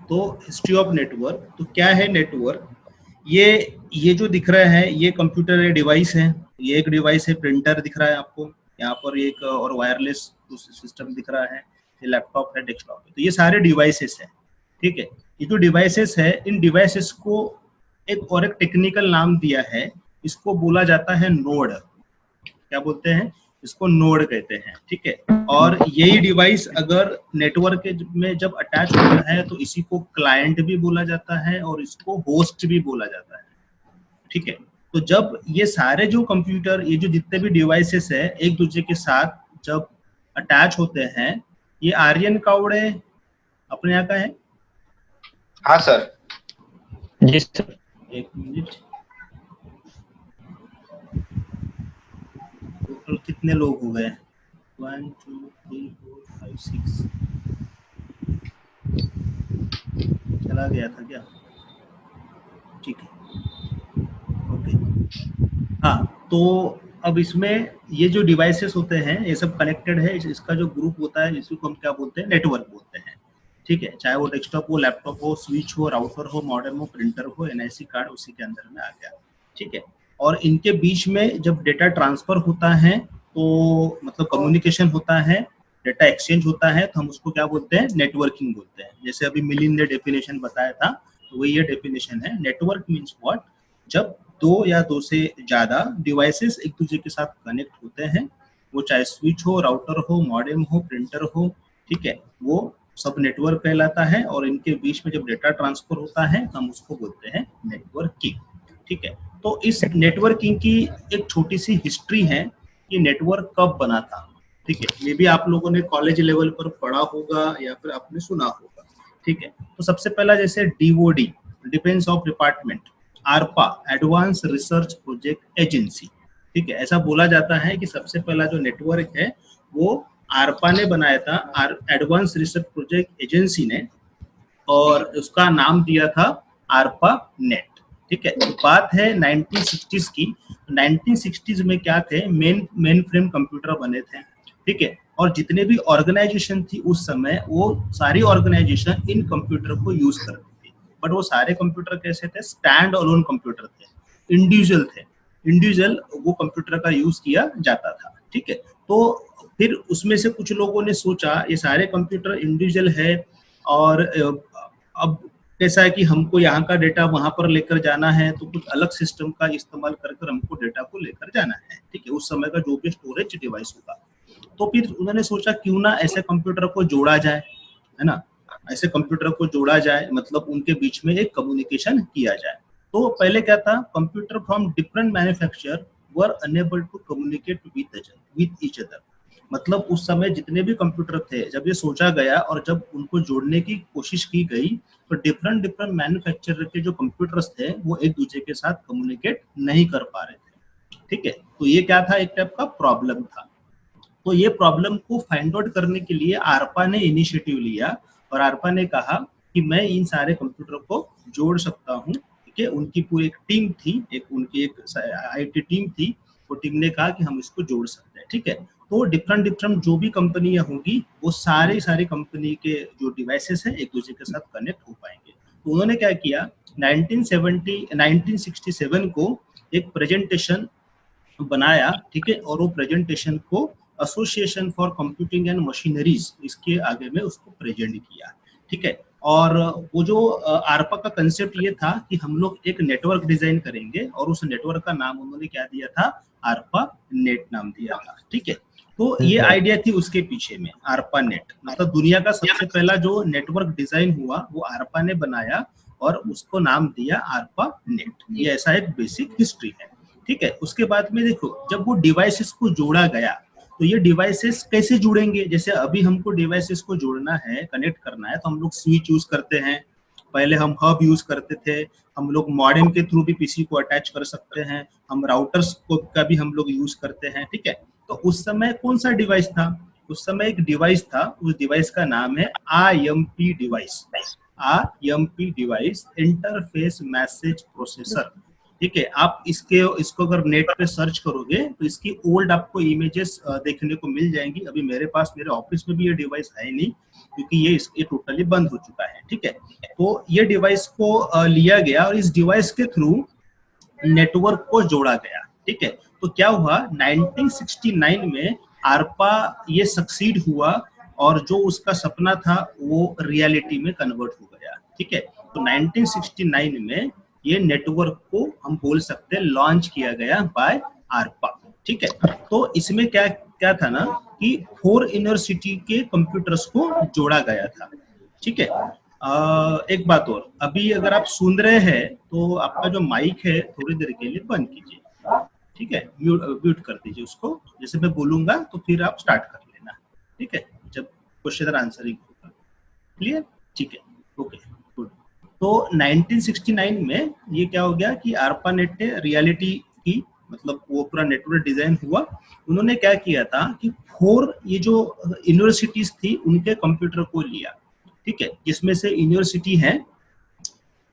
तो history of network, तो क्या है नेटवर्क? ये जो दिख रहा है ये कंप्यूटर है, डिवाइस है, ये एक डिवाइस है, प्रिंटर दिख रहा है आपको यहाँ पर एक, और वायरलेस सिस्टम दिख रहा है, ये लैपटॉप है, डेस्कटॉप है, तो ये सारे डिवाइसेस है, ठीक है। ये जो डिवाइसेस है, इन डिवाइसेस को एक टेक्निकल नाम दिया है, इसको बोला जाता है नोड। क्या बोलते हैं इसको? नोड कहते हैं, ठीक है। और यही डिवाइस अगर नेटवर्क में जब अटैच होता है तो इसी को क्लाइंट भी बोला जाता है और इसको होस्ट भी बोला जाता है, ठीक है। तो जब ये सारे जो कंप्यूटर, ये जो जितने भी डिवाइसेस है एक दूसरे के साथ जब अटैच होते हैं, ये आर्यन कावड़े अपने यहाँ का है? हाँ सर। जी सर। एक मिनट, टोटल कितने लोग हो गए? 1 2 3 4 5 6, चला गया था क्या? ठीक है, ओके। हाँ, तो अब इसमें ये जो डिवाइसेस होते हैं ये सब कनेक्टेड है, इसका जो ग्रुप होता है इसको हम क्या बोलते हैं? नेटवर्क बोलते हैं, ठीक है। चाहे वो डेस्कटॉप हो, लैपटॉप हो, स्विच हो, राउटर हो, मॉडेम हो, प्रिंटर हो, एनआईसी कार्ड उसी के अंदर में आ गया, ठीक है। और इनके बीच में जब डेटा ट्रांसफर होता है तो मतलब कम्युनिकेशन होता है, डेटा एक्सचेंज होता है, तो हम उसको क्या बोलते हैं? नेटवर्किंग बोलते हैं। जैसे अभी मिलिंद ने डेफिनेशन बताया था, तो वही ये डेफिनेशन है। Network means what? जब दो या दो से ज्यादा डिवाइसेस एक दूसरे के साथ कनेक्ट होते हैं, वो चाहे स्विच हो, राउटर हो, मॉडेम हो, प्रिंटर हो, ठीक है, वो सब नेटवर्क कहलाता है। और इनके बीच में जब डेटा ट्रांसफर होता है तो हम उसको बोलते हैं नेटवर्किंग, ठीक है। तो इस नेटवर्किंग की एक छोटी सी हिस्ट्री है कि नेटवर्क कब बना था, ठीक है। ये भी आप लोगों ने कॉलेज लेवल पर पढ़ा होगा या फिर आपने सुना होगा, ठीक है। तो सबसे पहला जैसे DoD, defence of department, आरपा, advance research project agency, ठीक है। ऐसा बोला जाता है कि सबसे पहला जो नेटवर्क है वो आरपा ने बनाया था, एडवांस रिसर्च प्रोजेक्ट एजेंसी ने, और उसका नाम दिया था आरपा नेट, ठीक है। तो बात है 1960s की। 1960s में क्या थे? मेन फ्रेम कंप्यूटर बने थे, ठीक है। और जितने भी ऑर्गेनाइजेशन थी उस समय, वो सारी ऑर्गेनाइजेशन इन कंप्यूटर को यूज करती थी। बट वो सारे कंप्यूटर कैसे थे? स्टैंड अलोन कंप्यूटर थे, इंडिविजुअल थे, इंडिविजुअल वो कंप्यूटर का यूज किया जाता था, ठीक है। तो फिर उसमें से कुछ लोगों ने सोचा ये सारे कंप्यूटर इंडिविजुअल है, और अब कैसा है कि हमको यहाँ का डेटा वहां पर लेकर जाना है, तो कुछ अलग सिस्टम का इस्तेमाल कर हमको डेटा को लेकर जाना है, ठीक है, उस समय का जो भी स्टोरेज डिवाइस होगा। तो फिर उन्होंने सोचा क्यों ना ऐसे कंप्यूटर को जोड़ा जाए, है ना, ऐसे कंप्यूटर को जोड़ा जाए, मतलब उनके बीच में एक कम्युनिकेशन किया जाए। तो पहले क्या था? Computer from different manufacturer were unable to communicate with each other. मतलब उस समय जितने भी कंप्यूटर थे, जब ये सोचा गया और जब उनको जोड़ने की कोशिश की गई, तो डिफरेंट मैन्युफैक्चरर के जो कंप्यूटर्स थे वो एक दूसरे के साथ कम्युनिकेट नहीं कर पा रहे थे, ठीक है। तो ये क्या था? एक टाइप का प्रॉब्लम था। तो ये प्रॉब्लम को फाइंड आउट करने के लिए आरपा ने इनिशिएटिव लिया, और आरपा ने कहा कि मैं इन सारे कंप्यूटर को जोड़ सकता हूँ, ठीक है। उनकी पूरी एक टीम थी, उनकी एक आईटी टीम थी, वो टीम ने कहा कि हम इसको जोड़ सकते हैं, ठीक है। तो डिफरेंट जो भी कंपनियां होंगी वो सारी कंपनी के जो डिवाइसेस हैं एक दूसरे के साथ कनेक्ट हो पाएंगे। तो उन्होंने क्या किया? 1967 को एक प्रेजेंटेशन बनाया, ठीक है, और वो प्रेजेंटेशन को association for computing and machineries, इसके आगे में उसको प्रेजेंट किया, ठीक है। और वो जो आरपा का कंसेप्ट ये था कि हम लोग एक नेटवर्क डिजाइन करेंगे, और उस नेटवर्क का नाम उन्होंने क्या दिया था? आरपा नेट नाम दिया था, ठीक है। तो ये आइडिया थी उसके पीछे में, आरपा नेट। मतलब दुनिया का सबसे पहला जो नेटवर्क डिजाइन हुआ वो आरपा ने बनाया, और उसको नाम दिया आरपा नेट। ये ऐसा एक बेसिक हिस्ट्री है, ठीक है। उसके बाद में देखो, जब वो डिवाइसेस को जोड़ा गया, तो ये डिवाइसेस कैसे जुड़ेंगे? जैसे अभी हमको डिवाइसेस को जोड़ना है, कनेक्ट करना है, तो हम लोग स्विच यूज करते हैं, पहले हम हब यूज करते थे, हम लोग मॉडेम के थ्रू भी पीसी को अटैच कर सकते हैं, हम राउटर्स को का भी हम लोग यूज करते हैं, ठीक है। तो उस समय कौन सा डिवाइस था? उस समय एक डिवाइस था, उस डिवाइस का नाम है IMP device. IMP device, interface message processor, ठीक है। आप इसको अगर नेट पे सर्च करोगे तो इसकी ओल्ड आपको इमेजेस देखने को मिल जाएंगी। अभी मेरे पास, मेरे ऑफिस में भी ये डिवाइस है नहीं, क्योंकि ये टोटली बंद हो चुका है, ठीक है। तो ये डिवाइस को लिया गया और इस डिवाइस के थ्रू नेटवर्क को जोड़ा गया, ठीक है। तो क्या हुआ, 1969 में आरपा ये सक्सीड हुआ और जो उसका सपना था वो रियलिटी में कन्वर्ट हो गया, ठीक है। तो 1969 में ये नेटवर्क को हम बोल सकते हैं लॉन्च किया गया बाय आरपा, ठीक है। तो इसमें क्या क्या था ना कि 4 यूनिवर्सिटी के कंप्यूटर्स को जोड़ा गया था, ठीक है। एक बात और, अभी अगर आप सुन रहे हैं तो आपका जो माइक है थोड़ी देर के लिए बंद कीजिए, ठीक है, म्यूट कर दीजिए उसको। जैसे मैं बोलूंगा तो फिर आप स्टार्ट कर लेना, ठीक है, जब क्वेश्चन आंसरिंग होगा। क्लियर, ठीक है, ओके गुड। तो 1969 में ये क्या हो गया कि ARPANET ने रियलिटी की, मतलब वो पूरा नेटवर्क डिजाइन हुआ। उन्होंने क्या किया था कि 4 ये जो यूनिवर्सिटीज थी उनके कंप्यूटर को लिया, ठीक है, जिसमें से यूनिवर्सिटी है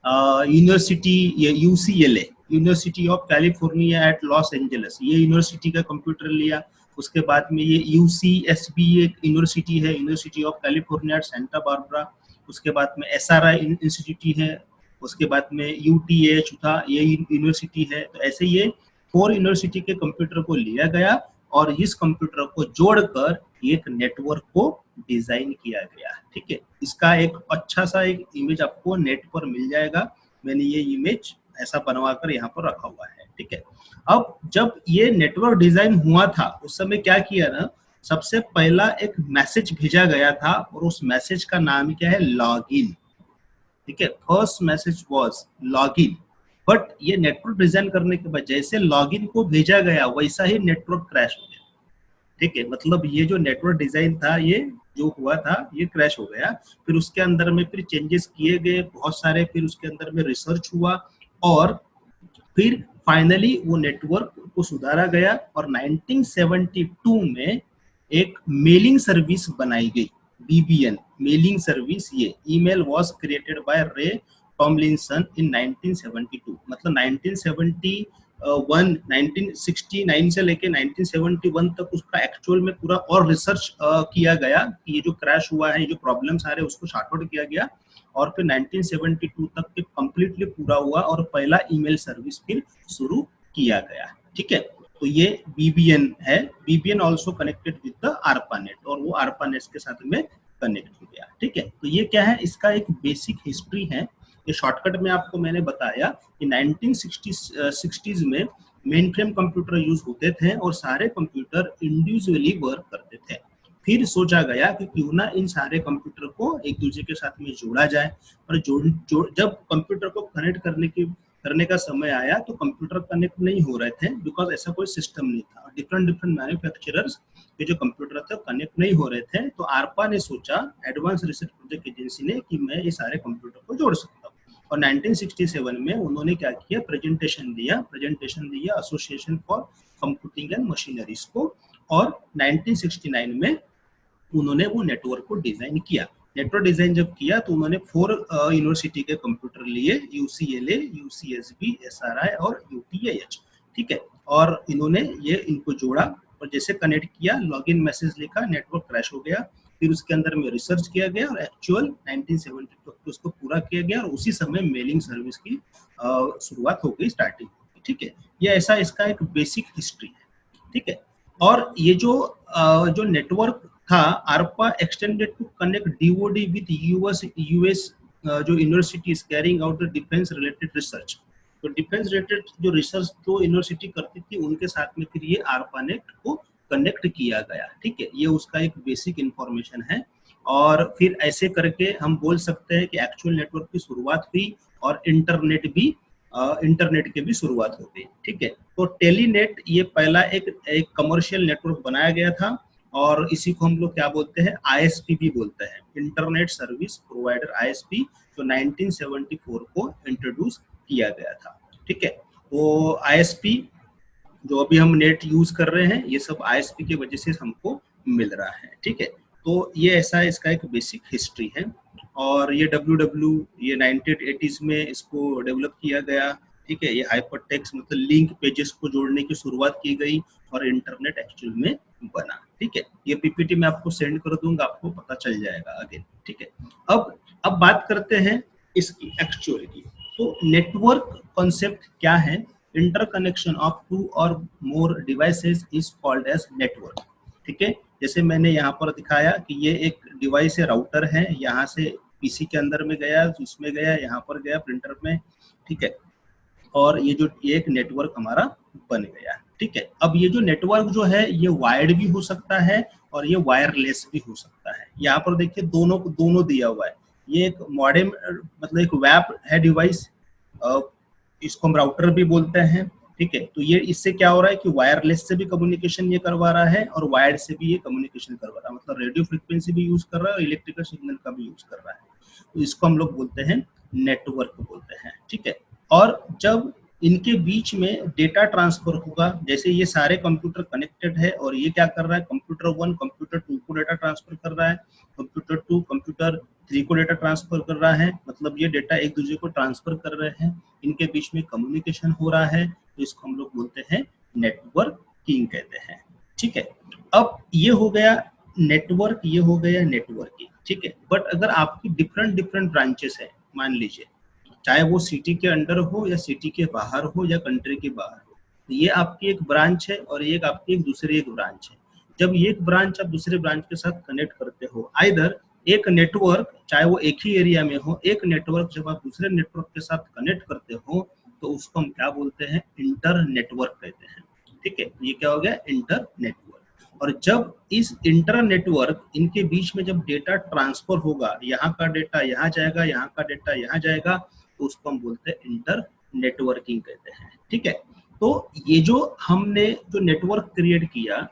university UCLA, university of California at Los Angeles, ये यूनिवर्सिटी का कंप्यूटर लिया। उसके बाद में ये UCSB एक यूनिवर्सिटी है, university of California at Santa Barbara. उसके बाद में SRI इंस्टीट्यूट है। उसके बाद में UTH था, ये यूनिवर्सिटी है। तो ऐसे ये 4 यूनिवर्सिटी के कंप्यूटर को लिया गया और इस कंप्यूटर को जोड़कर एक नेटवर्क को डिजाइन किया गया, ठीक है। इसका एक अच्छा सा एक इमेज आपको नेट पर मिल जाएगा। मैंने ये इमेज ऐसा बनवाकर यहाँ पर रखा हुआ है, ठीक है। अब जब ये नेटवर्क डिजाइन हुआ था उस समय क्या किया ना, सबसे पहला एक मैसेज भेजा गया था और उस मैसेज का नाम क्या है, लॉगिन, ठीक है। First message was login. But ये नेटवर्क डिजाइन करने के बाद जैसे लॉगिन को भेजा गया वैसा ही नेटवर्क क्रैश हो गया, ठीक है। मतलब ये जो नेटवर्क डिजाइन था ये जो हुआ था ये क्रैश हो गया। फिर उसके अंदर में फिर चेंजेस किए गए बहुत सारे, फिर उसके अंदर में रिसर्च हुआ और फिर फाइनली वो नेटवर्क को सुधारा गया और 1972 में एक मेलिंग सर्विस बनाई गई, BBN मेलिंग सर्विस। ये ईमेल वाज क्रिएटेड बाय रे टॉमलिंसन इन 1972, मतलब 1969 से लेके 1971 तक उसका एक्चुअल में पूरा और रिसर्च किया गया कि ये जो क्रैश हुआ है, ये जो प्रॉब्लम्स आ रहे हैं उसको शार्ट आउट किया गया और फिर 1972 तक ये कंप्लीटली पूरा हुआ और पहला ईमेल सर्विस फिर शुरू किया गया, ठीक है। तो ये BBN है। BBN also connected with the ARPANET और वो ARPANET के साथ में कनेक्ट हो गया, ठीक है। तो ये क्या है, इसका एक बेसिक हिस्ट्री है। ये शॉर्टकट में आपको मैंने बताया कि 1960s में मेन फ्रेम कंप्यूटर यूज होते थे और सारे कंप्यूटर इंडिविजुअली वर्क करते थे। फिर सोचा गया कि क्यों ना इन सारे कंप्यूटर को एक दूसरे के साथ में जोड़ा जाए और जब कंप्यूटर को कनेक्ट करने का समय आया तो कंप्यूटर कनेक्ट नहीं हो रहे थे, बिकॉज ऐसा कोई सिस्टम नहीं था। डिफरेंट मैन्युफैक्चरर्स के जो कंप्यूटर थे कनेक्ट नहीं हो रहे थे। तो ARPA ने सोचा, एडवांस रिसर्च प्रोजेक्ट एजेंसी ने, कि मैं ये सारे कंप्यूटर को जोड़ सकता हूँ। और 1967 में उन्होंने क्या किया, प्रेजेंटेशन दिया association for computing and machineries को। और 1969 में उन्होंने वो नेटवर्क को डिजाइन किया। नेटवर्क डिजाइन जब किया तो उन्होंने 4 यूनिवर्सिटी के कंप्यूटर लिए, UCLA, UCSB, SRI और UTH, ठीक है। और इन्होंने ये इनको जोड़ा और जैसे कनेक्ट किया, लॉगिन मैसेज लिखा, नेटवर्क क्रैश हो गया। फिर उसके अंदर में रिसर्च किया गया और एक्चुअल 1972 तक उसको पूरा किया गया और उसी समय मेलिंग सर्विस की शुरुआत हो गई, स्टार्टिंग, ठीक है। ये ऐसा इसका एक बेसिक हिस्ट्री है, ठीक है। और ये जो नेटवर्क था, ARPA extended to connect DoD with US जो universities carrying out the defence related research. तो डिफेंस रिलेटेड जो रिसर्च जो यूनिवर्सिटी करती थी उनके साथ में फिर ये ARPANET को कनेक्ट किया गया, ठीक है। ये उसका एक बेसिक इंफॉर्मेशन है। और फिर ऐसे करके हम बोल सकते हैं कि एक्चुअल नेटवर्क की शुरुआत हुई और इंटरनेट की भी शुरुआत हो गई, ठीक है। तो टेलीनेट ये पहला एक कमर्शियल नेटवर्क बनाया गया था और इसी को हम लोग क्या बोलते हैं, ISP भी बोलते हैं, इंटरनेट सर्विस प्रोवाइडर, ISP, जो 1974 को इंट्रोड्यूस किया गया था, ठीक है। तो ISP जो अभी हम नेट यूज कर रहे हैं ये सब ISP की वजह से हमको मिल रहा है, ठीक है। तो ये ऐसा इसका एक बेसिक हिस्ट्री है। और ये WW ये 1980s में इसको डेवलप किया गया, ठीक है। ये हाइपरटेक्स्ट मतलब लिंक पेजेस को जोड़ने की शुरुआत की गई और इंटरनेट एक्चुअल में बना। ठीक है, ये पीपीटी मैं आपको सेंड कर दूंगा, आपको पता चल जाएगा अगेन। ठीक है, अब बात करते हैं इसकी एक्चुअल की। तो नेटवर्क कॉन्सेप्ट क्या है? इंटरकनेक्शन ऑफ टू और more devices is called as network. ठीक है, जैसे मैंने यहाँ पर दिखाया कि ये एक डिवाइस है, राउटर है, यहाँ से पीसी के अंदर में गया, इसमें गया, यहाँ पर गया प्रिंटर में। ठीक है, और ये एक नेटवर्क हमारा बन गया। ठीक है, अब ये जो नेटवर्क जो है ये वायर्ड भी हो सकता है और ये वायरलेस भी हो सकता है। यहाँ पर देखिए दोनों दिया हुआ है। ये एक मॉडेम मतलब एक वेब है डिवाइस, इसको हम राउटर भी बोलते हैं। ठीक है, तो ये इससे क्या हो रहा है कि वायरलेस से भी कम्युनिकेशन ये करवा रहा है और वायर्ड से भी ये कम्युनिकेशन करवा रहा है, मतलब रेडियो फ्रिक्वेंसी भी यूज कर रहा है और इलेक्ट्रिकल सिग्नल का भी यूज कर रहा है। तो इसको हम लोग बोलते हैं नेटवर्क बोलते हैं। ठीक है, और जब इनके बीच में डेटा ट्रांसफर होगा, जैसे ये सारे कंप्यूटर कनेक्टेड है और ये क्या कर रहा है, कंप्यूटर 1 कंप्यूटर 2 को डेटा ट्रांसफर कर रहा है, कंप्यूटर 2 कंप्यूटर 3 को डेटा ट्रांसफर कर रहा है, मतलब ये डेटा एक दूसरे को ट्रांसफर कर रहे हैं, इनके बीच में कम्युनिकेशन हो रहा है, तो इसको हम लोग बोलते हैं नेटवर्किंग कहते हैं। ठीक है, अब ये हो गया नेटवर्क, ये हो गया नेटवर्किंग। ठीक है, बट अगर आपकी डिफरेंट ब्रांचेस है, मान लीजिए चाहे वो सिटी के अंडर हो या सिटी के बाहर हो या कंट्री के बाहर हो, तो ये आपकी एक ब्रांच है और ये आपकी एक दूसरी एक ब्रांच है। जब ये एक ब्रांच आप दूसरे ब्रांच के साथ कनेक्ट करते हो, आइदर एक नेटवर्क, चाहे वो एक ही एरिया में हो, एक नेटवर्क जब आप दूसरे नेटवर्क के साथ कनेक्ट करते हो तो उसको हम क्या बोलते हैं, इंटर नेटवर्क कहते हैं। ठीक है, ये क्या हो गया, इंटर नेटवर्क। और जब इस इंटर नेटवर्क इनके बीच में जब डेटा ट्रांसफर होगा, यहाँ का डेटा यहाँ जाएगा, यहाँ का डेटा यहाँ जाएगा, तो उसको हम बोलते हैं इंटर नेटवर्किंग कहते हैं। ठीक है, तो ये जो हमने जो नेटवर्क क्रिएट किया,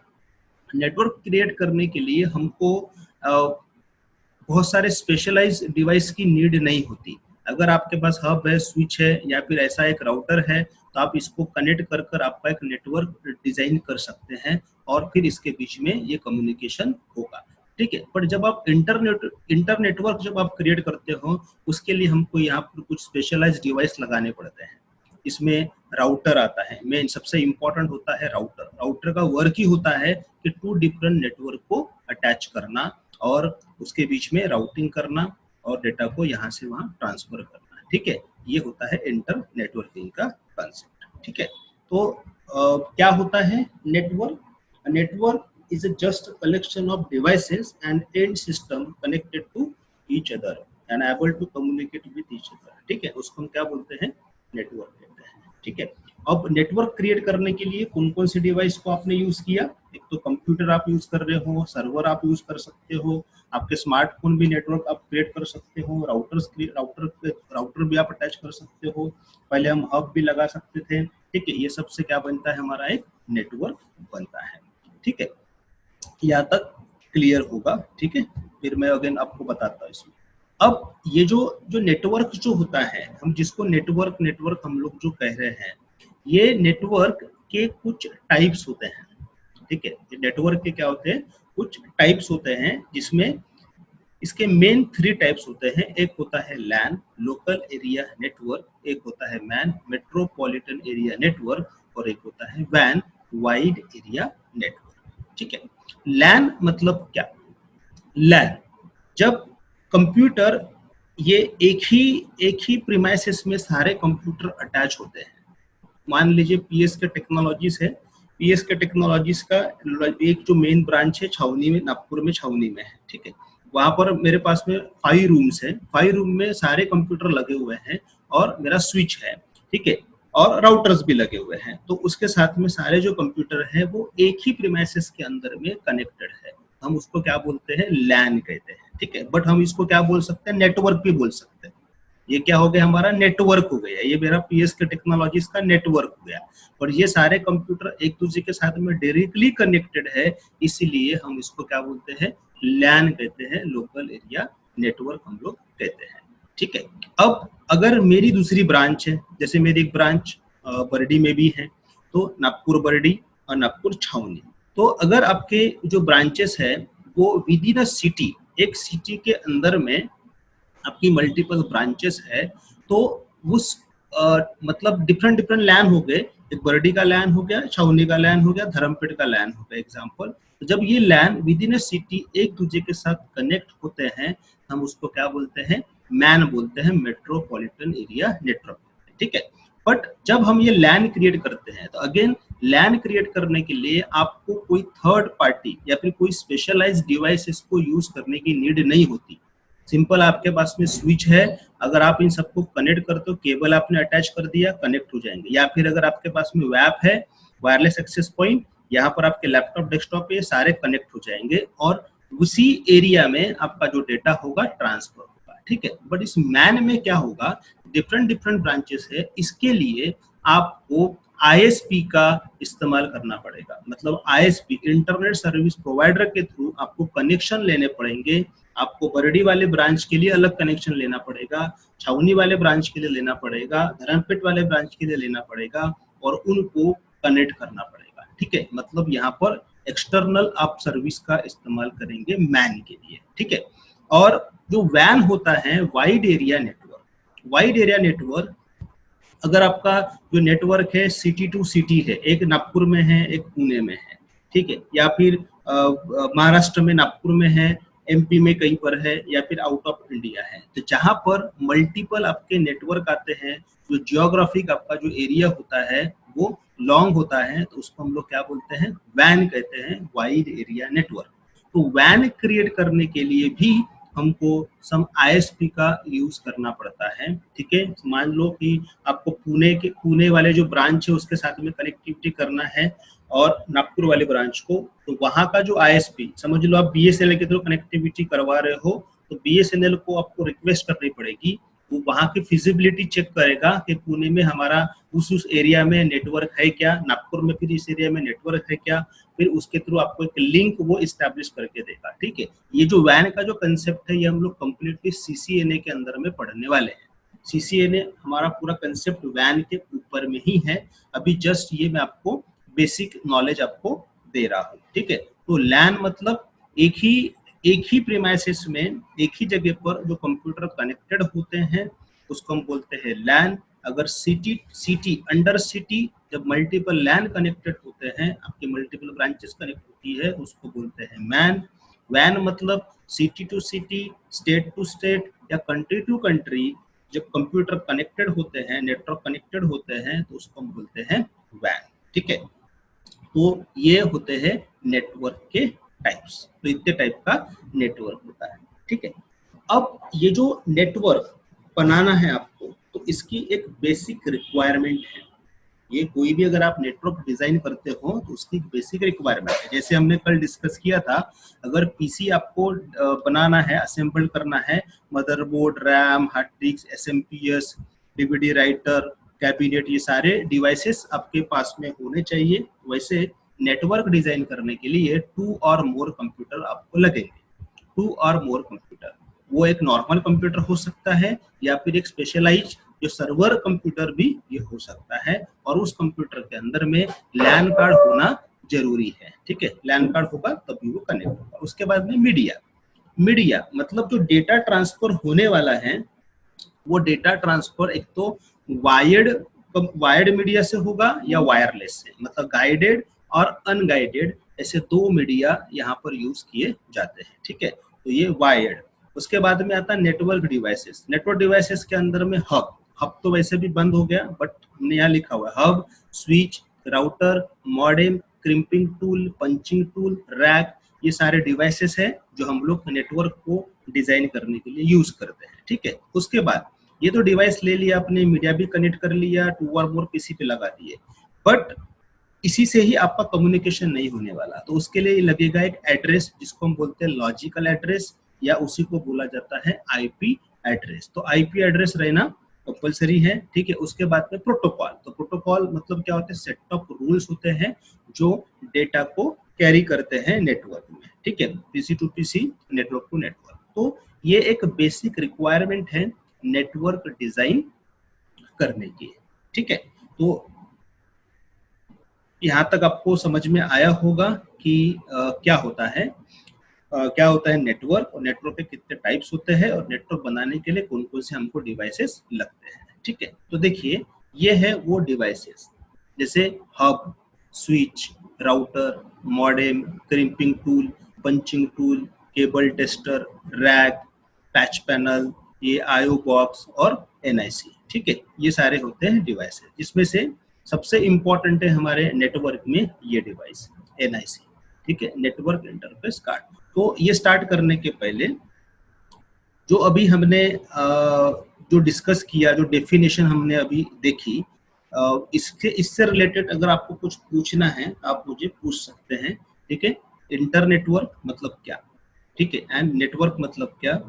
नेटवर्क क्रिएट करने के लिए हमको बहुत सारे स्पेशलाइज डिवाइस की नीड नहीं होती। अगर आपके पास हब है, स्विच है या फिर ऐसा एक राउटर है, तो आप इसको कनेक्ट कर कर आपका एक नेटवर्क डिजाइन कर सकते हैं और फिर इसके बीच में ये कम्युनिकेशन होगा। ठीक है, पर जब आप इंटर नेटवर्क जब आप क्रिएट करते हो, उसके लिए हमको यहाँ पर कुछ स्पेशलाइज डिवाइस लगाने पड़ते हैं। इसमें राउटर आता है, मेन सबसे इंपॉर्टेंट होता है राउटर। राउटर का वर्क ही होता है कि 2 डिफरेंट नेटवर्क को अटैच करना और उसके बीच में राउटिंग करना और डेटा को यहाँ से वहाँ ट्रांसफर करना। ठीक है, ये होता है इंटर नेटवर्किंग का कॉन्सेप्ट। ठीक है, तो क्या होता है network is just a collection of devices and end system connected to each other and able to communicate with each other। ठीक है, उसको हम क्या बोलते हैं, नेटवर्क कहते हैं। ठीक है, अब नेटवर्क क्रिएट करने के लिए कौन कौन सी डिवाइस को आपने यूज किया? एक तो कंप्यूटर आप यूज कर रहे हो, सर्वर आप यूज कर सकते हो, आपके स्मार्टफोन भी नेटवर्क आप क्रिएट कर सकते हो, राउटर भी आप अटैच कर सकते हो, पहले हम हब भी लगा सकते थे। ठीक है, ये सबसे क्या बनता है, हमारा एक नेटवर्क बनता है। ठीक है, यहाँ तक क्लियर होगा। ठीक है, फिर मैं अगेन आपको बताता हूँ इसमें। अब ये जो नेटवर्क जो होता है, हम जिसको नेटवर्क हम लोग जो कह रहे हैं, ये नेटवर्क के कुछ टाइप्स होते हैं। ठीक है, ये नेटवर्क के क्या होते हैं, कुछ टाइप्स होते हैं, जिसमें इसके मेन 3 टाइप्स होते हैं। एक होता है लैन, लोकल एरिया नेटवर्क, एक होता है मैन, मेट्रोपॉलिटन एरिया नेटवर्क, और एक होता है वैन, वाइड एरिया नेटवर्क। ठीक है, लैन मतलब क्या? लैन जब कंप्यूटर ये एक ही प्रीमाइसेस में सारे कंप्यूटर अटैच होते हैं। मान लीजिए पीएसके टेक्नोलॉजीज है, पीएसके टेक्नोलॉजीज का एक जो मेन ब्रांच है छावनी में, नागपुर में छावनी में है। ठीक है, वहां पर मेरे पास में 5 रूम्स है, 5 रूम में सारे कंप्यूटर लगे हुए हैं और मेरा स्विच है। ठीक है, और राउटर्स भी लगे हुए हैं, तो उसके साथ में सारे जो कंप्यूटर हैं वो एक ही प्रीमाइसेस के अंदर में कनेक्टेड है। हम उसको क्या बोलते हैं, लैन कहते हैं। ठीक है, बट हम इसको क्या बोल सकते हैं, नेटवर्क भी बोल सकते हैं। ये क्या हो गया, हमारा नेटवर्क हो गया, ये मेरा पीएसके टेक्नोलॉजीज का नेटवर्क हो गया। और ये सारे कंप्यूटर एक दूसरे के साथ में डायरेक्टली कनेक्टेड है, इसीलिए हम इसको क्या बोलते हैं, लैन कहते हैं, लोकल एरिया नेटवर्क हम लोग कहते हैं। ठीक है, अब अगर मेरी दूसरी ब्रांच है, जैसे मेरी एक ब्रांच बरडी में भी है, तो नागपुर बरडी और नागपुर छावनी, तो अगर आपके जो ब्रांचेस है वो विद इन अ सिटी, एक सिटी के अंदर में आपकी मल्टीपल ब्रांचेस है, तो उस मतलब डिफरेंट लैन हो गए। एक बरडी का लैन हो गया, छावनी का लैन हो गया, धर्मपेट का लैन हो गया एग्जाम्पल। तो जब ये लैन विद इन ए सिटी एक दूसरे के साथ कनेक्ट होते हैं, हम उसको क्या बोलते हैं, मैन बोलते हैं, मेट्रोपॉलिटन एरिया नेटवर्क, ठीक है। बट जब हम ये लैन क्रिएट करते हैं तो अगेन लैन क्रिएट करने के लिए आपको कोई थर्ड पार्टी या फिर कोई स्पेशलाइज्ड डिवाइसेस को यूज करने की नीड नहीं होती। सिंपल आपके पास में स्विच है, अगर आप इन सबको कनेक्ट करते हो, केबल आपने अटैच कर दिया, कनेक्ट हो जाएंगे। या फिर अगर आपके पास में वैप है, वायरलेस एक्सेस पॉइंट, यहाँ पर आपके लैपटॉप डेस्कटॉप पे सारे कनेक्ट हो जाएंगे और उसी एरिया में आपका जो डेटा होगा ट्रांसफर होगा, ठीक है। बट इस मैन में क्या होगा, डिफरेंट ब्रांचेस है, इसके लिए आपको ISP का इस्तेमाल करना पड़ेगा। मतलब ISP इंटरनेट सर्विस प्रोवाइडर के थ्रू आपको कनेक्शन लेने पड़ेंगे। आपको बरडी वाले ब्रांच के लिए अलग कनेक्शन लेना पड़ेगा, छावनी वाले ब्रांच के लिए लेना पड़ेगा, धर्मपेट वाले ब्रांच के लिए लेना पड़ेगा और उनको कनेक्ट करना पड़ेगा, ठीक है। मतलब यहाँ पर एक्सटर्नल आप सर्विस का इस्तेमाल करेंगे मैन के लिए, ठीक है। और जो वैन होता है wide area network, wide area network अगर आपका जो नेटवर्क है सिटी टू सिटी है, एक नागपुर में है, एक पुणे में है, ठीक है, या फिर महाराष्ट्र में नागपुर में है, MP में कहीं पर है, या फिर आउट ऑफ इंडिया है, तो जहां पर मल्टीपल आपके नेटवर्क आते हैं, जो जियोग्राफिक आपका जो एरिया होता है वो लॉन्ग होता है, तो उसको हम लोग क्या बोलते हैं, वैन कहते हैं, वाइड एरिया नेटवर्क। तो वैन क्रिएट करने के लिए भी हमको सम ISP का यूज करना पड़ता है, ठीक है। मान लो कि आपको पुणे वाले जो ब्रांच है उसके साथ में कनेक्टिविटी करना है और नागपुर वाले ब्रांच को, तो वहां का जो ISP, समझ लो आप BSNL के थ्रू कनेक्टिविटी करवा रहे हो, तो BSNL को आपको रिक्वेस्ट करनी पड़ेगी, वो वहां की फिजिबिलिटी चेक करेगा कि पुणे में हमारा उस एरिया में नेटवर्क है क्या, नागपुर में फिर इस एरिया में नेटवर्क है क्या, फिर उसके थ्रू आपको एक लिंक वो इस्टेब्लिश करके देगा, ठीक है। ये जो वैन का जो कंसेप्ट है ये हम लोग कंप्लीटली CCNA के अंदर में पढ़ने वाले हैं। CCNA हमारा पूरा कंसेप्ट वैन के ऊपर में ही है। अभी जस्ट ये मैं आपको बेसिक नॉलेज आपको दे रहा हूँ, ठीक है। तो लैन मतलब एक ही प्रीमाइसेस में एक ही जगह पर जो कंप्यूटर कनेक्टेड होते हैं उसको हम बोलते हैं लैन। अगर सिटी अंडर सिटी जब मल्टीपल लैन कनेक्टेड होते हैं, आपकी मल्टीपल ब्रांचेस कनेक्ट होती है, उसको बोलते हैं मैन। वैन मतलब city to city, state to state या कंट्री टू कंट्री जब कंप्यूटर कनेक्टेड होते हैं, नेटवर्क कनेक्टेड होते हैं, तो उसको हम बोलते हैं वैन, ठीक है। तो ये होते हैं नेटवर्क के टाइप्स। तो इतने टाइप का नेटवर्क होता है, ठीक है। अब ये जो नेटवर्क बनाना है आपको, तो इसकी एक बेसिक रिक्वायरमेंट है। ये कोई भी अगर आप नेटवर्क डिजाइन करते हो तो उसकी बेसिक रिक्वायरमेंट है। जैसे हमने कल डिस्कस किया था, अगर PC आपको बनाना है, असेंबल करना है, motherboard, RAM, hard disk, SMPS, DVD writer, cabinet, ये सारे डिवाइसेस आपके पास में होने चाहिए। वैसे नेटवर्क डिजाइन करने के लिए 2 और मोर कंप्यूटर आपको लगेंगे। 2 और मोर कंप्यूटर, वो एक नॉर्मल कंप्यूटर हो सकता है या फिर एक स्पेशलाइज्ड जो सर्वर कंप्यूटर भी ये हो सकता है, और उस कंप्यूटर के अंदर में लैन कार्ड होना जरूरी है, ठीक है। लैन कार्ड होगा तभी वो कनेक्ट होगा। उसके बाद में मीडिया मतलब जो डेटा ट्रांसफर होने वाला है, वो डेटा ट्रांसफर एक तो वायर्ड मीडिया से होगा या वायरलेस से, मतलब गाइडेड और अनगाइडेड, ऐसे 2 मीडिया यहाँ पर यूज किए जाते हैं, ठीक है। तो ये वायर्ड। उसके बाद में आता है नेटवर्क डिवाइसेस। नेटवर्क डिवाइसेस के अंदर में हब तो वैसे भी बंद हो गया, बट हमने यहाँ लिखा हुआ है hub, switch, router, modem, crimping tool, punching tool, rack, ये सारे डिवाइसेस हैं जो हम लोग नेटवर्क को डिजाइन करने के लिए यूज करते हैं, ठीक है। उसके बाद ये तो डिवाइस ले लिया आपने, मीडिया भी कनेक्ट कर लिया, 2 और मोर PC पे लगा दिए, बट इसी से ही आपका कम्युनिकेशन नहीं होने वाला। तो उसके लिए लगेगा एक एड्रेस जिसको हम बोलते हैं लॉजिकल एड्रेस, या उसी को बोला जाता है IP एड्रेस। तो IP एड्रेस रहना कंपलसरी है, ठीक है। उसके बाद में प्रोटोकॉल। तो प्रोटोकॉल मतलब क्या होते हैं, सेट ऑफ रूल्स होते हैं जो डेटा को कैरी करते हैं नेटवर्क में, ठीक है। PC टू PC, नेटवर्क टू नेटवर्क। तो ये एक बेसिक रिक्वायरमेंट है नेटवर्क डिजाइन करने की, ठीक है। तो यहाँ तक आपको समझ में आया होगा कि क्या होता है नेटवर्क, और नेटवर्क के कितने टाइप्स होते हैं, और नेटवर्क बनाने के लिए कौन कौन से हमको डिवाइसेस लगते हैं, ठीक है। तो देखिए ये है वो डिवाइसेस जैसे hub, switch, router, modem, crimping tool, punching tool, cable tester, rack, patch panel, ये आईओ बॉक्स और एनआईसी। ठीक है, ये सारे होते हैं डिवाइसेस, जिसमें से सबसे इम्पोर्टेंट है हमारे नेटवर्क में ये डिवाइस एनआईसी। ठीक है, नेटवर्क इंटरफेस कार्ड। तो ये स्टार्ट करने के पहले जो अभी हमने जो डिस्कस किया, जो डेफिनेशन हमने अभी देखी, इससे रिलेटेड अगर आपको कुछ पूछना है आप मुझे पूछ सकते हैं। ठीक है, इंटरनेटवर्क मतलब क्या, ठीक है, एंड नेटवर्क मतलब क्या,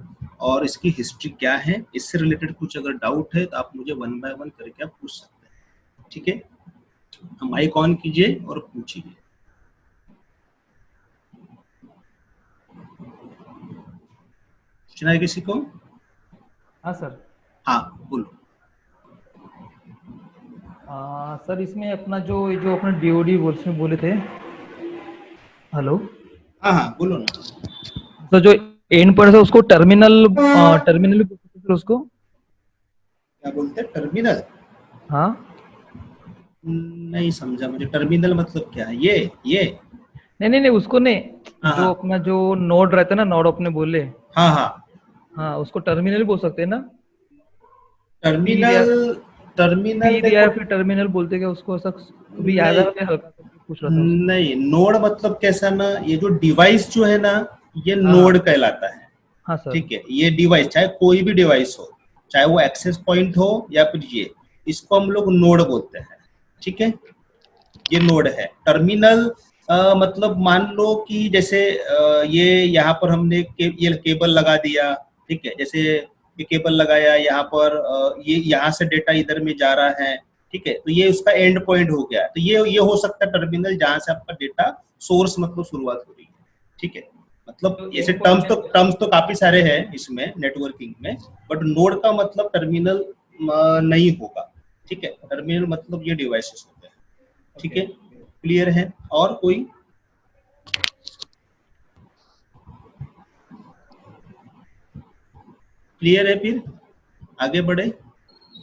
और इसकी हिस्ट्री क्या है, इससे रिलेटेड कुछ अगर डाउट है तो आप मुझे वन बाय वन करके आप पूछ सकते हैं। ठीक है, माइक ऑन कीजिए और पूछिए। पूछना है किसी को? हाँ सर। हाँ बोलो। सर इसमें अपना जो अपने डीओडी वर्ड्स में बोले थे, हेलो। हाँ हाँ बोलो ना। तो जो एंड पर है उसको टर्मिनल टर्मिनल भी बोलते हैं सर उसको? क्या बोलते हैं, टर्मिनल? हाँ नहीं समझा मुझे, टर्मिनल मतलब क्या है? ये नहीं उसको नहीं, हाँ, जो हाँ। अपना जो नोड रहता है ना, नोड अपने बोले, हाँ हाँ, हाँ उसको टर्मिनल बोल सकते हैं ना? टर्मिनल पीर या देखो, फिर टर्मिनल बोलते क्या उसको? ऐसा अभी याद आ रहा है, हल्का करके पूछ रहा था उसको। नहीं, नोड मतलब कैसा ना, ये जो डिवाइस जो है ना, ये हाँ। नोड कहलाता है। हाँ सर। ठीक है, ये डिवाइस चाहे कोई भी डिवाइस हो, चाहे वो एक्सेस पॉइंट हो या फिर ये, इसको हम लोग नोड बोलते हैं। ठीक है, ये नोड है। टर्मिनल मतलब मान लो कि जैसे ये यहाँ पर हमने ये केबल लगा दिया। ठीक है, जैसे ये केबल लगाया यहाँ पर, ये यहाँ से डेटा इधर में जा रहा है। ठीक है, तो ये उसका एंड पॉइंट हो गया। तो ये हो सकता है टर्मिनल, जहाँ से आपका डेटा सोर्स मतलब शुरुआत हो रही है। ठीक है, मतलब तो ऐसे end point टर्म्स तो काफी सारे हैं इसमें नेटवर्किंग में, बट नोड का मतलब टर्मिनल नहीं होगा। ठीक है, टर्मिनल मतलब ये डिवाइसेस होते हैं। ठीक है, क्लियर है? और कोई? क्लियर है? फिर आगे बढ़े।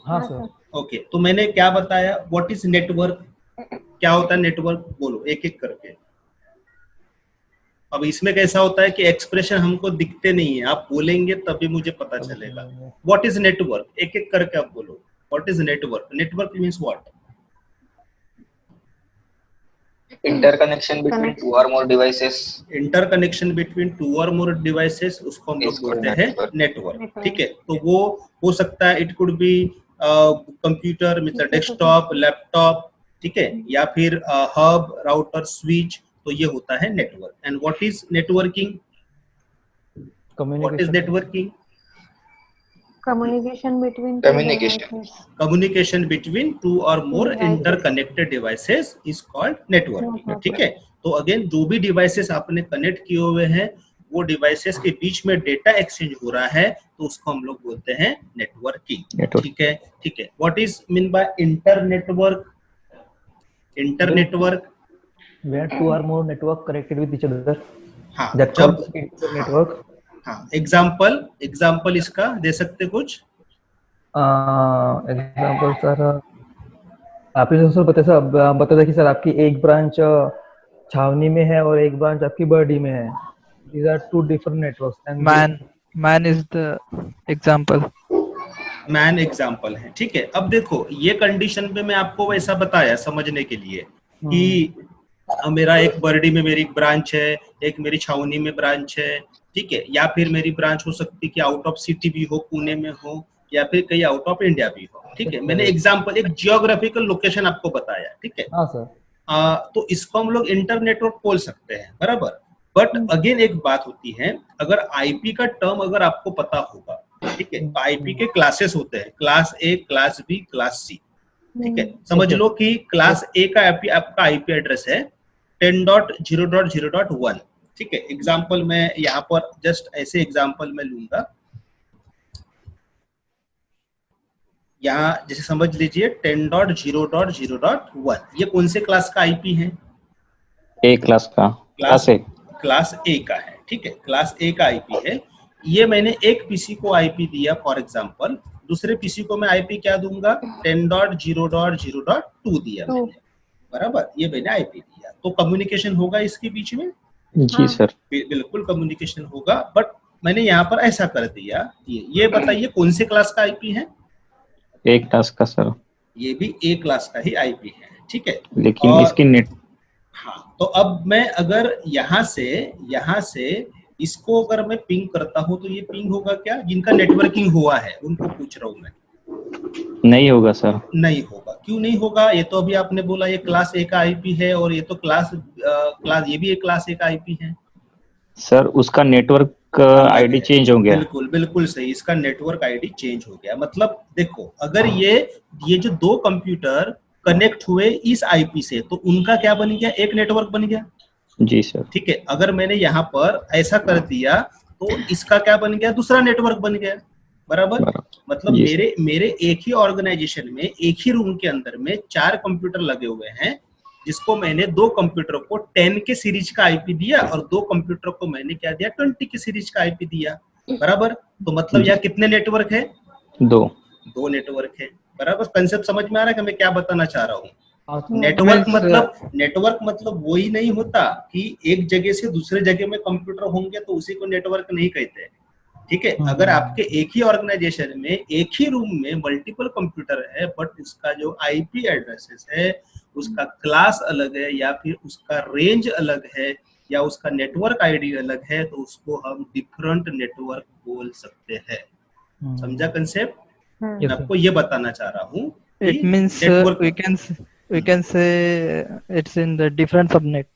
हाँ सर। ओके, तो मैंने क्या बताया, व्हाट इज नेटवर्क, क्या होता है नेटवर्क, बोलो एक एक करके। अब इसमें कैसा होता है कि एक्सप्रेशन हमको दिखते नहीं है, आप बोलेंगे तभी मुझे पता चलेगा। व्हाट इज नेटवर्क, एक एक करके आप बोलो। What is network? Network means what? Interconnection between two or more devices interconnection between two और मोर डिवाइसेस, उसको हम is लोग called बोलते हैं network. नेटवर्क। ठीक है, तो वो हो सकता है, इट कुड बी कंप्यूटर मतलब डेस्कटॉप, लैपटॉप, ठीक है, या फिर हब, राउटर, स्विच, तो ये होता है network. And what is networking? What is networking? Communication between two Communication. devices. Communication between two और मोर Devices. Interconnected devices is called networking. Network. ठीक है, तो अगेन जो भी डिवाइसेस आपने कनेक्ट किए हुए हैं, वो डिवाइसेस के बीच में डेटा एक्सचेंज हो रहा है, तो उसको हम लोग बोलते हैं नेटवर्किंग। ठीक है, ठीक है। What is mean by internetwork? Internetwork, where two or more network connected with each other, हाँ, that जब calls network. हाँ, एग्जाम्पल इसका दे सकते कुछ? एग्जाम्पल सर, आपने सर बता था कि सर आपकी एक ब्रांच छावनी में है और एक ब्रांच आपकी बर्डी में है. These are two different networks. And Man is the example. Man example है। ठीक है, अब देखो ये कंडीशन पे मैं आपको वैसा बताया समझने के लिए कि मेरा एक बर्डी में मेरी एक ब्रांच है, एक मेरी छावनी में ब्रांच है। ठीक है, या फिर मेरी ब्रांच हो सकती है कि आउट ऑफ सिटी भी हो, पुणे में हो, या फिर कहीं आउट ऑफ इंडिया भी हो। ठीक है, मैंने एग्जाम्पल एक जियोग्राफिकल लोकेशन आपको बताया। ठीक है, हाँ सर. तो इसको हम लोग इंटरनेटवर्क बोल सकते हैं, बराबर। बट अगेन एक बात होती है, अगर आईपी का टर्म अगर आपको पता होगा, ठीक है, तो आईपी के क्लासेस होते हैं, class A, class B, class C. ठीक है, समझ लो कि क्लास ए का आईपी, आपका आईपी एड्रेस है 10.0.0.1। ठीक है, एग्जाम्पल मैं यहाँ पर जस्ट ऐसे एग्जाम्पल में लूंगा, यहाँ जैसे समझ लीजिए 10.0.0.1, ये कौन से क्लास का आईपी है? ए क्लास का, क्लास ए का है। ठीक है, क्लास ए का आईपी है। ये मैंने एक पीसी को आईपी दिया फॉर एग्जांपल, दूसरे पीसी को मैं आईपी क्या दूंगा? 10.0.0.2 दिया मैंने। बराबर, ये मैंने आईपी दिया, तो कम्युनिकेशन होगा इसके बीच में, जी सर। बिल्कुल कम्युनिकेशन होगा। बट मैंने यहाँ पर ऐसा कर दिया, ये बताइए कौन से क्लास का आईपी है? एक क्लास का सर, ये भी ए क्लास का ही आईपी है, ठीक है। लेकिन और इसकी नेट, हाँ, तो अब मैं अगर यहाँ से इसको अगर मैं पिंग करता हूँ तो ये पिंग होगा क्या? जिनका नेटवर्किंग हुआ है उनको पूछ रहा हूँ मैं। नहीं होगा सर। नहीं होगा, क्यों नहीं होगा? ये तो अभी आपने बोला ये क्लास ए का आईपी है, और ये तो क्लास ये भी एक क्लास ए का आईपी है सर उसका नेटवर्क आईडी चेंज हो गया। बिल्कुल बिल्कुल सही, इसका नेटवर्क आईडी चेंज हो गया। मतलब देखो, अगर ये जो दो कंप्यूटर कनेक्ट हुए इस आईपी से, तो उनका क्या बन गया? एक नेटवर्क बन गया। जी सर। ठीक है, अगर मैंने यहाँ पर ऐसा कर दिया तो इसका क्या बन गया? दूसरा नेटवर्क बन गया, बराबर। मतलब जी सर। मेरे एक ही ऑर्गेनाइजेशन में, एक ही रूम के अंदर में 4 कंप्यूटर लगे हुए हैं, जिसको मैंने 2 कंप्यूटर को 10 के सीरीज का आईपी दिया और 2 कंप्यूटर को मैंने क्या दिया? 20 के सीरीज का आईपी दिया, बराबर। तो मतलब यहाँ कितने नेटवर्क है? 2 नेटवर्क है, बराबर। कंसेप्ट समझ में आ रहा है कि मैं क्या बताना चाह रहा हूँ? नेटवर्क मतलब वही नहीं होता कि एक जगह से दूसरे जगह में कंप्यूटर होंगे तो उसी को नेटवर्क नहीं कहते, ठीक है। अगर आपके एक ही ऑर्गेनाइजेशन में, एक ही रूम में मल्टीपल कंप्यूटर है, बट उसका जो आईपी एड्रेसेस है, उसका क्लास अलग है, या फिर उसका रेंज अलग है, या उसका नेटवर्क आईडी अलग है, तो उसको हम डिफरेंट नेटवर्क बोल सकते हैं। समझा कंसेप्ट? मैं आपको ये बताना चाह रहा हूँ। It means we can say it's in the different subnet,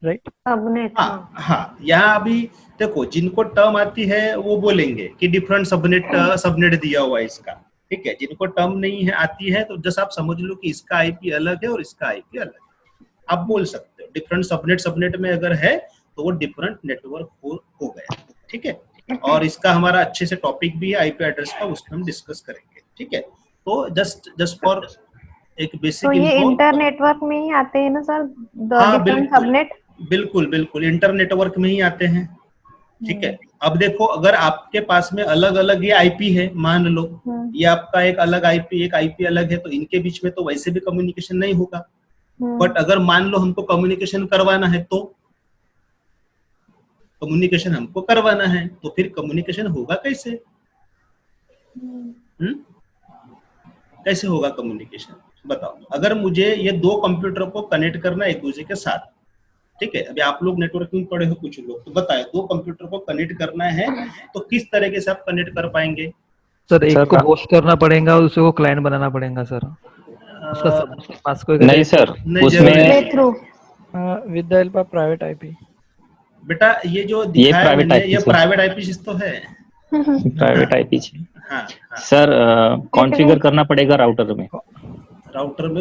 right? Subnet. हाँ, यहाँ अभी देखो, जिनको टर्म आती है वो बोलेंगे कि डिफरेंट सबनेट दिया हुआ है इसका, ठीक है। जिनको टर्म नहीं है आती है, तो जस्ट आप समझ लो कि इसका आईपी अलग है और इसका आईपी अलग है, आप बोल सकते हो। डिफरेंट सबनेट में अगर है तो वो डिफरेंट नेटवर्क हो गया, ठीक है। और इसका हमारा अच्छे से टॉपिक भी है आईपी एड्रेस का, उसमें हम डिस्कस करेंगे, ठीक है। तो जस्ट फॉर एक बेसिक, तो ये इंटर नेटवर्क में ही आते हैं ना सर, डिफरेंट सबनेट? बिल्कुल इंटर नेटवर्क में ही आते हैं, ठीक है। अब देखो, अगर आपके पास में अलग अलग ये आईपी है, मान लो ये आपका एक अलग आईपी, एक आईपी अलग है, तो इनके बीच में तो वैसे भी कम्युनिकेशन नहीं होगा। बट अगर मान लो हमको कम्युनिकेशन करवाना है, तो कम्युनिकेशन हमको करवाना है, तो फिर कम्युनिकेशन होगा कैसे? कैसे होगा कम्युनिकेशन, बताओ। अगर मुझे ये 2 कंप्यूटर को कनेक्ट करना है एक दूसरे के साथ, ठीक है। अभी आप लोग नेटवर्किंग पढ़े हो कुछ लोग, तो बताए 2 कंप्यूटर को कनेक्ट करना है तो किस तरीके से आप कनेक्ट कर पाएंगे? सर एक को होस्ट करना पड़ेगा और दूसरे को क्लाइंट बनाना पड़ेगा सर। उसका पास कोई नहीं सर, उसमें through With the help of private IP. बेटा ये जो दिखाया मैंने, ये प्राइवेट आईपी तो है, प्राइवेट आईपी। हाँ, सर कॉन्फ़िगर करना पड़ेगा राउटर में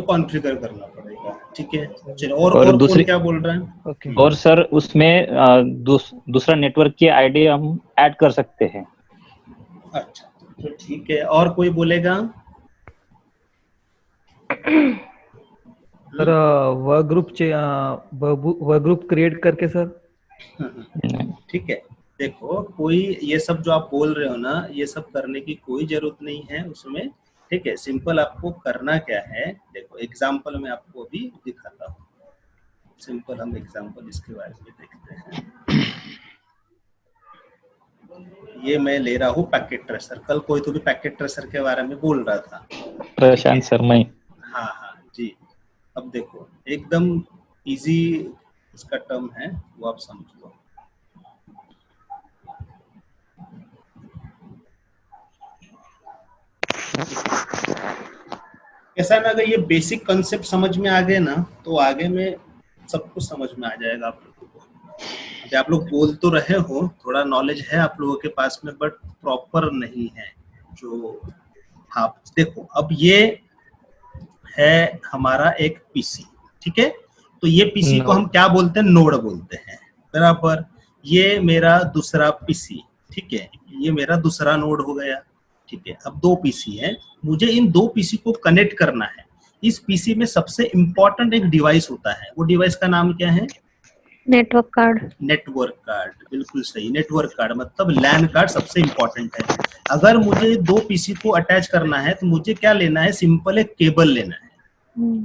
कॉन्फ़िगर करना पड़ेगा, ठीक है। चलो, और दूसरे क्या बोल रहे हैं? Okay. और सर उसमें दूसरा नेटवर्क की आईडी हम ऐड कर सकते हैं। अच्छा, तो ठीक है। और कोई बोलेगा? सर वर्क ग्रुप क्रिएट करके सर। ठीक है, देखो, कोई ये सब जो आप बोल रहे हो ना, ये सब करने की कोई जरूरत नहीं है उसमें, ठीक है। सिंपल आपको करना क्या है, देखो एग्जांपल मैं आपको अभी दिखाता हूँ। सिंपल हम एग्जांपल इसके बारे में देखते हैं। ये मैं ले रहा हूँ पैकेट ट्रेसर। कल कोई तो भी पैकेट ट्रेसर के बारे में बोल रहा था, प्रशांत सर। मैं हाँ जी। अब देखो, एकदम इजी इसका टर्म है, वो आप समझ लो। ऐसा ना, अगर ये बेसिक कंसेप्ट समझ में आ गए ना, तो आगे में सब कुछ समझ में आ जाएगा आप लोगों को। अभी आप लोग बोल तो रहे हो, थोड़ा नॉलेज है आप लोगों के पास में, बट प्रॉपर नहीं है जो। हाँ देखो, अब ये है हमारा एक पीसी, ठीक है। तो ये पीसी को हम क्या बोलते हैं? नोड बोलते हैं, बराबर। ये मेरा दूसरा पीसी, ठीक है, ये मेरा दूसरा नोड हो गया, ठीक है। अब 2 पीसी है, मुझे इन 2 पीसी को कनेक्ट करना है। इस पीसी में सबसे इंपॉर्टेंट एक डिवाइस होता है, वो डिवाइस का नाम क्या है? Network card. नेटवर्क कार्ड, बिल्कुल सही। नेटवर्क कार्ड मतलब लैन कार्ड सबसे इंपॉर्टेंट है। अगर मुझे 2 पीसी को अटैच करना है तो मुझे क्या लेना है? सिंपल एक केबल लेना है,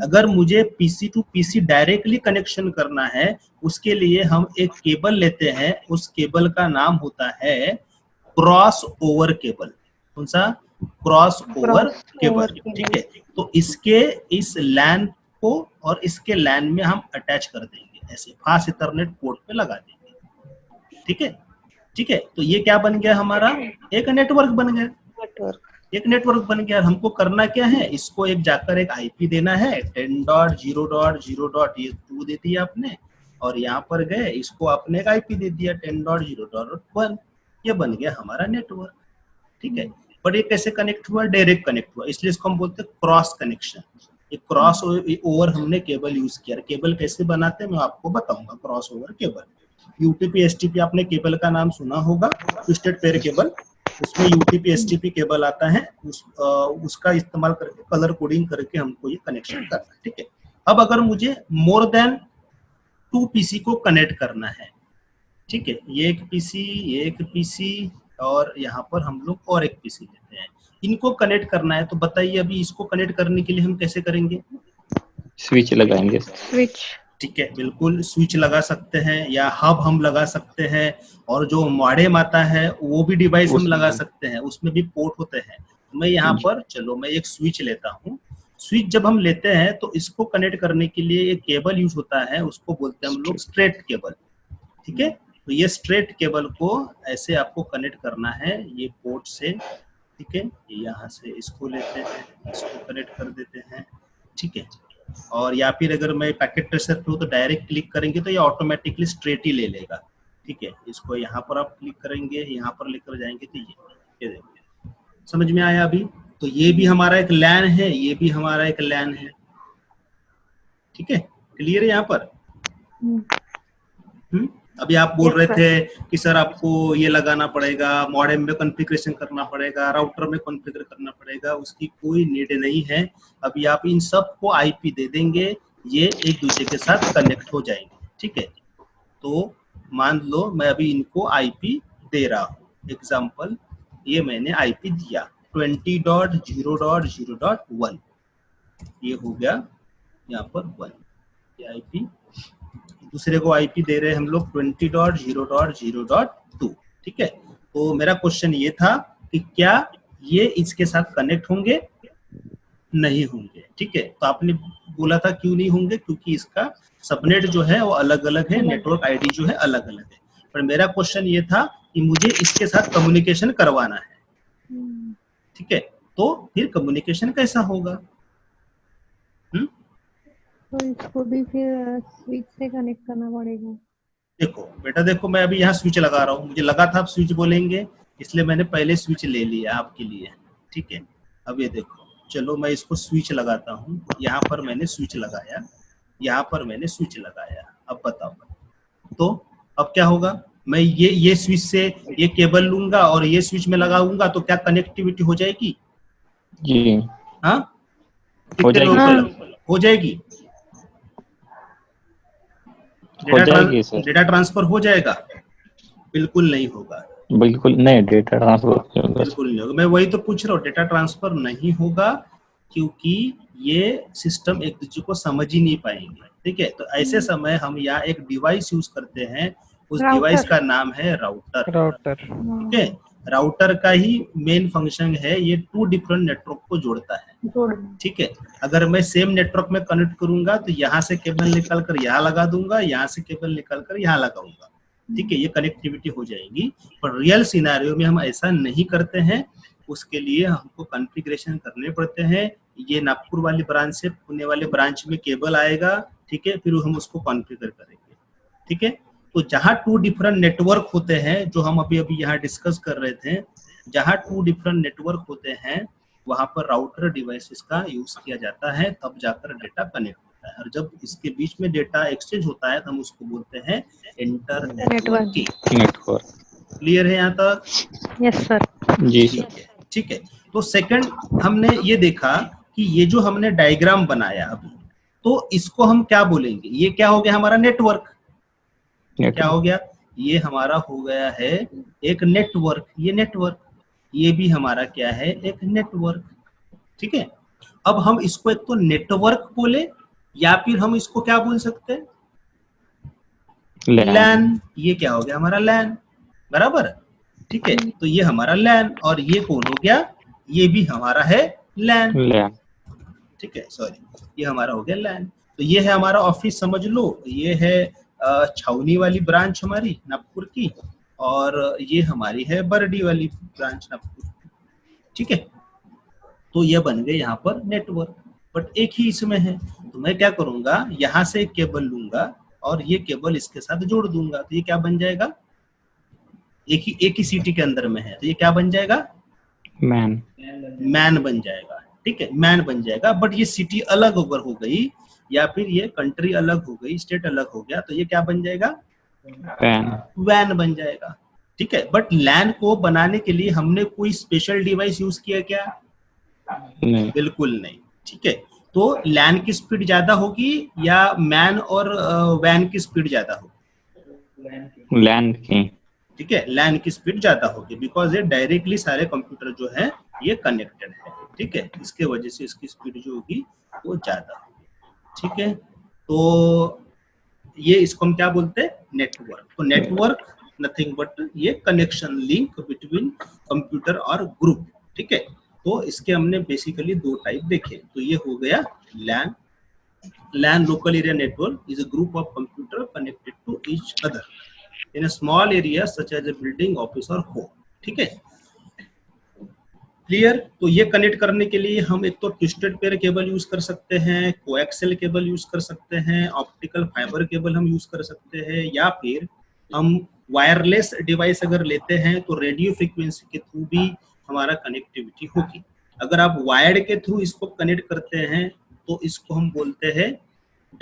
अगर मुझे PC to PC directly connection करना है, उसके लिए हम एक केबल लेते हैं, उस केबल का नाम होता है क्रॉस ओवर केबल। कौन सा? क्रॉस ओवर केबल, ठीक है। तो इसके इस लैन को और इसके लैन में हम अटैच कर देंगे, ऐसे फास्ट इथरनेट पोर्ट पे लगा देंगे, ठीक है। ठीक है, तो ये क्या बन गया हमारा? एक नेटवर्क बन गया, एक नेटवर्क बन गया। हमको करना क्या है, इसको एक जाकर एक आईपी देना है 10.0.0. ये 2 दे दिया आपने, और यहाँ पर गए इसको आपने एक आईपी दे दिया 10.0.1। ये बन गया हमारा नेटवर्क, ठीक है। पर ये कैसे कनेक्ट हुआ? डायरेक्ट कनेक्ट हुआ, इसलिए इसको हम बोलते हैं क्रॉस कनेक्शन। ये क्रॉस ओवर हमने केबल यूज किया। केबल कैसे बनाते हैं मैं आपको बताऊंगा। Cross over cable, UTP STP, आपने केबल का नाम सुना होगा, ट्विस्टेड पेयर केबल। उसमें यूटीपी एसटीपी केबल आता है, उसका इस्तेमाल करके कलर कोडिंग करके हमको ये कनेक्शन करना है, ठीक है। अब अगर मुझे मोर देन 2 पीसी को कनेक्ट करना है, ठीक है, ये एक पीसी और यहाँ पर हम लोग और एक पीसी लेते हैं, इनको कनेक्ट करना है। तो बताइए अभी इसको कनेक्ट करने के लिए हम कैसे करेंगे? स्विच लगाएंगे। स्विच, ठीक है, बिल्कुल स्विच लगा सकते हैं या हब हम लगा सकते हैं, और जो मॉडेम आता है वो भी डिवाइस हम लगा सकते हैं, उसमें भी पोर्ट होते हैं। मैं यहाँ पर चलो मैं एक स्विच लेता हूँ। स्विच जब हम लेते हैं तो इसको कनेक्ट करने के लिए एक केबल यूज होता है, उसको बोलते हैं हम लोग स्ट्रेट केबल, ठीक है। तो ये स्ट्रेट केबल को ऐसे आपको कनेक्ट करना है ये पोर्ट से, ठीक है। यहाँ से इसको लेते हैं, इसको कनेक्ट कर देते हैं, ठीक है। और या फिर अगर मैं पैकेट ट्रेसर पे हूँ तो डायरेक्ट क्लिक करेंगे तो ये ऑटोमेटिकली स्ट्रेट ही ले लेगा, ठीक है। इसको यहाँ पर आप क्लिक करेंगे, यहाँ पर लेकर जाएंगे तो ये देखिए, समझ में आया अभी? तो ये भी हमारा एक लैन है, ये भी हमारा एक लैन है, ठीक है। क्लियर है यहाँ पर? अभी आप बोल रहे थे कि सर आपको ये लगाना पड़ेगा, मॉडेम में कॉन्फ़िगरेशन करना पड़ेगा, राउटर में कॉन्फ़िगर करना पड़ेगा, उसकी कोई नीड नहीं है। अभी आप इन सब को आईपी दे देंगे, ये एक दूसरे के साथ कनेक्ट हो जाएंगे, ठीक है। तो मान लो मैं अभी इनको आईपी दे रहा हूँ, एग्जाम्पल ये मैंने आईपी दिया 20.0.0.1, ये हो गया यहाँ पर 1, ये आईपी। दूसरे को आईपी दे रहे हैं हम लोग 20.0.0.2, ठीक है। तो मेरा क्वेश्चन ये था कि क्या ये इसके साथ कनेक्ट होंगे? नहीं होंगे, ठीक है। तो आपने बोला था क्यों नहीं होंगे? क्योंकि इसका सबनेट जो है वो अलग अलग है, नेटवर्क आईडी जो है अलग अलग है। पर मेरा क्वेश्चन ये था कि मुझे इसके साथ कम्युनिकेशन करवाना है, ठीक है। तो फिर कम्युनिकेशन कैसा होगा? तो इसको भी फिर स्विच से कनेक्ट करना पड़ेगा। देखो बेटा, देखो मैं अभी यहाँ स्विच लगा रहा हूँ, मुझे लगा था आप स्विच बोलेंगे, इसलिए मैंने पहले स्विच ले लिया आपके लिए, ठीक है। अब ये देखो, चलो मैं इसको स्विच लगाता हूँ। यहाँ पर मैंने स्विच लगाया, यहाँ पर मैंने स्विच लगाया। अब बताओ, तो अब क्या होगा? मैं ये स्विच से ये केबल लूंगा और ये स्विच में लगाऊंगा, तो क्या कनेक्टिविटी हो जाएगी? जी हाँ, हो जाएगी, हो जाएगी। डेटा ट्रांसफर हो जाएगा? बिल्कुल नहीं होगा, बिल्कुल नहीं, डेटा ट्रांसफर बिल्कुल नहीं होगा। मैं वही तो पूछ रहा हूँ, डेटा ट्रांसफर नहीं होगा क्योंकि ये सिस्टम एक दूसरे को समझ ही नहीं पाएंगे, ठीक है। तो ऐसे समय हम यहाँ एक डिवाइस यूज करते हैं, उस डिवाइस का नाम है राउटर, ठीक है। राउटर का ही मेन फंक्शन है ये 2 डिफरेंट नेटवर्क को जोड़ता है, ठीक है। अगर मैं सेम नेटवर्क में कनेक्ट करूंगा तो यहाँ से केबल निकाल कर यहाँ लगा दूंगा, यहाँ से केबल निकाल कर यहाँ लगाऊंगा, ठीक है। ये कनेक्टिविटी हो जाएगी। पर रियल सिनेरियो में हम ऐसा नहीं करते हैं, उसके लिए हमको कॉन्फ़िगरेशन करने पड़ते हैं। ये नागपुर वाली ब्रांच से पुणे वाले ब्रांच में केबल आएगा, ठीक है, फिर हम उसको कॉन्फ़िगर करेंगे, ठीक है। तो जहाँ 2 डिफरेंट नेटवर्क होते हैं, जो हम अभी यहाँ डिस्कस कर रहे थे, जहाँ 2 डिफरेंट नेटवर्क होते हैं वहां पर राउटर डिवाइसेस का यूज किया जाता है, तब जाकर डेटा कनेक्ट होता है। और जब इसके बीच में डेटा एक्सचेंज होता है तो हम उसको बोलते हैं इंटर नेटवर्क। क्लियर है यहाँ तक? Yes sir. जी ठीक है। तो सेकंड हमने ये देखा कि ये जो हमने डायग्राम बनाया अभी, तो इसको हम क्या बोलेंगे? ये क्या हो गया हमारा? नेटवर्क। क्या हो गया? ये हमारा हो गया है एक नेटवर्क। ये नेटवर्क, ये भी हमारा क्या है? एक नेटवर्क, ठीक है। अब हम इसको एक तो नेटवर्क बोले या फिर हम इसको क्या बोल सकते हैं, लैन। ये क्या हो गया हमारा लैन, बराबर, ठीक है। तो ये हमारा लैन और ये कौन हो गया, ये भी हमारा है लैन, ठीक है, सॉरी ये हमारा हो गया लैन। तो ये है हमारा ऑफिस समझ लो, ये है छावनी वाली ब्रांच हमारी नागपुर की, और ये हमारी है बरडी वाली ब्रांच नागपुर की, ठीक है। तो ये बन गए यहाँ पर नेटवर्क, बट एक ही इसमें है। तो मैं क्या करूंगा, यहाँ से एक केबल लूंगा और ये केबल इसके साथ जोड़ दूंगा, तो ये क्या बन जाएगा, एक ही सिटी के अंदर में है, तो ये क्या बन जाएगा, मैन बन जाएगा, ठीक है, मैन बन जाएगा। बट ये सिटी अलग अगर हो गई या फिर ये कंट्री अलग हो गई, स्टेट अलग हो गया, तो ये क्या बन जाएगा, वैन बन जाएगा, ठीक है। बट लैन को बनाने के लिए हमने कोई स्पेशल डिवाइस यूज किया क्या, नहीं, बिल्कुल नहीं, ठीक है। तो लैन की स्पीड ज्यादा होगी या मैन और वैन की स्पीड ज्यादा होगी, लैन की, ठीक है, लैन की स्पीड ज्यादा होगी, बिकॉज ये डायरेक्टली सारे कंप्यूटर जो है ये कनेक्टेड है, ठीक है, इसके वजह से इसकी स्पीड जो होगी वो ज्यादा होगी, ठीक है। तो ये इसको हम क्या बोलते हैं, नेटवर्क। तो नेटवर्क नथिंग बट ये कनेक्शन, लिंक बिटवीन कंप्यूटर और ग्रुप, ठीक है। तो इसके हमने बेसिकली दो टाइप देखे। तो ये हो गया LAN, LAN local area network is a group of computer connected to each other in a small area such as a building, office और होम, ठीक है, क्लियर। तो ये कनेक्ट करने के लिए हम एक तो ट्विस्टेड पेयर केबल यूज कर सकते हैं, कोएक्सियल केबल यूज कर सकते हैं, ऑप्टिकल फाइबर केबल हम यूज कर सकते हैं, या फिर हम वायरलेस डिवाइस अगर लेते हैं तो रेडियो फ्रीक्वेंसी के थ्रू भी हमारा कनेक्टिविटी होगी। अगर आप वायर्ड के थ्रू इसको कनेक्ट करते हैं तो इसको हम बोलते हैं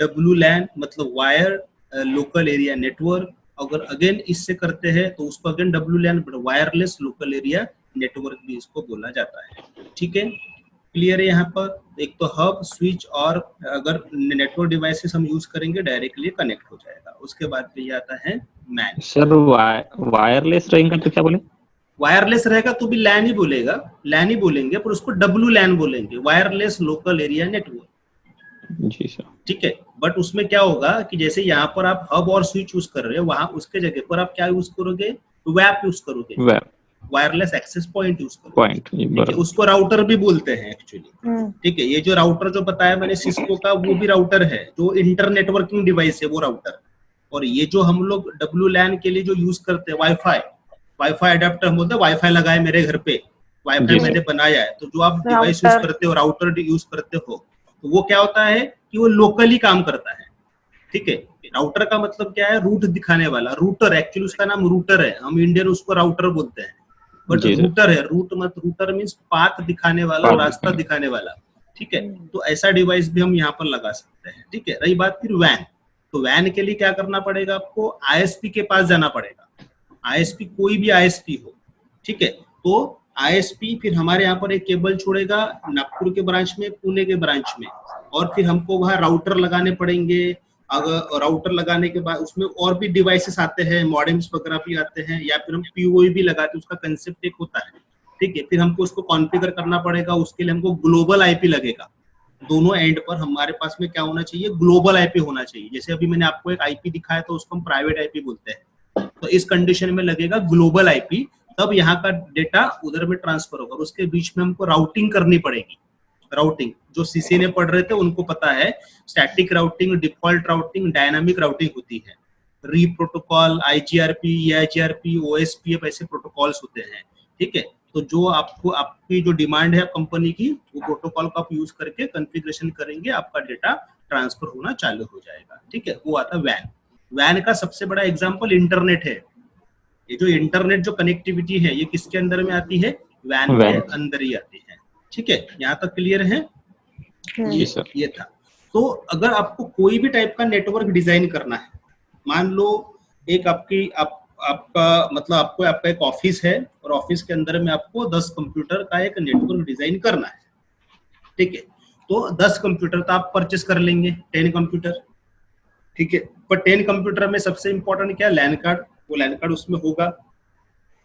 WLAN, मतलब वायर लोकल एरिया नेटवर्क। अगर अगेन इससे करते हैं तो उसको again WLAN, wireless local area network भी इसको बोला जाता है, ठीक है, क्लियर है। यहाँ पर एक तो हब, स्विच और अगर नेटवर्क डिवाइसेस हम यूज करेंगे डायरेक्टली कनेक्ट हो जाएगा। उसके बाद पे ये आता है मैन। सर वायरलेस रहेगा तो क्या बोले, वायरलेस रहेगा तो भी लैन ही बोलेगा, लैन ही बोलेंगे, पर उसको WLAN बोलेंगे, वायरलेस लोकल एरिया नेटवर्क, जी सर, ठीक है। बट उसमें क्या होगा कि जैसे यहाँ पर आप हब और स्विच यूज कर रहे हो, वहां उसके जगह पर आप क्या यूज करोगे, वैप यूज करोगे, web wireless access point use करोगे, पॉइंट, ठीक है, उसको राउटर भी बोलते हैं एक्चुअली, ठीक है। ये जो राउटर जो बताया मैंने सिस्को का, वो भी राउटर है, जो इंटर नेटवर्किंग डिवाइस है वो राउटर। और ये जो हम लोग WLAN के लिए जो यूज करते हैं, वाईफाई अडेप्टर, हम बोलते हैं वाईफाई लगाए मेरे घर पे, वाईफाई मैंने बनाया है, तो जो आप डिवाइस यूज करते हो, राउटर यूज करते हो, तो वो क्या होता है कि वो लोकली काम करता है, ठीक है। राउटर का मतलब क्या है, रूट दिखाने वाला, रूटर, एक्चुअली उसका नाम रूटर है, हम इंडियन उसको राउटर बोलते हैं, बट रूटर है, रूटर मींस पाथ दिखाने वाला, रास्ता दिखाने वाला, ठीक है। तो ऐसा डिवाइस भी हम यहाँ पर लगा सकते हैं, ठीक है। रही बात फिर वैन, तो वैन के लिए क्या करना पड़ेगा, आपको ISP के पास जाना पड़ेगा, ISP कोई भी ISP हो, ठीक है। तो ISP फिर हमारे यहाँ पर एक केबल छोड़ेगा नागपुर के ब्रांच में, पुणे के ब्रांच में, और फिर हमको वहाँ राउटर लगाने पड़ेंगे। अगर राउटर लगाने के बाद उसमें और भी डिवाइसेस आते हैं, मॉडेम्स वगैरह भी आते हैं, या फिर हम POE भी लगाते हैं, उसका कंसेप्ट एक होता है, ठीक है। फिर हमको उसको कॉन्फ़िगर करना पड़ेगा, उसके लिए हमको ग्लोबल IP लगेगा। दोनों एंड पर हमारे पास में क्या होना चाहिए, ग्लोबल IP होना चाहिए। जैसे अभी मैंने आपको एक IP दिखाया तो उसको हम प्राइवेट IP बोलते हैं, तो इस कंडीशन में लगेगा ग्लोबल IP, तब यहाँ का डेटा उधर में ट्रांसफर होगा। उसके बीच में हमको राउटिंग करनी पड़ेगी। राउटिंग जो CC ने पढ़ रहे थे उनको पता है, static routing, default routing, dynamic routing होती है। री प्रोटोकॉल, IGRP, EIGRP, OSPF ऐसे प्रोटोकॉल्स होते हैं, ठीक है। तो जो आपको आपकी जो डिमांड है कंपनी की, वो प्रोटोकॉल का आप यूज करके कॉन्फ़िगरेशन करेंगे, आपका डेटा ट्रांसफर होना चालू हो जाएगा, ठीक है। वो आता है वैन। वैन का सबसे बड़ा एग्जांपल इंटरनेट है। ये जो इंटरनेट जो कनेक्टिविटी है, ये किसके अंदर में आती है, वैन के अंदर ही आती है, ठीक है। यहाँ तक क्लियर है? ये था। तो अगर आपको कोई भी टाइप का नेटवर्क डिजाइन करना है, मान लो एक आपका मतलब आपका एक ऑफिस है, और ऑफिस के अंदर में आपको 10 कंप्यूटर का एक नेटवर्क डिजाइन करना है, ठीक है। तो 10 कंप्यूटर तो आप परचेस कर लेंगे, 10 कंप्यूटर, ठीक है। पर 10 कंप्यूटर में सबसे इंपॉर्टेंट क्या है, लैन कार्ड। वो लैन कार्ड उसमें होगा,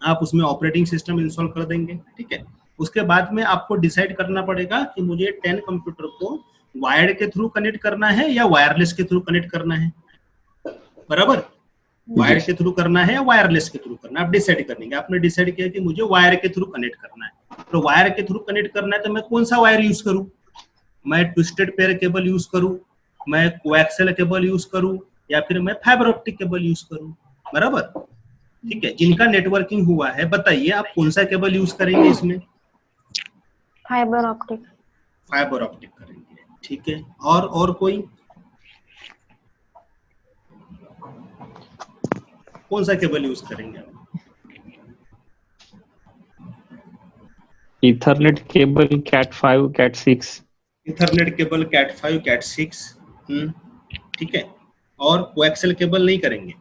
आप उसमें ऑपरेटिंग सिस्टम इंस्टॉल कर देंगे, ठीक है। उसके बाद में आपको डिसाइड करना पड़ेगा कि मुझे 10 कंप्यूटर को वायर्ड के थ्रू कनेक्ट करना है या वायरलेस के थ्रू कनेक्ट करना है, बराबर। वायर के थ्रू करना है या वायरलेस के थ्रू करना है, आप डिसाइड करेंगे। आपने डिसाइड किया कि मुझे वायर के थ्रू कनेक्ट करना है, तो वायर के थ्रू कनेक्ट करना है तो मैं कौन सा वायर यूज करूं? मैं ट्विस्टेड पेयर केबल यूज करूं, मैं कोएक्सियल केबल यूज करूं, या फिर मैं फाइबर ऑप्टिक केबल यूज करूं, बराबर। ठीक है, जिनका नेटवर्किंग हुआ है बताइए आप कौन सा केबल यूज करेंगे इसमें? Fibre optic. फाइबर ऑप्टिक करेंगे, ठीक है। और कोई कौन सा केबल यूज करेंगे आप? Ethernet cable cat 5 cat 6। Ethernet cable cat 5 cat 6, ठीक है। और कोएक्सियल केबल नहीं करेंगे?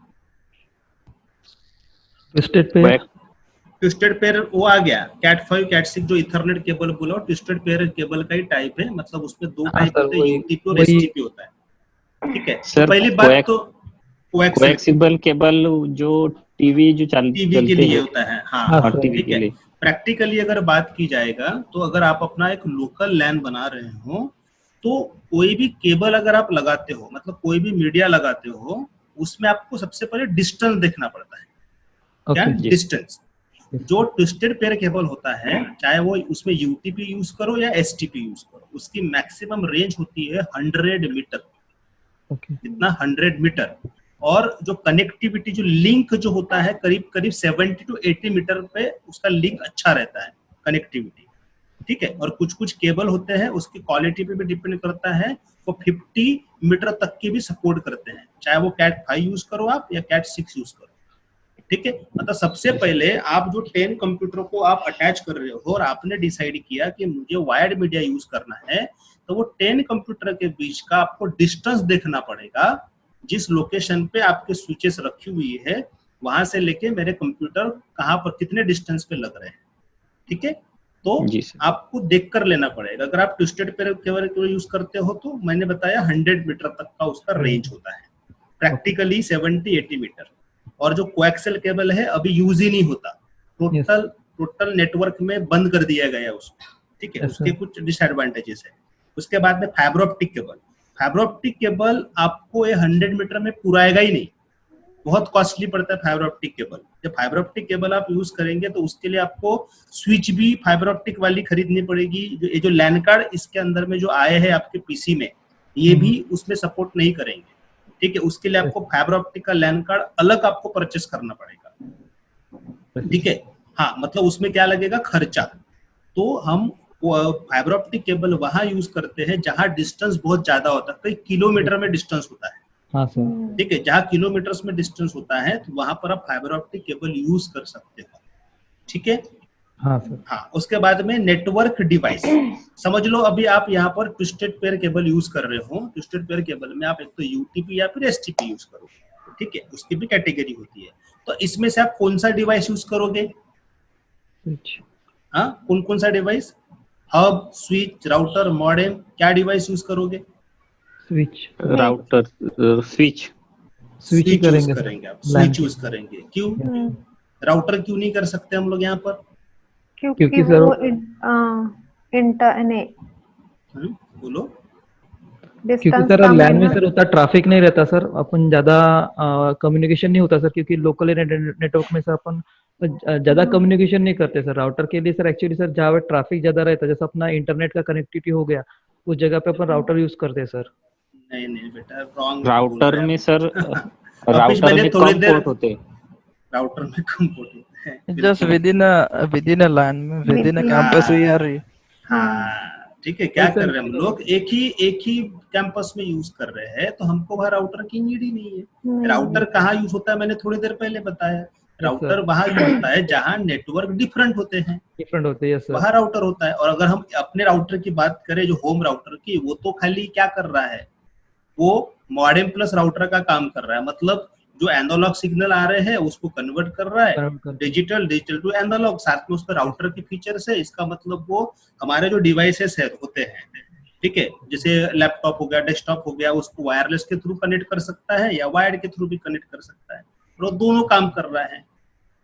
ट्विस्टेड पेयर, ट्विस्टेड पेयर वो आ गया, कैट 5 कैट 6 जो इथरनेट केबल बोला, ट्विस्टेड पेयर केबल का ही टाइप है, मतलब उसमें दो टाइप होते हैं, यूटीपी और एसटीपी होता है, ठीक है। तो पहली बात तो कोएक्सियल केबल जो टीवी जो टीवी के लिए होता है, हाँ टीवी ठीक के है। लिए। प्रैक्टिकली अगर बात की जाएगा तो अगर आप अपना एक लोकल लैन बना रहे हो तो कोई भी केबल अगर आप लगाते हो, मतलब कोई भी मीडिया लगाते हो, उसमें आपको सबसे पहले डिस्टेंस देखना पड़ता है। क्या डिस्टेंस? जो ट्विस्टेड पेयर केबल होता है, चाहे वो उसमें यूटीपी यूज करो या एसटीपी यूज करो, उसकी मैक्सिमम रेंज होती है 100 मीटर। कितना? 100 मीटर। और जो कनेक्टिविटी, जो लिंक जो होता है, करीब करीब 70 to 80 मीटर पे उसका लिंक अच्छा रहता है, कनेक्टिविटी, ठीक है। और कुछ कुछ केबल होते हैं उसकी क्वालिटी पे भी डिपेंड करता है, वो 50 मीटर तक की भी सपोर्ट करते हैं, चाहे वो कैट 5 यूज करो आप या कैट 6 यूज करो, ठीक है। मतलब सबसे पहले आप जो 10 कंप्यूटर को आप अटैच कर रहे हो और आपने डिसाइड किया कि मुझे वायर्ड मीडिया यूज करना है, तो वो 10 कंप्यूटर के बीच का आपको डिस्टेंस देखना पड़ेगा। जिस लोकेशन पे आपके स्विचेस रखी हुई है वहां से लेके मेरे कंप्यूटर कहाँ पर कितने डिस्टेंस पे लग रहे हैं, ठीक है। तो आपको देख कर लेना पड़ेगा। अगर आप ट्विस्टेड पेयर केबल यूज करते हो तो मैंने बताया 100 मीटर तक का उसका रेंज होता है, प्रैक्टिकली 70-80 मीटर। और जो कोएक्सियल केबल है अभी यूज ही नहीं होता, टोटल नेटवर्क में बंद कर दिया गया उसको, ठीक है। उसके कुछ डिसएडवांटेजेस है। उसके बाद में fibre optic cable. Fibre optic cable आपको ये 100 मीटर में पुराएगा ही नहीं, बहुत कॉस्टली पड़ता है फाइबर ऑप्टिक केबल। जब फाइबर ऑप्टिक केबल आप यूज करेंगे तो उसके लिए आपको स्विच भी फाइबर ऑप्टिक वाली खरीदनी पड़ेगी। ये जो लैन कार्ड इसके अंदर में जो आए हैं आपके पीसी में, ये भी उसमें सपोर्ट नहीं करेंगे, ठीक है। उसके लिए आपको फाइबर ऑप्टिक का लैन कार्ड अलग आपको परचेस करना पड़ेगा, ठीक है। हाँ, मतलब उसमें क्या लगेगा? खर्चा। तो हम फाइबर ऑप्टिक केबल वहां यूज करते हैं जहां डिस्टेंस बहुत ज्यादा होता है, कई किलोमीटर में डिस्टेंस होता है, हाँ सर, ठीक है। जहां किलोमीटर्स में डिस्टेंस होता है तो वहां पर आप फाइबर ऑप्टिक केबल यूज कर सकते हो, ठीक है। हाँ सर। हाँ, उसके बाद में नेटवर्क डिवाइस। समझ लो अभी आप यहाँ पर ट्विस्टेड पेयर केबल यूज कर रहे हो, ट्विस्टेड पेयर केबल में आप एक तो यूटीपी या फिर एसटीपी यूज करो, ठीक है। उसकी भी कैटेगरी होती है। तो इसमें से आप कौन सा डिवाइस यूज करोगे? हाँ, कौन सा device? Hub, switch, router, modem, क्या डिवाइस यूज करोगे? स्विच, राउटर, स्विच स्विच करेंगे आप, स्विच यूज करेंगे। क्यों? राउटर क्यों नहीं कर सकते हम लोग यहाँ पर? क्योंकि वो बोलो। क्योंकि सर लैन में सर उतना ट्रैफिक नहीं रहता सर, अपन ज्यादा कम्युनिकेशन नहीं होता सर, क्योंकि लोकल नेटवर्क में सर अपन ज्यादा कम्युनिकेशन नहीं करते सर। राउटर के लिए सर एक्चुअली सर जहाँ ट्रैफिक ज्यादा रहता है, जैसे अपना इंटरनेट का कनेक्टिविटी हो गया, उस जगह पे अपन राउटर यूज करते हैं सर। नहीं बेटा, रॉन्ग। राउटर में सर राउटर में कम पोर्ट होते हैं, राउटर में कम पोर्ट होते हैं, just within a LAN, within a campus we are. हाँ, ठीक है। क्या कर रहे हैं हम लोग? एक ही कैंपस में यूज कर रहे हैं, तो हमको वहाँ राउटर की नीड ही नहीं है। राउटर कहाँ यूज होता है? मैंने थोड़ी देर पहले बताया, राउटर वहाँ यूज होता है जहाँ नेटवर्क डिफरेंट होते हैं, वहाँ राउटर होता है। और अगर हम अपने राउटर की बात करें, जो होम राउटर की, वो तो खाली क्या कर रहा है? वो मॉडेम प्लस राउटर का काम कर रहा है। मतलब जो एनालॉग सिग्नल आ रहे हैं उसको कन्वर्ट कर रहा है, डिजिटल टू एनालॉग, साथ में उसका राउटर की फीचर्स है। इसका मतलब वो हमारे जो डिवाइसेस है होते हैं, ठीक है, जैसे लैपटॉप हो गया, डेस्कटॉप हो गया, उसको वायरलेस के थ्रू कनेक्ट कर सकता है या वायर्ड के थ्रू भी कनेक्ट कर सकता है, और दोनों काम कर रहा है,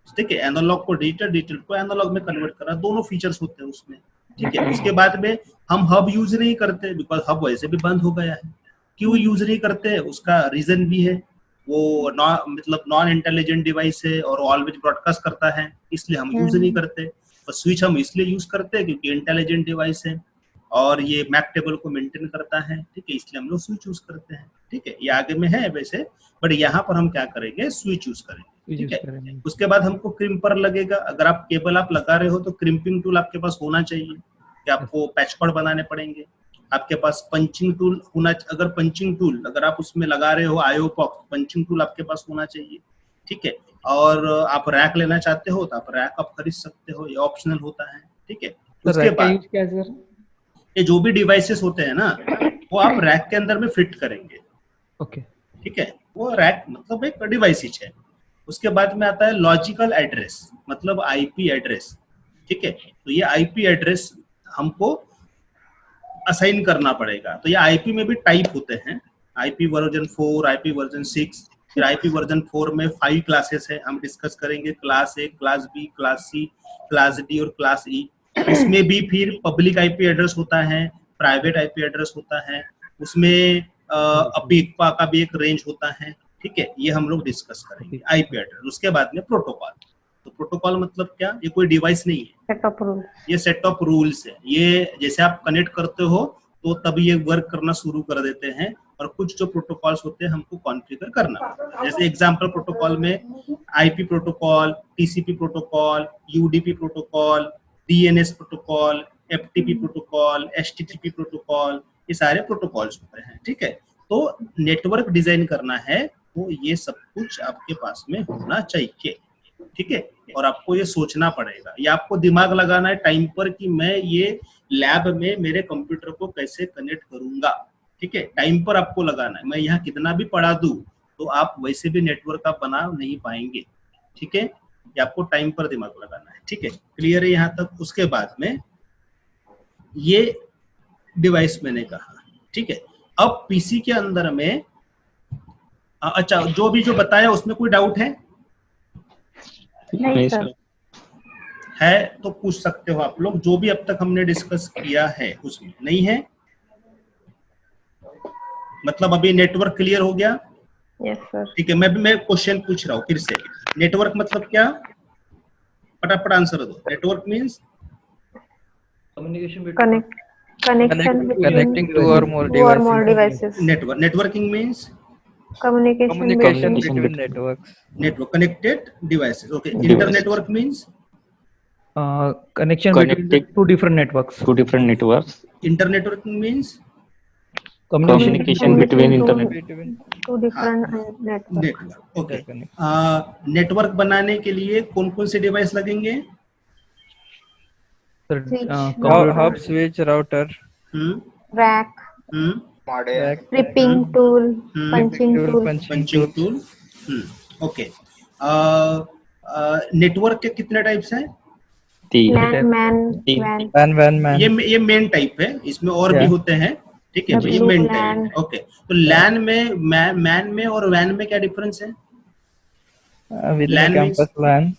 ठीक है, एनालॉग को डिजिटल, डिजिटल को एनालॉग में कन्वर्ट करना, दोनों फीचर्स होते हैं उसमें। ठीक है, उसके बाद में हम हब यूज नहीं करते बिकॉज हब वैसे भी बंद हो गया है। क्यों यूज नहीं करते, उसका रीजन भी है, वो मतलब नॉन इंटेलिजेंट डिवाइस है और ऑलवेज ब्रॉडकास्ट करता है, इसलिए हम यूज नहीं करते। और स्विच हम इसलिए यूज करते हैं क्योंकि इंटेलिजेंट डिवाइस है और ये मैक टेबल को मेंटेन करता है। ठीक है, इसलिए हम लोग स्विच यूज करते हैं। ठीक है, ये आगे में है वैसे, बट यहाँ पर हम क्या करेंगे, स्विच यूज करेंगे। ठीक है, उसके बाद हमको क्रिम्पर लगेगा। अगर आप केबल आप लगा रहे हो तो क्रिम्पिंग टूल आपके पास होना चाहिए, कि आपको पैच कॉर्ड बनाने पड़ेंगे। आपके पास पंचिंग टूल होना, अगर पंचिंग टूल अगर आप उसमें लगा रहे हो आईओ पॉक, पंचिंग टूल आपके पास होना चाहिए। ठीक है, और आप रैक लेना चाहते हो तो आप रैक आप खरीद सकते हो, ये ऑप्शनल होता है। ठीक है, उसके बाद क्या है सर? ये जो भी डिवाइसेस होते हैं ना, वो आप रैक के अंदर में फिट करेंगे। ओके, ठीक है, वो रैक मतलब एक डिवाइस ही है। उसके बाद में आता है लॉजिकल एड्रेस, मतलब आईपी एड्रेस। ठीक है, तो ये आईपी एड्रेस हमको असाइन करना पड़ेगा। तो ये आईपी में भी टाइप होते हैं, आईपी वर्जन 4, आईपी वर्जन 6, फिर आईपी वर्जन 4 में 5 क्लासेस है, हम डिस्कस करेंगे, class A, class B, class C, class D और क्लास ई। उसमें भी फिर पब्लिक आईपी एड्रेस होता है, प्राइवेट आईपी एड्रेस होता है, उसमें अपिकपा का भी एक रेंज होता है। ठीक है, ये हम लोग डिस्कस करेंगे आईपी एड्रेस। उसके बाद में प्रोटोकॉल। तो प्रोटोकॉल मतलब क्या, ये कोई डिवाइस नहीं है, सेट ऑफ रूल, ये सेट ऑफ रूल्स है। ये जैसे आप कनेक्ट करते हो तो तब ये वर्क करना शुरू कर देते हैं, और कुछ जो प्रोटोकॉल्स होते हैं हमको कॉन्फ़िगर करना पड़ता है। जैसे एग्जांपल प्रोटोकॉल में IP protocol, TCP protocol, UDP protocol, DNS protocol, FTP protocol, HTTP protocol, ये सारे प्रोटोकॉल्स होते हैं। ठीक है, तो नेटवर्क डिजाइन करना है तो ये सब कुछ आपके पास में होना चाहिए। ठीक है, और आपको ये सोचना पड़ेगा, ये आपको दिमाग लगाना है टाइम पर कि मैं ये लैब में मेरे कंप्यूटर को कैसे कनेक्ट करूंगा। ठीक है, टाइम पर आपको लगाना है। मैं यहाँ कितना भी पढ़ा दूं तो आप वैसे भी नेटवर्क आप बना नहीं पाएंगे। ठीक है, ये आपको टाइम पर दिमाग लगाना है। ठीक है, क्लियर है यहाँ तक। उसके बाद में ये डिवाइस मैंने कहा। ठीक है, अब पीसी के अंदर में अच्छा, जो भी जो बताया उसमें कोई डाउट है? नहीं सर, है तो पूछ सकते हो आप लोग, जो भी अब तक हमने डिस्कस किया है उसमें। नहीं है मतलब अभी नेटवर्क क्लियर हो गया? Yes sir. ठीक है, मैं क्वेश्चन पूछ रहा हूँ फिर से। नेटवर्क मतलब क्या, फटाफट आंसर दो। Network means communication Connection Connecting between two or more two or more devices. devices. Networking means Communication Communication between between networks. Network, connected devices. Okay, Devices. Internetwork means connection between the Connecting two different networks. two different networks. Internetworking means Communication between internet. Between two different networks. Network. Okay, interconnect. Network बनाने के लिए कौन कौन से device लगेंगे? Sir, Switch. computer- Hub, switch, router, hmm Rack, hmm modem, rack, ripping tool, Hmm. punching tool, tool. punching punching tool. Tool. Okay, network के कितने types हैं? तीन LAN, MAN, तीन- WAN. Man. ये मेन टाइप है, इसमें और भी Yeah. होते हैं। ठीक है, तो ये W, मेन LAN. टाइप है। ओके, तो लैन में, मैन में और वैन में क्या डिफरेंस है? Within LAN a campus LAN.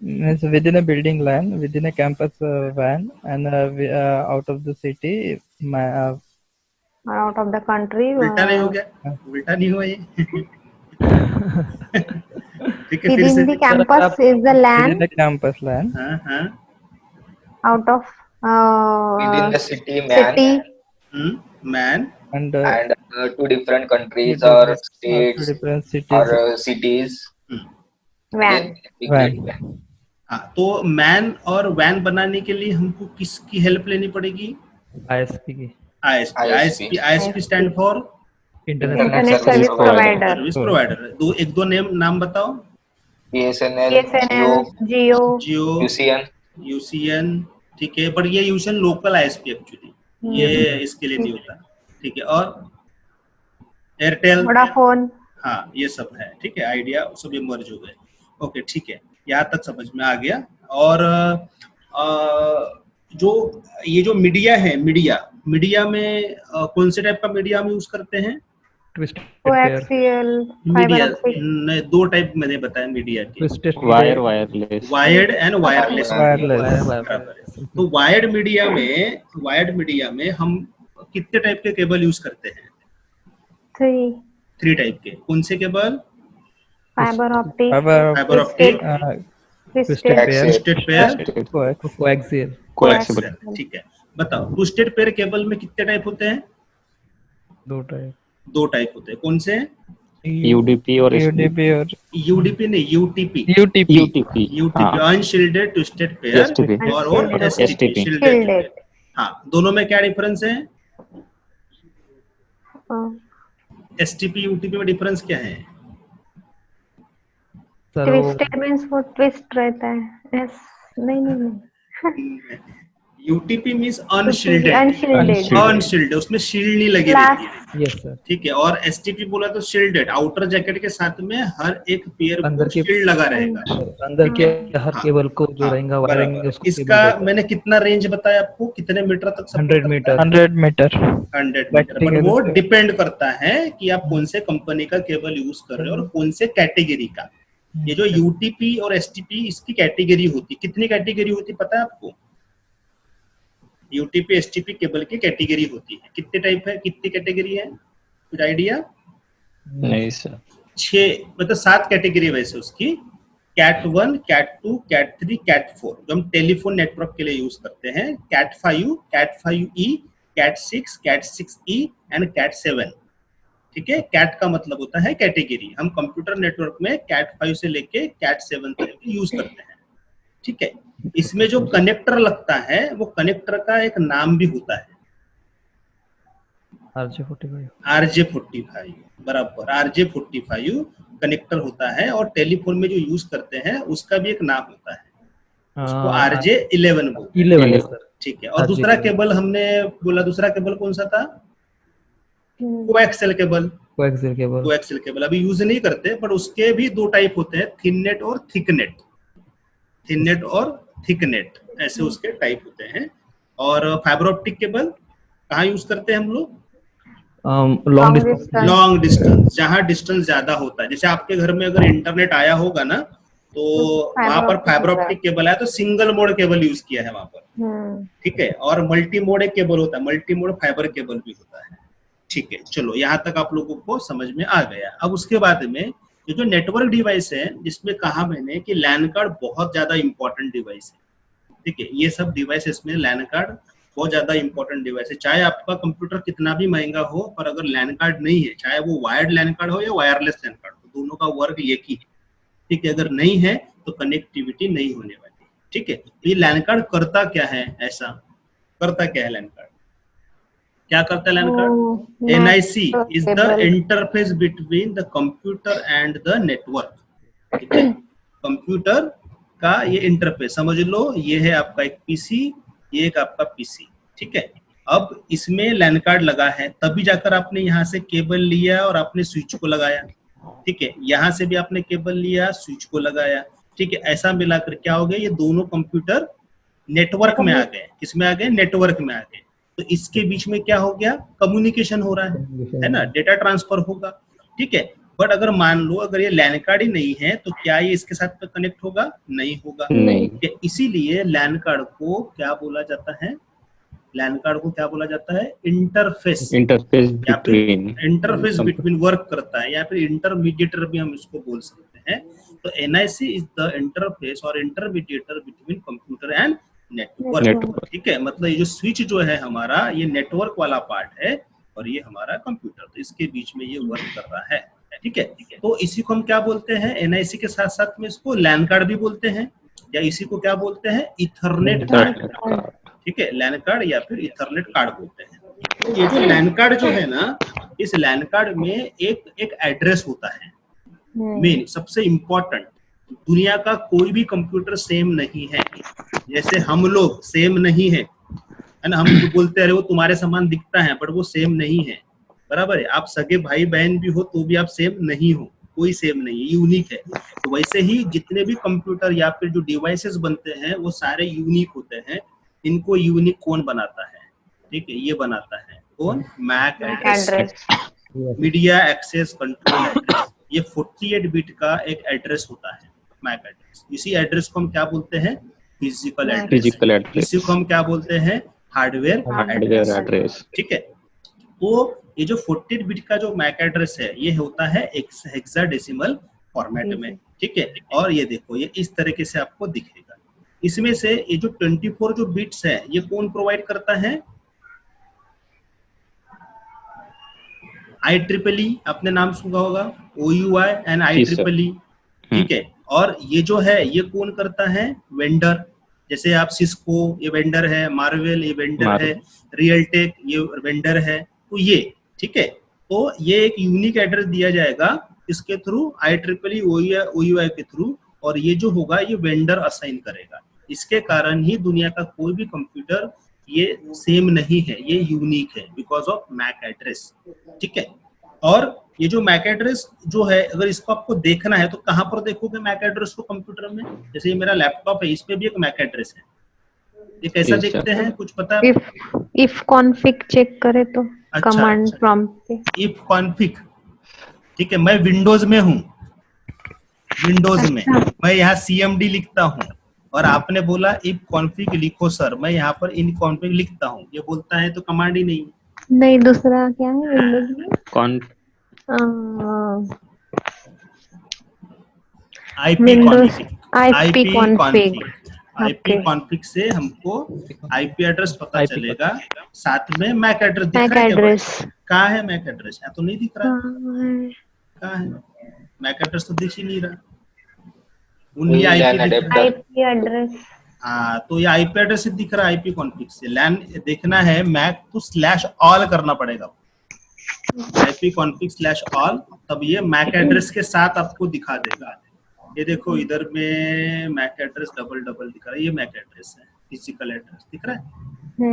Means within a building LAN, within a campus WAN, and out of the city, Or out of the country. उल्टा नहीं हो गया? उल्टा नहीं हुआ ये? ठीक है, फिर से। Within the campus is the within LAN. the campus LAN. हाँ हाँ। Out of within the city man, city. Man And and two different countries two or different- states two different or cities. cities. WAN. WAN. हाँ, तो man और van बनाने के लिए हमको किसकी हेल्प लेनी पड़ेगी? ISP की ISP stand for internet Internet service provider. Service provider. एक दो नेम नाम बताओ। BSNL, BSNL, Jio. जियो, UCN, यूसीएन। ठीक है, पर ये यूसीएन लोकल आईएसपी एक्चुअली, ये इसके लिए नहीं होता। ठीक है, और एयरटेल, Vodafone. हाँ ये सब है। ठीक है, आइडिया सब ये मर्ज हो गए। ओके, ठीक है, यहाँ तक समझ में आ गया। और जो ये जो मीडिया है, मीडिया में कौन से टाइप का मीडिया हम यूज करते हैं? Twisted pair, coaxial, media fibre optic. ने दो टाइप मैंने बताया मीडिया के, twisted wire wireless wired and wireless. Wireless. बराबर है। तो वायर्ड मीडिया में हम कितने टाइप के केबल यूज करते हैं? 3 3 टाइप के। कौन से cable? Fibre optic, fibre optic, twisted, twisted pair, coaxial. Coaxial. ठीक है। बताओ ट्विस्टेड पेयर केबल में कितने टाइप होते हैं? 2 type. 2 टाइप होते हैं। कौन से? UDP और UDP or यूडीपी नहीं, UTP. UTP. UTP। UTP unshielded twisted pair STP। और एसटीपी STP। शील्डेड। शील्डेड। हाँ, दोनों में क्या डिफरेंस है? हाँ, एसटीपी यूटीपी में डिफरेंस क्या है? सर वो ट्विस्टेड मींस वो ट्विस्ट रहता है। एस नहीं नहीं नहीं, UTP means unshielded. Unshielded. Unshielded, उसमें शील्ड नहीं लगी रहती है। यस सर, ठीक है। और एसटीपी बोला तो शील्डेड, आउटर जैकेट के साथ में हर एक पेयर अंदर को के शील्ड लगा रहेगा। अंदर के हर हाँ, केबल को जो हाँ, रहेगा बराबर। वायरिंग उसको इसका मैंने कितना रेंज बताया आपको? कितने मीटर तक support 100 करता है? मीटर। 100 meter. 100 मीटर। बट वो डिपेंड करता है कि आप कौन से कंपनी का केबल यूज कर रहे हो और कौन से कैटेगरी का। ये जो यूटीपी और एसटीपी, इसकी कैटेगरी होती, कितनी कैटेगरी होती पता है आपको? यूटीपी एसटीपी केबल की कैटेगरी होती है। कितने टाइप है, कितनी कैटेगरी है, कुछ आइडिया? नहीं सर। 6 मतलब 7 कैटेगरी वैसे उसकी। कैट 1, कैट 2, कैट 3, कैट 4 जो हम टेलीफोन नेटवर्क के लिए यूज करते हैं। Cat 5, cat 5E, cat 6, cat 6E and cat 7। ठीक है। कैट का मतलब होता है कैटेगरी। हम कंप्यूटर नेटवर्क में कैट 5 से लेके कैट 7 तक यूज करते हैं। ठीक है। इसमें जो कनेक्टर लगता है वो कनेक्टर का एक नाम भी होता है, RJ45। RJ45। बराबर, RJ45 कनेक्टर होता है। और टेलीफोन में जो यूज करते हैं उसका भी एक नाम होता है, उसको RJ11 बोलते हैं। 11 है सर। ठीक है। और दूसरा केबल हमने बोला, दूसरा केबल कौन सा था? Coaxial cable. Coaxial cable. Coaxial cable अभी यूज नहीं करते, बट उसके भी 2 टाइप होते हैं, थिन नेट और थिक नेट। थिन नेट और थिक नेट, ऐसे उसके टाइप होते हैं। और फाइबर ऑप्टिक केबल कहाँ यूज करते हैं हम लोग? Long distance. लॉन्ग डिस्टेंस, जहाँ डिस्टेंस ज्यादा होता है। जैसे आपके घर में अगर इंटरनेट आया होगा ना, तो वहां पर फाइबर ऑप्टिक केबल आया तो सिंगल मोड केबल यूज किया है वहां पर। ठीक है। और मल्टी मोड एक केबल होता है, मल्टी मोड फाइबर केबल भी होता है। ठीक है। चलो यहाँ तक आप लोगों को समझ में आ गया। अब उसके बाद में ये जो नेटवर्क डिवाइस है, जिसमें कहा मैंने कि लैन कार्ड बहुत ज्यादा इंपॉर्टेंट डिवाइस है। ठीक है। ये सब डिवाइसेस में लैन कार्ड बहुत ज्यादा इंपॉर्टेंट डिवाइस है। चाहे आपका कंप्यूटर कितना भी महंगा हो, पर अगर लैन कार्ड नहीं है, चाहे वो वायर्ड लैन कार्ड हो या वायरलेस लैन कार्ड हो, दोनों का वर्क एक ही है। ठीक है। अगर नहीं है तो कनेक्टिविटी नहीं होने वाली। ठीक है। तो ये लैन कार्ड करता क्या है? ऐसा करता क्या है लैन कार्ड? क्या करता है LAN card? NIC is the interface between the computer and the network. ठीक है। कंप्यूटर का ये इंटरफेस समझ लो, ये है आपका एक पीसी, ये एक आपका पीसी। ठीक है। अब इसमें लैन कार्ड लगा है, तभी जाकर आपने यहाँ से केबल लिया और आपने स्विच को लगाया। ठीक है। यहाँ से भी आपने केबल लिया, स्विच को लगाया। ठीक है। ऐसा मिलाकर क्या हो गया, ये दोनों कंप्यूटर नेटवर्क में आ गए। किसमें आ गए? नेटवर्क में आ गए। तो इसके बीच में क्या हो गया? कम्युनिकेशन हो रहा है ना, डेटा ट्रांसफर होगा। ठीक है। बट अगर मान लो अगर ये लैन कार्ड ही नहीं है, तो क्या ये इसके साथ कनेक्ट होगा? नहीं होगा। नहीं। इसीलिए लैन कार्ड को क्या बोला जाता है? लैन कार्ड को क्या बोला जाता है? Interface. Interface between. Interface between work करता है, या फिर इंटरमीडिएटर भी हम इसको बोल सकते हैं। तो NIC इज द इंटरफेस और intermediator between computer and network. ठीक है। मतलब ये जो स्विच जो है हमारा, ये नेटवर्क वाला पार्ट है और ये हमारा कंप्यूटर, तो इसके बीच में ये वर्क कर रहा है। ठीक है। तो इसी को हम क्या बोलते हैं? NIC के साथ साथ में इसको लैन कार्ड भी बोलते हैं, या इसी को क्या बोलते हैं? Ethernet card. ठीक है। लैन कार्ड या फिर इथरनेट कार्ड बोलते हैं। ये जो लैन कार्ड जो है ना, इस लैन कार्ड में एक एड्रेस होता है मेन, सबसे इम्पोर्टेंट। दुनिया का कोई भी कंप्यूटर सेम नहीं है। जैसे हम लोग सेम नहीं है ना, हम जो बोलते रहे वो तुम्हारे समान दिखता है, बट वो सेम नहीं है। बराबर है। आप सगे भाई बहन भी हो तो भी आप सेम नहीं हो, कोई सेम नहीं है, यूनिक है। तो वैसे ही जितने भी कंप्यूटर या फिर जो डिवाइसेस बनते हैं वो सारे यूनिक होते हैं। इनको यूनिक कौन बनाता है? ठीक है। ये बनाता है कौन? MAC address. Media access control address, ये 48 बिट का एक एड्रेस होता है, मैक एड्रेस। इसी एड्रेस को हम क्या बोलते हैं? Physical address. फिजिकल एड्रेस, इसी को हम क्या बोलते हैं? Hardware hardware address. ठीक है। तो ये जो 48 बिट का जो मैक एड्रेस है ये होता है हेक्साडेसिमल फॉर्मेट में, ठीक है। और ये देखो ये इस तरीके से आपको दिखेगा। इसमें से ये जो 24 जो बिट्स है ये कौन प्रोवाइड करता है? IEEE, आपने नाम सुना होगा, OUI एंड IEEE, ठीक है। और ये जो है ये कौन करता है? वेंडर। जैसे आप सिस्को ये वेंडर है, मार्वेल ये वेंडर है, रियलटेक ये वेंडर है, तो ये ठीक है। तो ये एक यूनिक एड्रेस दिया जाएगा इसके थ्रू, IEEE OUI के थ्रू, और ये जो होगा ये वेंडर असाइन करेगा। इसके कारण ही दुनिया का कोई भी कंप्यूटर ये सेम नहीं है, ये यूनिक है बिकॉज ऑफ मैक एड्रेस, ठीक है। और ये जो मैक एड्रेस जो है अगर इसको आपको देखना है तो कहाँ पर देखोगे मैक एड्रेस को कंप्यूटर में? जैसे ये मेरा लैपटॉप है, इस पे भी एक मैक एड्रेस है, ये कैसा देखते हैं, कुछ पता है? इफ कॉन्फिग चेक करे तो कमांड प्रॉम्प्ट पे इफ कॉन्फिग, ठीक है। मैं विंडोज में हूँ, विंडोज में मैं यहाँ CMD लिखता हूँ और आपने बोला इफ कॉन्फिग लिखो सर, मैं यहाँ पर इन कॉन्फिग लिखता हूँ, ये बोलता है तो कमांड ही नहीं। नहीं, दूसरा क्या है विंडोज में? IP कॉन्फिग से हमको IP एड्रेस पता चलेगा, साथ में मैक एड्रेस दिख रहा है। कहाँ है मैक एड्रेस? तो नहीं दिख रहा, कहाँ है मैक एड्रेस? तो दिख ही नहीं रहा, उनली IP एड्रेस। हाँ, तो ये IP एड्रेस से दिख रहा है। IP कॉन्फिग से लैन देखना है मैक तो /all करना पड़ेगा, IP कॉन्फिग /all, तब ये मैक एड्रेस के साथ आपको दिखा देगा। ये देखो इधर में मैक एड्रेस डबल दिख रहा है, ये मैक एड्रेस है, फिजिकल एड्रेस दिख रहा है।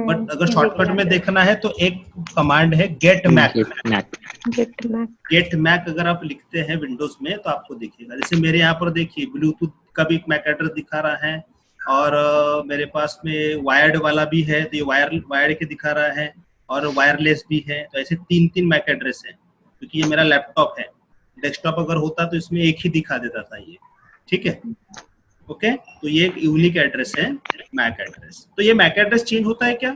बट अगर शॉर्टकट में देखना है तो एक कमांड है गेट मैक। गेट मैक अगर आप लिखते हैं विंडोज में तो आपको दिखेगा। जैसे मेरे यहाँ पर देखिए ब्लूटूथ का भी मैक एड्रेस दिखा रहा है, और मेरे पास में वायर्ड वाला भी है तो ये वायर के दिखा रहा है, और वायरलेस भी है। तो ऐसे 3 मैक एड्रेस है, क्योंकि ये मेरा लैपटॉप है। डेस्कटॉप अगर होता तो इसमें एक ही दिखा देता था ये, ठीक है। ओके, तो ये एक यूनिक एड्रेस है मैक एड्रेस। तो ये मैक एड्रेस चेंज होता है क्या?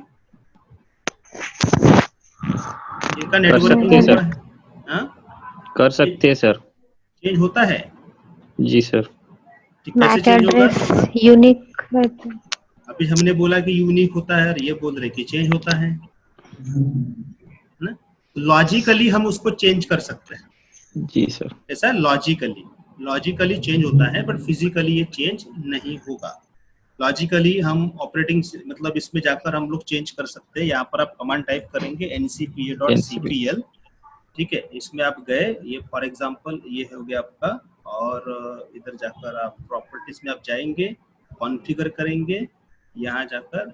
इनका नेटवर्किंग होता है, हाँ कर सकते हैं सर, चेंज होता है जी सर। मैक एड्रेस यूनिक रहता है। अभी हमने बोला कि यूनिक होता है और ये बोल रहे कि चेंज होता है ना। लॉजिकली हम उसको चेंज कर सकते हैं जी सर, ऐसा लॉजिकली चेंज होता है, बट फिजिकली ये चेंज नहीं होगा। लॉजिकली हम ऑपरेटिंग मतलब इसमें जाकर हम लोग चेंज कर सकते हैं। यहाँ पर आप कमांड टाइप करेंगे ncpa.cpl, ठीक है। इसमें आप गए, ये फॉर एग्जांपल ये हो गया आपका, और इधर जाकर आप प्रॉपर्टीज में आप जाएंगे, कॉन्फ़िगर करेंगे, यहाँ जाकर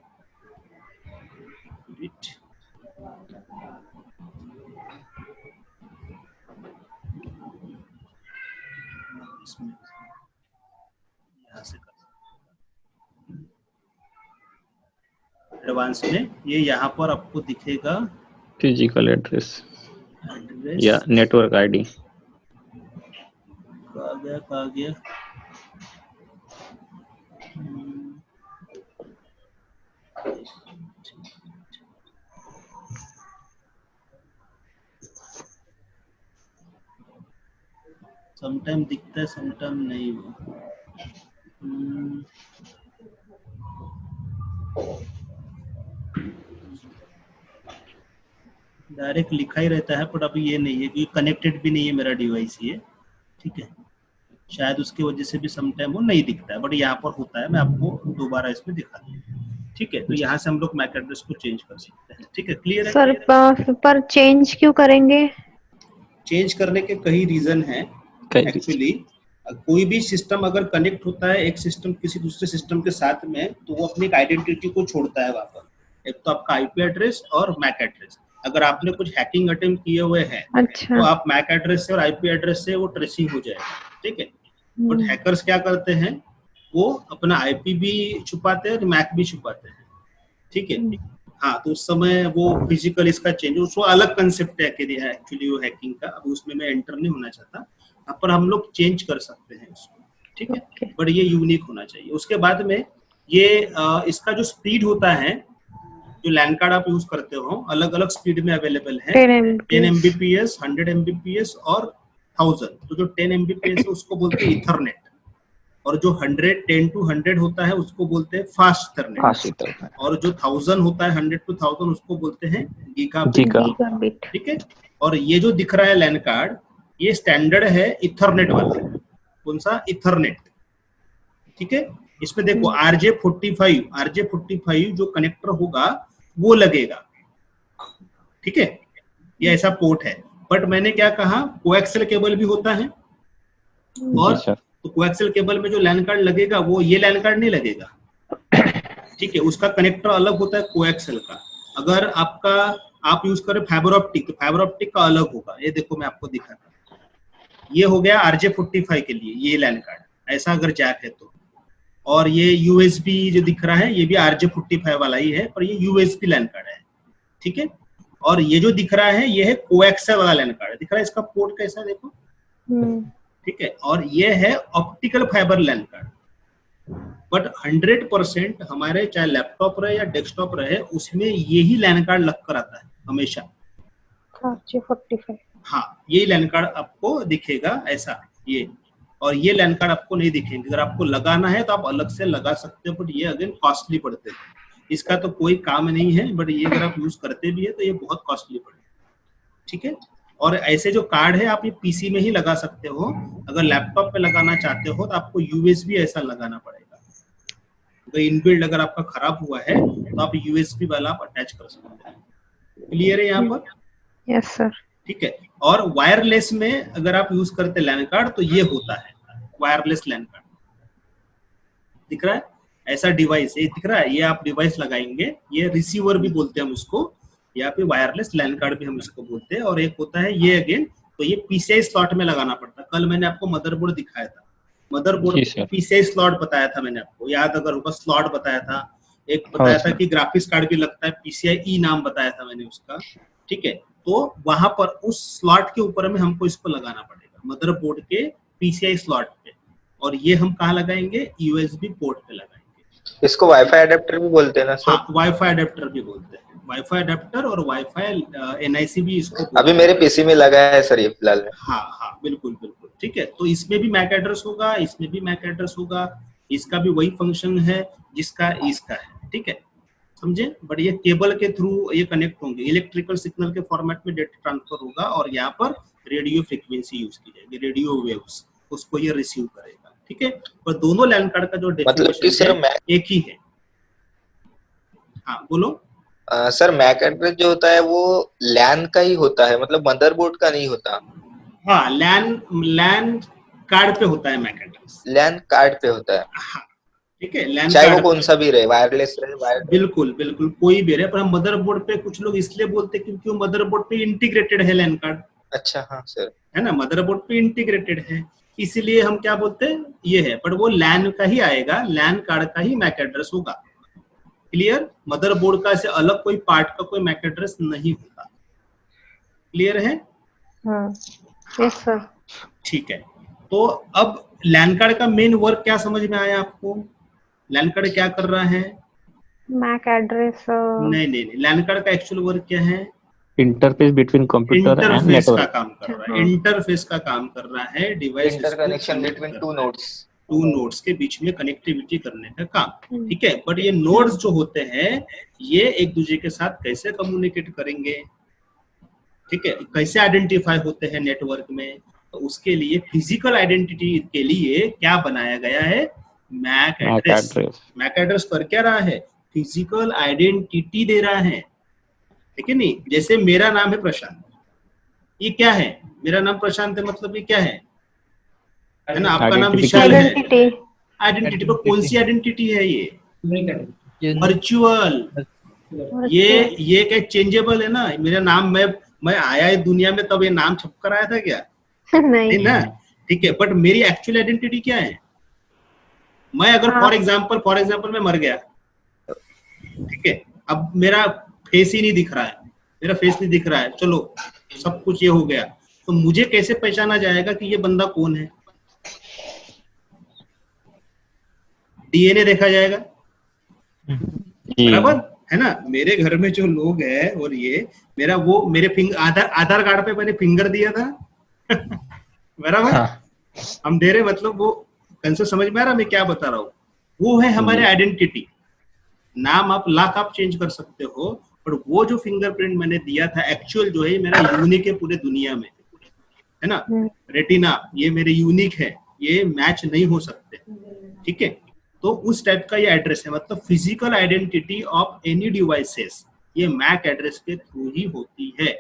इसमें यहाँ से एडवांस में ये यहाँ पर आपको दिखेगा फिजिकल एड्रेस या नेटवर्क आईडी। कहाँ गया समटाइम दिखता है, समटाइम नहीं हुआ। डायरेक्ट लिखा ही रहता है, पर अभी ये नहीं है क्योंकि कनेक्टेड भी नहीं है मेरा डिवाइस ये, ठीक है। शायद उसकी वजह से भी समटाइम वो नहीं दिखता है, बट यहाँ पर होता है। मैं आपको दोबारा इसमें दिखा दूंगा, ठीक है। तो यहाँ से हम लोग मैक एड्रेस को चेंज कर सकते हैं, ठीक है। क्लियर है सर? पर चेंज क्यों करेंगे? चेंज करने के कई रीजन हैं एक्चुअली। कोई भी सिस्टम अगर कनेक्ट होता है एक सिस्टम किसी दूसरे सिस्टम के साथ में, तो वो अपनी आइडेंटिटी को छोड़ता है वहाँ पर। एक तो आपका आईपी एड्रेस और मैक एड्रेस। अगर आपने कुछ हैकिंग अटेम्प्ट किए हुए हैं, अच्छा, तो आप मैक एड्रेस से और आईपी एड्रेस से वो ट्रेसिंग हो जाएगा, ठीक है। बट हैकर्स क्या करते हैं, वो अपना आईपी भी छुपाते हैं और मैक भी छुपाते हैं, ठीक है। हाँ, तो उस समय वो फिजिकल इसका चेंज, उसको अलग कंसेप्ट है एक्चुअली वो हैकिंग का, अब उसमें मैं एंटर नहीं होना चाहता, पर हम लोग चेंज कर सकते हैं उसको, ठीक है, Okay. बट ये यूनिक होना चाहिए। उसके बाद में ये इसका जो स्पीड होता है, जो लैन कार्ड आप यूज करते हो अलग अलग स्पीड में अवेलेबल है, 10 Mbps, 100 Mbps और 1000। तो जो 10 Mbps है उसको बोलते हैं इथरनेट, और जो 10 to 100 होता है उसको बोलते हैं फास्ट इथरनेट, और जो 1000 होता है 100 to 1000 उसको बोलते हैं गीगाबिट, ठीक है। और ये जो दिख रहा है लैन कार्ड, ये स्टैंडर्ड है इथरनेट वाला, कौन सा, इथरनेट, ठीक है। इसमें देखो RJ45 जो कनेक्टर होगा वो लगेगा, ठीक है, ये ऐसा पोर्ट है। बट मैंने क्या कहा, कोएक्सियल केबल भी होता है, और तो कोएक्सियल केबल में जो लैन कार्ड लगेगा वो ये लैन कार्ड नहीं लगेगा, ठीक है, उसका कनेक्टर अलग होता है कोएक्सियल का। अगर आप यूज करें फाइबर ऑप्टिक, तो फाइबर ऑप्टिक का अलग होगा। ये देखो मैं आपको दिखाता हूँ, ये हो गया RJ45 के लिए ये लैन कार्ड, ऐसा अगर जैक है तो। और ये USB जो दिख रहा है ये भी RJ45 वाला ही है, पर ये USB लैन कार्ड है, ठीक है। और ये जो दिख रहा है ये है कोएक्सियल वाला लैन कार्ड, दिख रहा है इसका पोर्ट कैसा, देखो, ठीक है। और ये है optical fibre LAN card. But 100% हमारे चाहे लैपटॉप रहे या डेस्कटॉप रहे, उसमें यही लैन कार्ड लग कर आता है हमेशा, RJ45। हाँ, ये लैन कार्ड आपको दिखेगा ऐसा, ये, और ये लैन कार्ड आपको नहीं दिखेंगे। अगर आपको लगाना है तो आप अलग से लगा सकते हो, बट ये अगेन कॉस्टली पड़ते हैं, इसका तो कोई काम नहीं है, बट ये अगर आप यूज करते भी है तो ये बहुत कॉस्टली पड़ेगा, ठीक है। और ऐसे जो कार्ड है आप ये पीसी में ही लगा सकते हो, अगर लैपटॉप पे लगाना चाहते हो तो आपको USB ऐसा लगाना पड़ेगा। अगर इनबिल्ड अगर आपका खराब हुआ है तो आप USB वाला आप अटैच कर सकते हैं। क्लियर है यहाँ पर? Yes sir. ठीक है। और वायरलेस में अगर आप यूज करते लैन कार्ड तो ये होता है वायरलेस लैन कार्ड, दिख रहा है ऐसा डिवाइस, ये दिख रहा है, ये आप डिवाइस लगाएंगे, ये रिसीवर भी बोलते हैं हम उसको, या फिर वायरलेस लैन कार्ड भी हम इसको बोलते हैं। और एक होता है ये अगेन, तो ये PCI स्लॉट में लगाना पड़ता है। कल मैंने आपको मदरबोर्ड दिखाया था, मदरबोर्ड PCI स्लॉट बताया था मैंने आपको, याद अगर होगा, स्लॉट बताया था, एक बताया था कि ग्राफिक्स कार्ड भी लगता है, PCIe नाम बताया था मैंने उसका, ठीक है। तो वहां पर उस स्लॉट के ऊपर में हमको इसको लगाना पड़ेगा, मदरबोर्ड के PCI स्लॉट पे, और ये हम कहाँ लगाएंगे, USB पोर्ट पे लगाएंगे। इसको वाईफाई अडेप्टर भी बोलते हैं ना सर? हाँ, वाईफाई अडेप्टर भी बोलते हैं, वाईफाई अडेप्टर और वाईफाई NIC भी इसको अभी मेरे पीसी में लगा है सर ये फिलहाल में। हाँ हाँ, बिल्कुल बिल्कुल, ठीक है। तो इसमें भी मैक एड्रेस होगा, इसमें भी मैक एड्रेस होगा, इसका भी वही फंक्शन है जिसका इसका है, ठीक है, समझे। बट ये केबल के थ्रू ये कनेक्ट होंगे, इलेक्ट्रिकल सिग्नल के फॉर्मेट में डेटा ट्रांसफर होगा, और यहाँ पर रेडियो फ्रीक्वेंसी यूज की जाएगी, रेडियो वेव्स, उसको ये रिसीव करेगा, ठीक है। पर दोनों लैन कार्ड का जो डेफिनेशन है एक ही है। हाँ बोलो। सर मैक एड्रेस जो होता है वो लैन का ही होता है, मतलब मदरबोर्ड का नहीं होता? हाँ, लैन कार्ड पे होता है मैक एड्रेस, लैन कार्ड पे होता है। हाँ, ठीक है, लैन चाहे कार्ड वो कौन सा भी रहे, वायरलेस रहे, वायरलेस, बिल्कुल बिल्कुल कोई भी रहे। पर हम मदरबोर्ड पे कुछ लोग इसलिए बोलते हैं क्योंकि वो मदरबोर्ड पे इंटीग्रेटेड है लैन कार्ड। अच्छा, हाँ सर, है ना, मदरबोर्ड पे इंटीग्रेटेड है, इसीलिए हम क्या बोलते हैं ये है। पर वो लैन का ही आएगा, लैन कार्ड का ही मैक एड्रेस होगा। क्लियर? मदरबोर्ड का से अलग कोई पार्ट का कोई मैक एड्रेस नहीं होता। क्लियर है? Yes sir. ठीक है। तो अब लैन कार्ड का मेन वर्क क्या समझ में आया आपको? लैन कार्ड क्या कर रहा है? मैक एड्रेस नहीं, लैन कार्ड का एक्चुअल वर्क क्या है? Interface between computer and interface का नेटवर्क काम कर रहा है, इंटरफेस का काम कर रहा है, device interconnection between two nodes के बीच में कनेक्टिविटी करने का काम, ठीक है। बट ये नोड्स जो होते हैं ये एक दूसरे के साथ कैसे कम्युनिकेट करेंगे, ठीक है, कैसे आइडेंटिफाई होते हैं नेटवर्क में, तो उसके लिए फिजिकल आइडेंटिटी के लिए क्या बनाया गया है, मैक एड्रेस। मैक एड्रेस कर क्या रहा है, फिजिकल आइडेंटिटी दे रहा है, ठीक है नहीं। जैसे मेरा नाम है प्रशांत, ये क्या है, मेरा नाम प्रशांत है, मतलब ये क्या है ना, आपका नाम विशाल है, आइडेंटिटी। पर कौन सी आइडेंटिटी है ये, वर्चुअल। ये क्या चेंजेबल है ना, मेरा नाम मैं आया है दुनिया में तब ये नाम छपकर आया था क्या? नहीं ना, ठीक है। बट मेरी एक्चुअल आइडेंटिटी क्या है, मैं अगर फॉर एग्जांपल मैं मर गया, ठीक है, अब मेरा फेस ही नहीं दिख रहा है, मेरा फेस नहीं दिख रहा है, चलो सब कुछ ये हो गया, तो मुझे कैसे पहचाना जाएगा कि ये बंदा कौन है? डीएनए देखा जाएगा, जी बराबर है ना? मेरे घर में जो लोग हैं और ये मेरा वो मेरे आधार कार्ड पे मैंने फिंगर दिया था बराबर, हाँ हम दे रहे, मतलब वो कंसेप्ट समझ में आ रहा मैं क्या बता रहा हूँ? वो है हमारे जी। आइडेंटिटी। नाम आप लाख आप चेंज कर सकते हो, पर वो जो फिंगरप्रिंट मैंने दिया था एक्चुअल जो है मेरा यूनिक है पूरे दुनिया में, है ना? रेटिना ये मेरे यूनिक है, ये मैच नहीं हो सकते, ठीक है? तो उस टाइप का ये एड्रेस है, मतलब physical identity of any devices ये मैक एड्रेस के थ्रू ही होती है,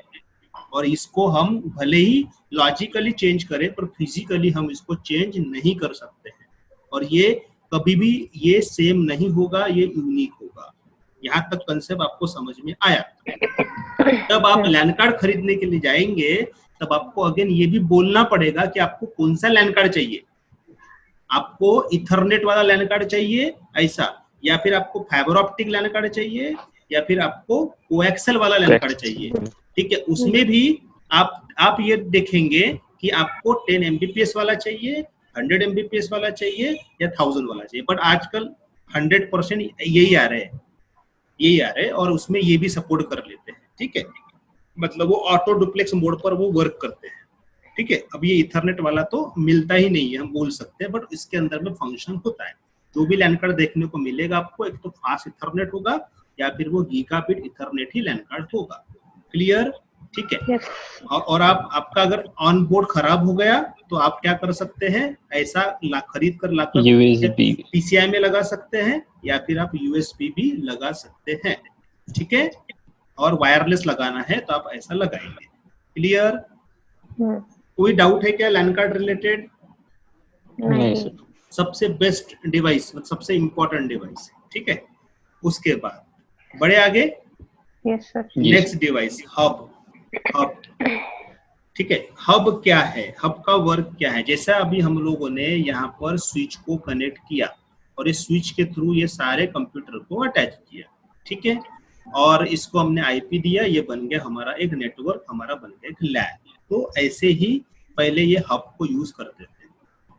और इसको हम भले ही लॉजिकली चेंज करें पर फिजिकली हम इसको चेंज नहीं कर सकते हैं, और ये कभी भी ये सेम नहीं होगा, ये यूनिक होगा। यहाँ तक कंसेप्ट आपको समझ में आया? तब आप लैन कार्ड खरीदने के लिए जाएंगे तब आपको अगेन ये भी बोलना पड़ेगा कि आपको कौन सा लैन कार्ड चाहिए। आपको इथरनेट वाला लैन कार्ड चाहिए ऐसा, या फिर आपको फाइबर ऑप्टिक लैन कार्ड चाहिए, या फिर आपको कोएक्सल वाला लैन कार्ड चाहिए, ठीक है? उसमें भी आप ये देखेंगे कि आपको 10 Mbps वाला चाहिए, 100 Mbps वाला चाहिए या 1000 वाला चाहिए, बट आजकल 100% यही आ रहे हैं और उसमें ये भी सपोर्ट कर लेते हैं, ठीक है? मतलब वो ऑटो डुप्लेक्स मोड पर वो वर्क करते हैं, ठीक है? अब ये इथरनेट वाला तो मिलता ही नहीं है, हम बोल सकते हैं, बट इसके अंदर में फंक्शन होता है। जो भी लैन कार्ड देखने को मिलेगा आपको, एक तो फास्ट इथरनेट होगा या फिर वो गीगाबिट इथरनेट ही लैन कार्ड होगा। क्लियर? ठीक है। और आपका अगर ऑन बोर्ड खराब हो गया तो आप क्या कर सकते हैं, ऐसा खरीद कर लाकर यूएसबी पीसीआई में लगा सकते हैं या फिर आप यूएसबी भी लगा सकते हैं, ठीक है? और वायरलेस लगाना है तो आप ऐसा लगाएंगे। क्लियर? कोई डाउट है क्या लैन कार्ड रिलेटेड? नहीं सर। सबसे बेस्ट डिवाइस, सबसे इंपॉर्टेंट डिवाइस, ठीक है? उसके बाद बड़े आगे yes sir. Next device hub. ठीक है, हब क्या है, हब का वर्क क्या है? जैसा अभी हम लोगों ने यहाँ पर स्विच को कनेक्ट किया और इस स्विच के थ्रू ये सारे कंप्यूटर को अटैच किया, ठीक है? और इसको हमने आईपी दिया, ये बन गया हमारा एक नेटवर्क, हमारा बन गया एक लैन। तो ऐसे ही पहले ये हब को यूज करते थे।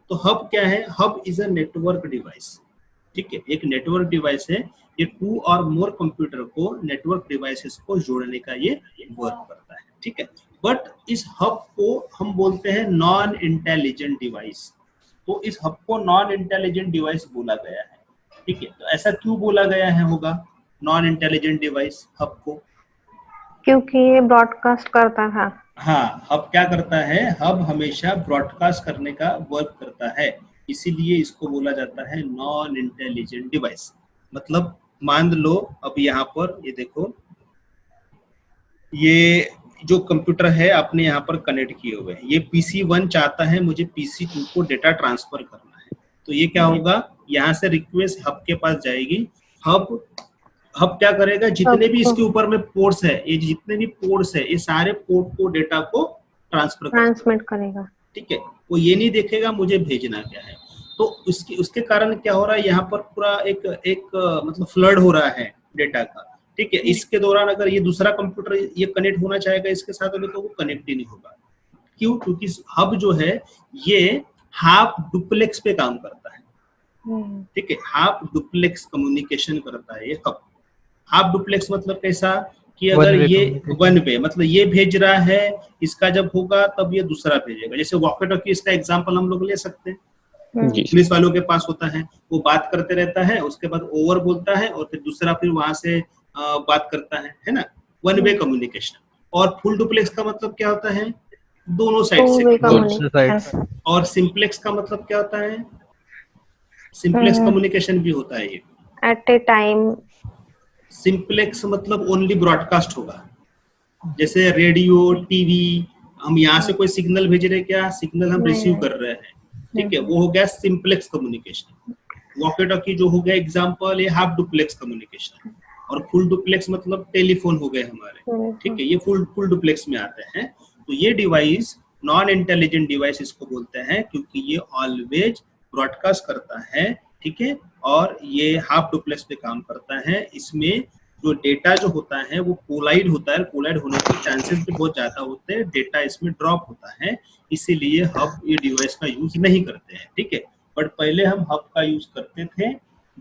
तो हब क्या है? Hub is a network device, ठीक है? एक नेटवर्क डिवाइस है, ये 2 और मोर कंप्यूटर को नेटवर्क डिवाइसेस को जोड़ने का ये वर्क करता है, ठीक है? बट इस हब को हम बोलते हैं नॉन इंटेलिजेंट डिवाइस। तो इस हब को नॉन इंटेलिजेंट डिवाइस बोला गया है, ठीक है? तो ऐसा क्यों बोला गया है होगा नॉन इंटेलिजेंट डिवाइस हब को? क्योंकि ये ब्रॉडकास्ट करता था। हाँ, हब क्या करता है? हब हमेशा ब्रॉडकास्ट करने का वर्क करता है, इसीलिए इसको बोला जाता है नॉन इंटेलिजेंट डिवाइस। मतलब मान लो अब यहाँ पर ये देखो, ये जो कंप्यूटर है आपने यहाँ पर कनेक्ट किए हुए हैं, ये PC1 चाहता है मुझे PC2 को डेटा ट्रांसफर करना है, तो ये क्या होगा, यहाँ से रिक्वेस्ट हब के पास जाएगी। हब क्या करेगा, जितने भी इसके ऊपर में पोर्ट्स है, ये जितने भी पोर्ट्स है, ये सारे पोर्ट को डेटा को ट्रांसमिट करेगा, ठीक है? वो ये नहीं देखेगा मुझे भेजना क्या है। तो उसके कारण क्या हो रहा है, यहाँ पर पूरा एक मतलब फ्लड हो रहा है डेटा का, ठीक है? इसके दौरान अगर ये दूसरा कंप्यूटर ये कनेक्ट होना चाहेगा इसके साथ में, तो वो कनेक्ट ही नहीं होगा। क्यों? क्योंकि हब जो है ये हाफ डुप्लेक्स पे काम करता है, ठीक है? हाफ डुप्लेक्स कम्युनिकेशन करता है ये हब। हाफ डुप्लेक्स मतलब कैसा कि अगर ये वन वे, मतलब ये भेज रहा है, इसका जब होगा तब ये दूसरा भेजेगा। जैसे वॉकी टॉकी, इसका एग्जांपल हम लोग ले सकते हैं, पुलिस वालों के पास होता है, वो बात करते रहता है, उसके बाद ओवर बोलता है और फिर दूसरा फिर वहां से बात करता है ना? One way communication. और फुल डुप्लेक्स का मतलब क्या होता है? दोनों साइड से। और सिंप्लेक्स का मतलब क्या होता है? सिंप्लेक्स कम्युनिकेशन भी होता है ये एट ए टाइम। सिंप्लेक्स मतलब ओनली ब्रॉडकास्ट होगा, जैसे रेडियो, टीवी, हम यहाँ से कोई सिग्नल भेज रहे, क्या सिग्नल हम रिसीव कर रहे हैं, ठीक है? वो हो गया सिंप्लेक्स कम्युनिकेशन। वॉकी टॉकी जो हो गया एग्जांपल, ये हाफ डुप्लेक्स कम्युनिकेशन। और फुल डुप्लेक्स मतलब टेलीफोन हो गए हमारे, ठीक है? ये फुल डुप्लेक्स में आते हैं। तो ये डिवाइस नॉन इंटेलिजेंट डिवाइस इसको बोलते हैं, क्योंकि ये ऑलवेज ब्रॉडकास्ट करता है, ठीक है? और ये हाफ डुप्लेक्स पे काम करता है। इसमें जो डेटा जो होता है वो कोलाइड होता है, कोलाइड होने के चांसेस भी बहुत ज्यादा होते हैं, डेटा इसमें ड्रॉप होता है, इसीलिए हब ये डिवाइस का यूज नहीं करते हैं, ठीक है। बट पहले हम हब का यूज करते थे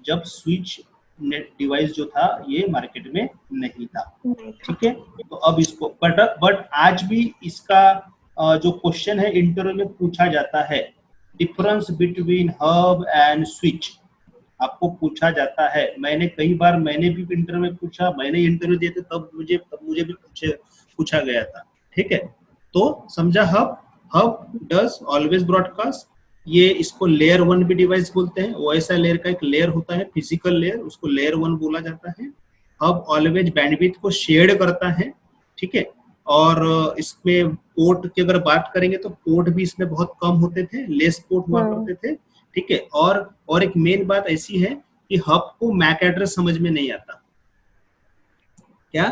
जब स्विच डिवाइस जो था ये मार्केट में नहीं था, ठीक है। तो अब इसको बट आज भी इसका जो क्वेश्चन है इंटरव्यू में पूछा जाता है, difference between hub and switch आपको पूछा जाता है। मैंने कई बार मैंने भी इंटरव्यू में पूछा, मैंने इंटरव्यू दिए थे तब मुझे भी पूछा गया था, ठीक है। तो समझा, हब डज ऑलवेज ब्रॉडकास्ट, ये इसको लेयर 1 भी डिवाइस बोलते हैं, ओएसआई लेयर का एक लेयर होता है, फिजिकल लेयर, उसको लेयर 1 बोला जाता है। हब ऑलवेज बैंडविड्थ को शेयर करता है, ठीक है। और इसमें पोर्ट की अगर बात करेंगे तो पोर्ट भी इसमें बहुत कम होते थे, लेस पोर्ट हुआ करते थे, ठीक है। और एक मेन बात ऐसी है कि हब को मैक एड्रेस समझ में नहीं आता। क्या?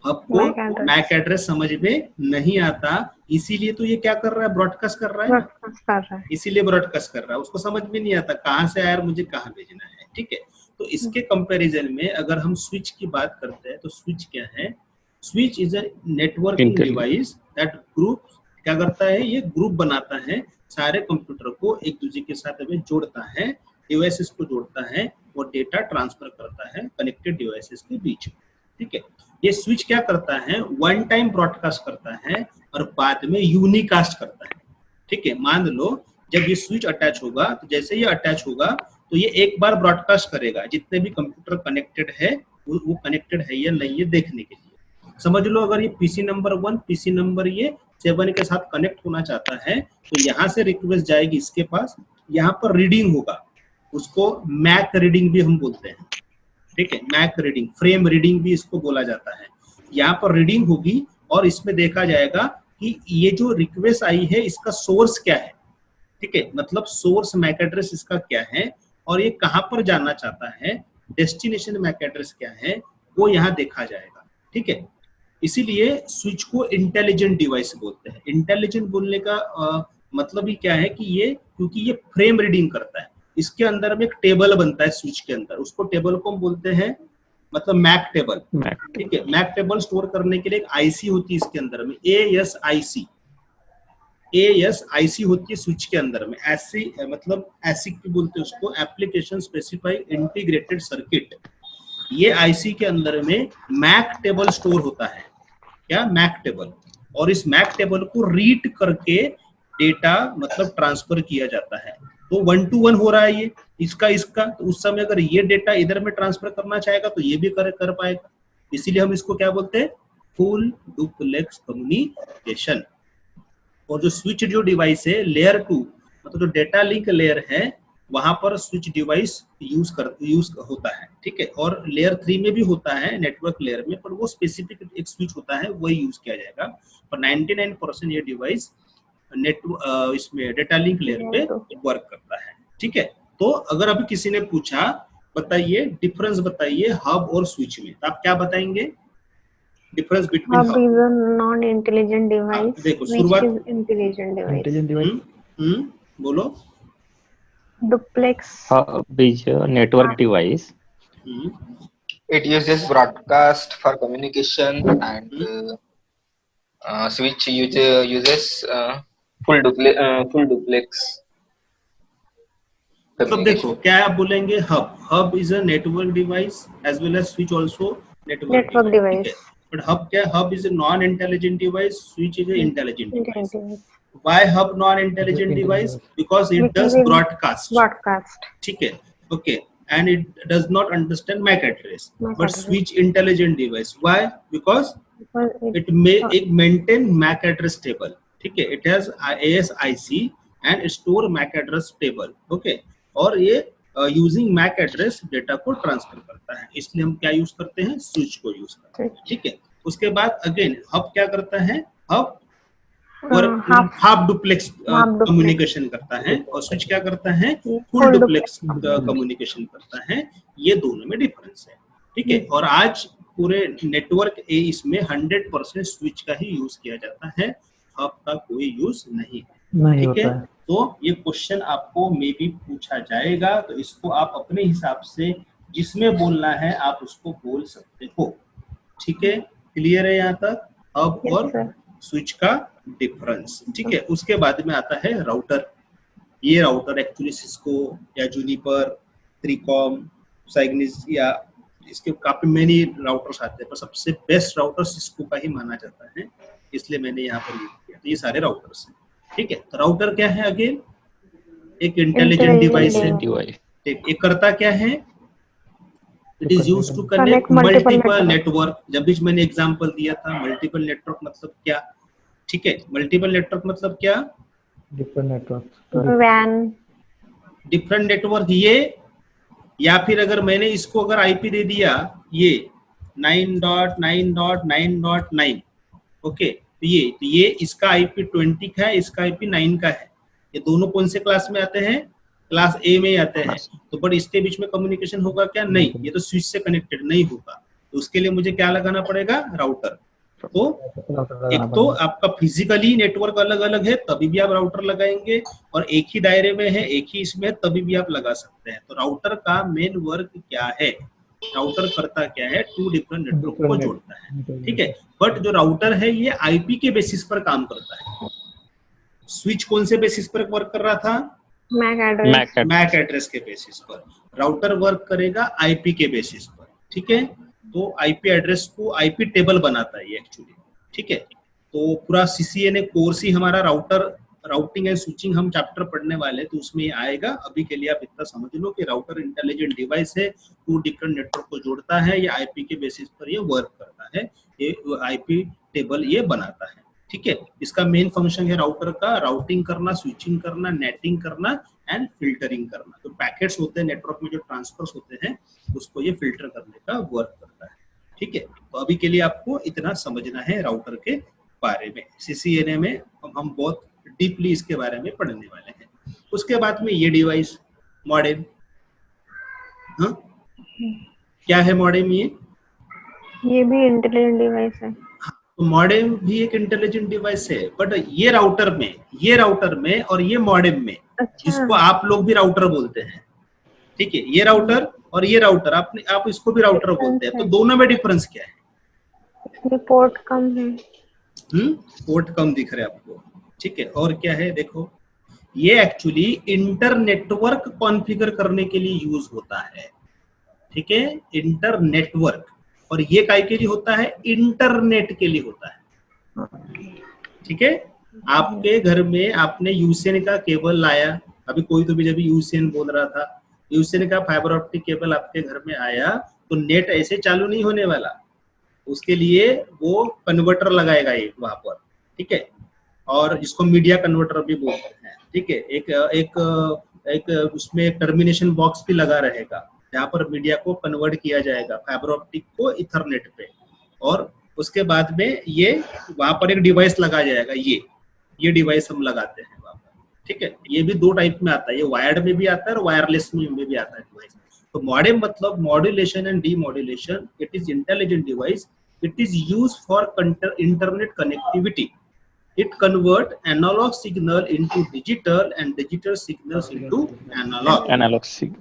हब को मैक एड्रेस समझ में नहीं आता, इसीलिए तो ये क्या कर रहा है, ब्रॉडकास्ट कर रहा है, इसीलिए ब्रॉडकास्ट कर रहा है, उसको समझ में नहीं आता कहाँ से आया मुझे कहाँ भेजना है, ठीक है। तो इसके कंपैरिजन में अगर हम स्विच की बात करते हैं तो स्विच क्या है, switch is a networking device that group क्या करता है, ये ग्रुप बनाता है, सारे कंप्यूटर को एक दूसरे के साथ में जोड़ता है, डिवाइसेस को जोड़ता है और डेटा ट्रांसफर करता है कनेक्टेड डिवाइसेस के बीच, ठीक है। ये स्विच क्या करता है, वन टाइम ब्रॉडकास्ट करता है और बाद में यूनिकास्ट करता है, ठीक है। मान लो जब ये स्विच अटैच होगा तो जैसे ये अटैच होगा तो ये एक बार ब्रॉडकास्ट करेगा, जितने भी कंप्यूटर कनेक्टेड है वो कनेक्टेड है या नहीं है देखने के लिए। समझ लो अगर ये पीसी नंबर 1 पीसी नंबर ये 7 के साथ कनेक्ट होना चाहता है तो यहाँ से रिक्वेस्ट जाएगी इसके पास, यहाँ पर रीडिंग होगा, उसको मैक रीडिंग भी हम बोलते हैं, ठीक है। मैक रीडिंग, फ्रेम रीडिंग भी इसको बोला जाता है। यहाँ पर रीडिंग होगी और इसमें देखा जाएगा कि ये जो रिक्वेस्ट आई है इसका सोर्स क्या है, ठीक है, मतलब सोर्स मैक एड्रेस इसका क्या है और ये कहाँ पर जाना चाहता है, डेस्टिनेशन मैक एड्रेस क्या है, वो यहाँ देखा जाएगा, ठीक है। इसीलिए स्विच को इंटेलिजेंट डिवाइस बोलते हैं। इंटेलिजेंट बोलने का मतलब ही क्या है कि ये क्योंकि ये फ्रेम रीडिंग करता है, इसके अंदर में एक टेबल बनता है स्विच के अंदर, उसको टेबल को हम बोलते हैं मतलब मैक टेबल, ठीक है। मैक टेबल स्टोर करने के लिए एक आईसी होती है इसके अंदर में, ASIC होती है स्विच के अंदर में, ऐसी मतलब एसिक भी बोलते हैं उसको, एप्लीकेशन स्पेसिफाइड इंटीग्रेटेड सर्किट। ये आईसी के अंदर में मैक टेबल स्टोर होता है, क्या, मैक टेबल, और इस मैक टेबल को रीड करके डेटा मतलब ट्रांसफर किया जाता है। तो 1 to 1 हो रहा है ये इसका, तो उस समय अगर ये डेटा इधर में ट्रांसफर करना चाहेगा तो ये भी कर पाएगा, इसीलिए हम इसको क्या बोलते हैं, फुल डुप्लेक्स कम्युनिकेशन। और जो स्विच जो डिवाइस है लेयर 2 मतलब जो डेटा लिंक लेयर है वहां पर स्विच डिवाइस यूज होता है, ठीक है। और लेयर 3 में भी होता है नेटवर्क लेयर में, पर वो स्पेसिफिक एक स्विच होता है वही यूज किया जाएगा, पर 99% ये डिवाइस इसमें डेटा लिंक लेयर पे वर्क करता है, ठीक है। तो अगर अभी किसी ने पूछा बताइए डिफरेंस बताइए हब और स्विच में, तो आप क्या बताएंगे, difference between hub is a non intelligent device, देखो स्विच शुरुआत, इज इंटेलिजेंट डिवाइस। बोलो। Duplex. Hub is a network device. It uses broadcast for communication and switch uses full duplex. मतलब देखो क्या आप बोलेंगे, hub is a network device as well as switch also network device, but hub क्या, hub is a non intelligent device, switch is a intelligent device. Why hub non-intelligent device? Because it does broadcast. ठीक है, okay, and it does not understand MAC address. But switch intelligent device. Why? Because it maintain MAC address table. ठीक है, it has ASIC and store MAC address table. Okay, और ये using MAC address data को transfer करता है, इसलिए हम क्या यूज करते हैं, स्विच को यूज करते हैं, ठीक है। उसके बाद अगेन हब क्या करता है, हब और हाफ डुप्लेक्स कम्युनिकेशन करता है और स्विच क्या करता है, फुल डुप्लेक्स कम्युनिकेशन करता है। ये दोनों में डिफरेंस है, ठीक है। और आज पूरे नेटवर्क इसमें 100% स्विच का ही यूज किया जाता है, हब का कोई यूज नहीं है, ठीक है। तो ये क्वेश्चन आपको मे बी पूछा जाएगा, तो इसको आप अपने हिसाब से जिसमें बोलना है आप उसको बोल सकते हो। ठीक है, क्लियर है यहाँ तक? हब यस और सर। स्विच का डिफरेंस। ठीक है, उसके बाद में आता है राउटर। ये राउटर एक्चुअली सिस्को या जूनिपर, त्रिकॉम, साइग्निस या इसके काफी मेनी राउटर्स आते हैं, पर सबसे बेस्ट राउटर सिस्को का ही माना जाता है, इसलिए मैंने यहाँ पर यूज किया। तो ये सारे राउटर्स हैं। ठीक है, तो राउटर क्या है? अगेन एक इंटेलिजेंट डिवाइस है। डिवाइस ठीक, ये करता क्या है? It is used to connect Connect multiple multiple network. Network. जब भी मैंने एग्जांपल दिया था, मल्टीपल नेटवर्क मतलब क्या? ठीक है, मल्टीपल नेटवर्क मतलब क्या? Different network. वैन। डिफरेंट नेटवर्क ये, या फिर अगर मैंने इसको अगर आईपी दे दिया ये 9.9.9.9, ओके, तो ये इसका आईपी 20 का है, इसका आईपी 9 का है। ये दोनों कौन से क्लास में आते हैं? क्लास ए में आते हैं। तो बट इसके बीच में कम्युनिकेशन होगा क्या? नहीं, ये तो स्विच से कनेक्टेड नहीं होगा। तो उसके लिए मुझे क्या लगाना पड़ेगा? राउटर। तो एक तो आपका फिजिकली नेटवर्क अलग अलग है, तभी भी आप राउटर लगाएंगे, और एक ही दायरे में है, एक ही इसमें है, तभी भी आप लगा सकते हैं। तो राउटर का मेन वर्क क्या है? राउटर करता क्या है? टू डिफरेंट नेटवर्क को जोड़ता है। ठीक है, बट जो राउटर है ये आईपी के बेसिस पर काम करता है। स्विच कौन से बेसिस पर वर्क कर रहा था? MAC address. मैक एड्रेस के बेसिस पर। राउटर वर्क करेगा आईपी के बेसिस पर। ठीक है, तो आईपी एड्रेस को आईपी टेबल बनाता है ये एक्चुअली। ठीक है, तो पूरा सीसीएनए कोर्स ही हमारा राउटिंग एंड स्विचिंग हम चैप्टर पढ़ने वाले, तो उसमें ये आएगा। अभी के लिए आप इतना समझ लो कि राउटर इंटेलिजेंट डिवाइस है, टू डिफरेंट नेटवर्क को जोड़ता है, ये आईपी के बेसिस पर ये वर्क करता है, ये आईपी टेबल ये बनाता है। ठीक है, इसका मेन फंक्शन है राउटर का राउटिंग करना, स्विचिंग करना, नेटिंग करना एंड फिल्टरिंग करना। तो पैकेट्स होते हैं नेटवर्क में, जो ट्रांसफर्स होते हैं, उसको ये फिल्टर करने का वर्क करता है। ठीक है, तो अभी के लिए आपको इतना समझना है राउटर के बारे में। सीसीएनए में हम बहुत डीपली इसके बारे में पढ़ने वाले हैं। उसके बाद में ये डिवाइस मॉडेम। हाँ, क्या है मॉडेम? ये भी इंटेलिजेंट डिवाइस है। तो मॉडेम भी एक इंटेलिजेंट डिवाइस है, बट ये राउटर में और ये मॉडेम में, जिसको आप लोग भी राउटर बोलते हैं। ठीक है, ये राउटर और ये राउटर, आप इसको भी राउटर बोलते हैं। तो दोनों में डिफरेंस क्या है? इसमें पोर्ट कम है। पोर्ट कम दिख रहे आपको। ठीक है, और क्या है? देखो, ये एक्चुअली इंटर नेटवर्क कॉन्फ़िगर करने के लिए यूज होता है। ठीक है, इंटर नेटवर्क। और ये काय के लिए होता है? इंटरनेट के लिए होता है। ठीक है, आपके घर में आपने यूसीएन का केबल लाया, अभी कोई तो भी जब यूसीएन बोल रहा था, यूसीएन का फाइबर ऑप्टिक केबल आपके घर में आया, तो नेट ऐसे चालू नहीं होने वाला। उसके लिए वो कन्वर्टर लगाएगा एक वहां पर। ठीक है, और इसको मीडिया कन्वर्टर भी बोलते हैं। ठीक है, एक उसमें टर्मिनेशन बॉक्स भी लगा रहेगा, जहाँ पर मीडिया को कन्वर्ट किया जाएगा फाइबर ऑप्टिक को इथरनेट पे, और उसके बाद में ये वहां पर एक डिवाइस लगा जाएगा। ये डिवाइस हम लगाते हैं वहां पर। ठीक है, ये भी दो टाइप में आता है, ये वायर्ड में भी आता है और वायरलेस में भी आता है डिवाइस। तो मॉडेम मतलब modulation and demodulation. It is intelligent device, it is used for internet connectivity. It convert analog signal into digital and digital signals into analog.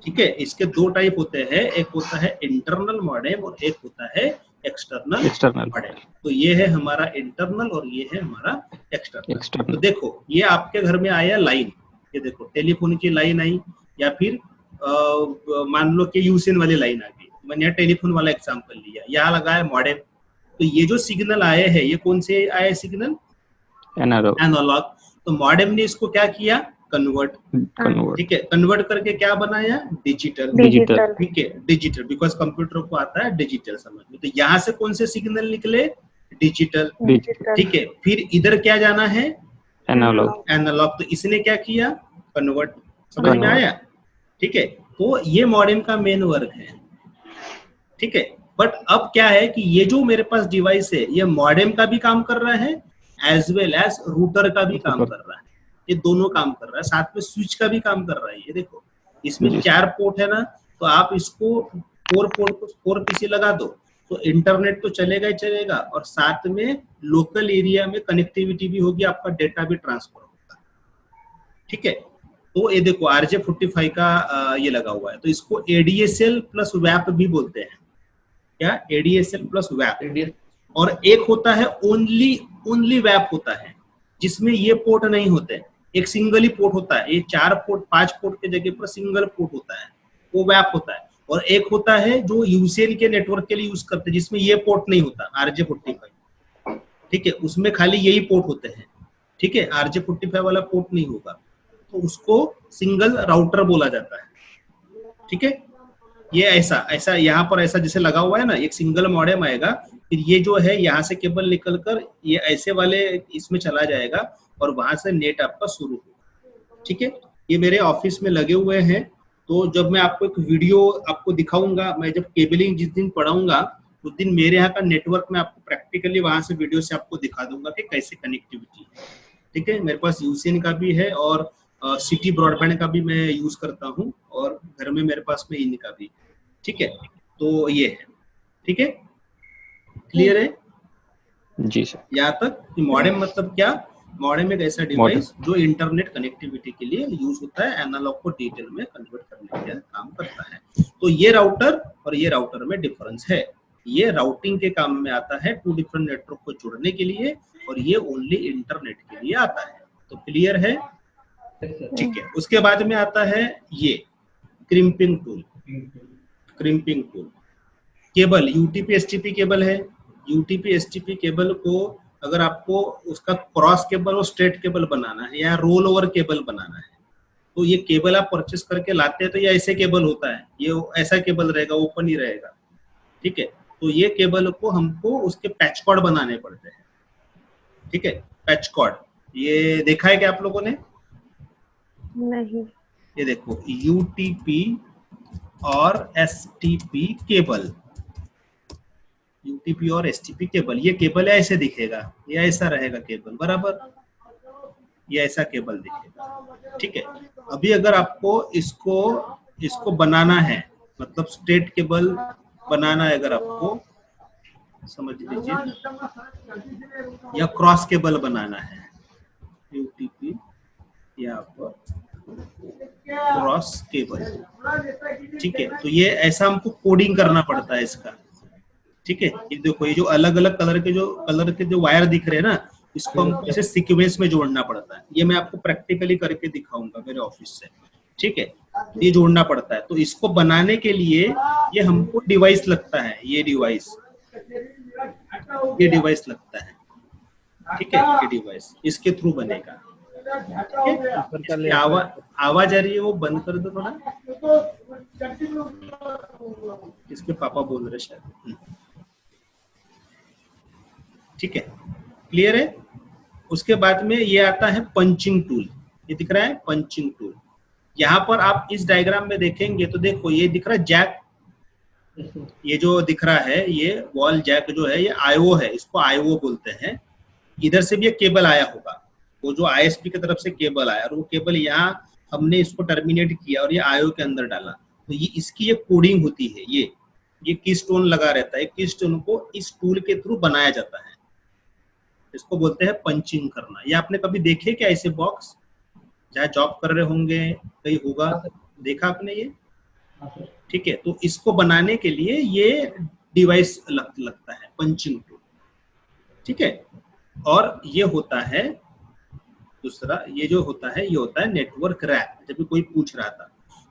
ठीक है, इसके दो टाइप होते हैं, एक होता है इंटरनल मॉडेम और एक होता है एक्सटर्नल मॉडेम। तो ये है हमारा इंटरनल और ये है हमारा एक्सटर्नल। तो देखो, ये आपके घर में आया लाइन, ये देखो टेलीफोन की लाइन आई, या फिर मान लो कि यूसीएन वाली लाइन आ गई। मैंने यहाँ टेलीफोन वाला एग्जाम्पल लिया, यहाँ लगाया मॉडेम। तो ये जो सिग्नल आए हैं, ये कौन से आए सिग्नल? एनालॉग। तो मॉडेम ने इसको क्या किया? कन्वर्ट। ठीक है, कन्वर्ट करके क्या बनाया? डिजिटल। ठीक है, डिजिटल, बिकॉज कंप्यूटर को आता है डिजिटल समझ में। तो यहाँ से कौन से सिग्नल निकले? डिजिटल। ठीक है, फिर इधर क्या जाना है? एनालॉग। तो इसने क्या किया? कन्वर्ट। समझ में आया? ठीक है, तो ये मॉडेम का मेन वर्क है। ठीक है, बट अब क्या है कि ये जो मेरे पास डिवाइस है, ये मॉडेम का भी काम कर रहा है एज वेल एज रूटर का भी काम कर रहा है। ये दोनों काम कर रहा है, साथ में स्विच का भी काम कर रहा है। ये देखो, इसमें 4 पोर्ट है ना, तो आप इसको 4 पोर्ट को 4 पीसी लगा दो, तो इंटरनेट तो चलेगा ही चलेगा, और साथ में लोकल एरिया में कनेक्टिविटी भी होगी, आपका डेटा भी ट्रांसफर होगा। ठीक है, तो ये देखो RJ45 का ये लगा हुआ है, तो इसको ADSL प्लस वैप भी बोलते हैं। क्या? ADSL प्लस वैप। और एक होता है ओनली वैप होता है, जिसमें ये पोर्ट नहीं होते, एक सिंगल ही पोर्ट होता है, ये 4 पोर्ट 5 पोर्ट के जगह पर सिंगल पोर्ट होता है, वो वैप होता है। और एक होता है जो यूसीएल के नेटवर्क के लिए यूज करते हैं, जिसमें ये पोर्ट नहीं होता, RJ45, ठीक है, उसमें खाली यही पोर्ट होते हैं, ठीक है, RJ45 वाला पोर्ट नहीं होगा, तो उसको सिंगल राउटर बोला जाता है, ठीक है। ये ऐसा यहाँ पर ऐसा जैसे लगा हुआ है ना, एक सिंगल मॉडेम आएगा, फिर ये जो है यहाँ से केबल निकलकर ये ऐसे वाले इसमें चला जाएगा और वहां से नेट आपका शुरू होगा, ठीक है। ये मेरे ऑफिस में लगे हुए हैं, तो जब मैं आपको एक वीडियो आपको दिखाऊंगा, मैं जब केबलिंग जिस दिन पढ़ाऊंगा उस दिन मेरे यहाँ का नेटवर्क में आपको प्रैक्टिकली वहां से वीडियो से आपको दिखा दूंगा कि कैसे कनेक्टिविटी है, ठीक है। मेरे पास यूसीएन का भी है और सिटी ब्रॉडबैंड का भी मैं यूज करता हूँ, और घर में मेरे पास में इनका भी, ठीक है। तो ये है, ठीक है, क्लियर है जी सर। यहाँ तक कि मॉडेम मतलब क्या? मॉडेम एक ऐसा डिवाइस जो इंटरनेट कनेक्टिविटी के लिए यूज होता है, एनालॉग को डिजिटल में कन्वर्ट करने के काम करता है। तो ये राउटर और ये राउटर में डिफरेंस है, ये राउटिंग के काम में आता है, 2 डिफरेंट नेटवर्क को जोड़ने के लिए, और ये ओनली इंटरनेट के लिए आता है। तो क्लियर है, ठीक है। उसके बाद में आता है ये crimping tool. Crimping tool cable UTP STP cable है। यूटीपी एसटीपी केबल को अगर आपको उसका क्रॉस केबल और स्ट्रेट केबल बनाना है या रोल ओवर केबल बनाना है, तो ये केबल आप परचेस करके लाते हैं, तो ये ऐसे केबल होता है, ये ऐसा केबल रहेगा, ओपन ही रहेगा, ठीक है। तो ये केबल को हमको उसके पैच कॉर्ड बनाने पड़ते हैं, ठीक है, पैच कॉर्ड। ये देखा है क्या आप लोगों ने? नहीं। ये देखो यूटीपी और एसटीपी केबल, यूटीपी और एसटीपी केबल, ये केबल ऐसे दिखेगा, ये ऐसा रहेगा केबल, बराबर, ये ऐसा केबल दिखेगा, ठीक है। अभी अगर आपको इसको बनाना है, मतलब स्ट्रेट केबल बनाना है अगर आपको, समझ लीजिए, या क्रॉस केबल बनाना है, यूटीपी यहाँ पर क्रॉस केबल, ठीक है। तो ये ऐसा हमको कोडिंग करना पड़ता है इसका, ठीक है। ये देखो, ये जो अलग अलग कलर के जो वायर दिख रहे हैं ना, इसको हमको ऐसे सीक्वेंस में जोड़ना पड़ता है। ये मैं आपको प्रैक्टिकली करके दिखाऊंगा मेरे ऑफिस से, ठीक है। ये जोड़ना पड़ता है, तो इसको बनाने के लिए ये हमको डिवाइस लगता है, ये डिवाइस लगता है, ठीक है। ये डिवाइस इसके थ्रू बनेगा, आवाज आ रही है, वो बंद कर दो थोड़ा, इसके पापा बोल रहे शायद, ठीक है, क्लियर है। उसके बाद में ये आता है पंचिंग टूल, ये दिख रहा है पंचिंग टूल। यहाँ पर आप इस डायग्राम में देखेंगे तो देखो ये दिख रहा है जैक, ये जो दिख रहा है ये वॉल जैक जो है, ये आईओ है, इसको आईओ बोलते हैं। इधर से भी एक केबल आया होगा, वो जो आईएसपी की तरफ से केबल आया, और वो केबल यहाँ हमने इसको टर्मिनेट किया और ये आईओ के अंदर डाला, तो ये इसकी ये कोडिंग होती है। ये की स्टोन लगा रहता है, की स्टोन को इस टूल के थ्रू बनाया जाता है, इसको बोलते हैं पंचिंग करना। ये आपने कभी देखे क्या ऐसे बॉक्स, जहाँ जॉब कर रहे होंगे कहीं होगा, देखा आपने ये, ठीक है। तो इसको बनाने के लिए ये डिवाइस लगता है, पंचिंग टूल, ठीक है। और ये होता है दूसरा, ये जो होता है ये होता है नेटवर्क रैक। जब भी कोई पूछ रहा था,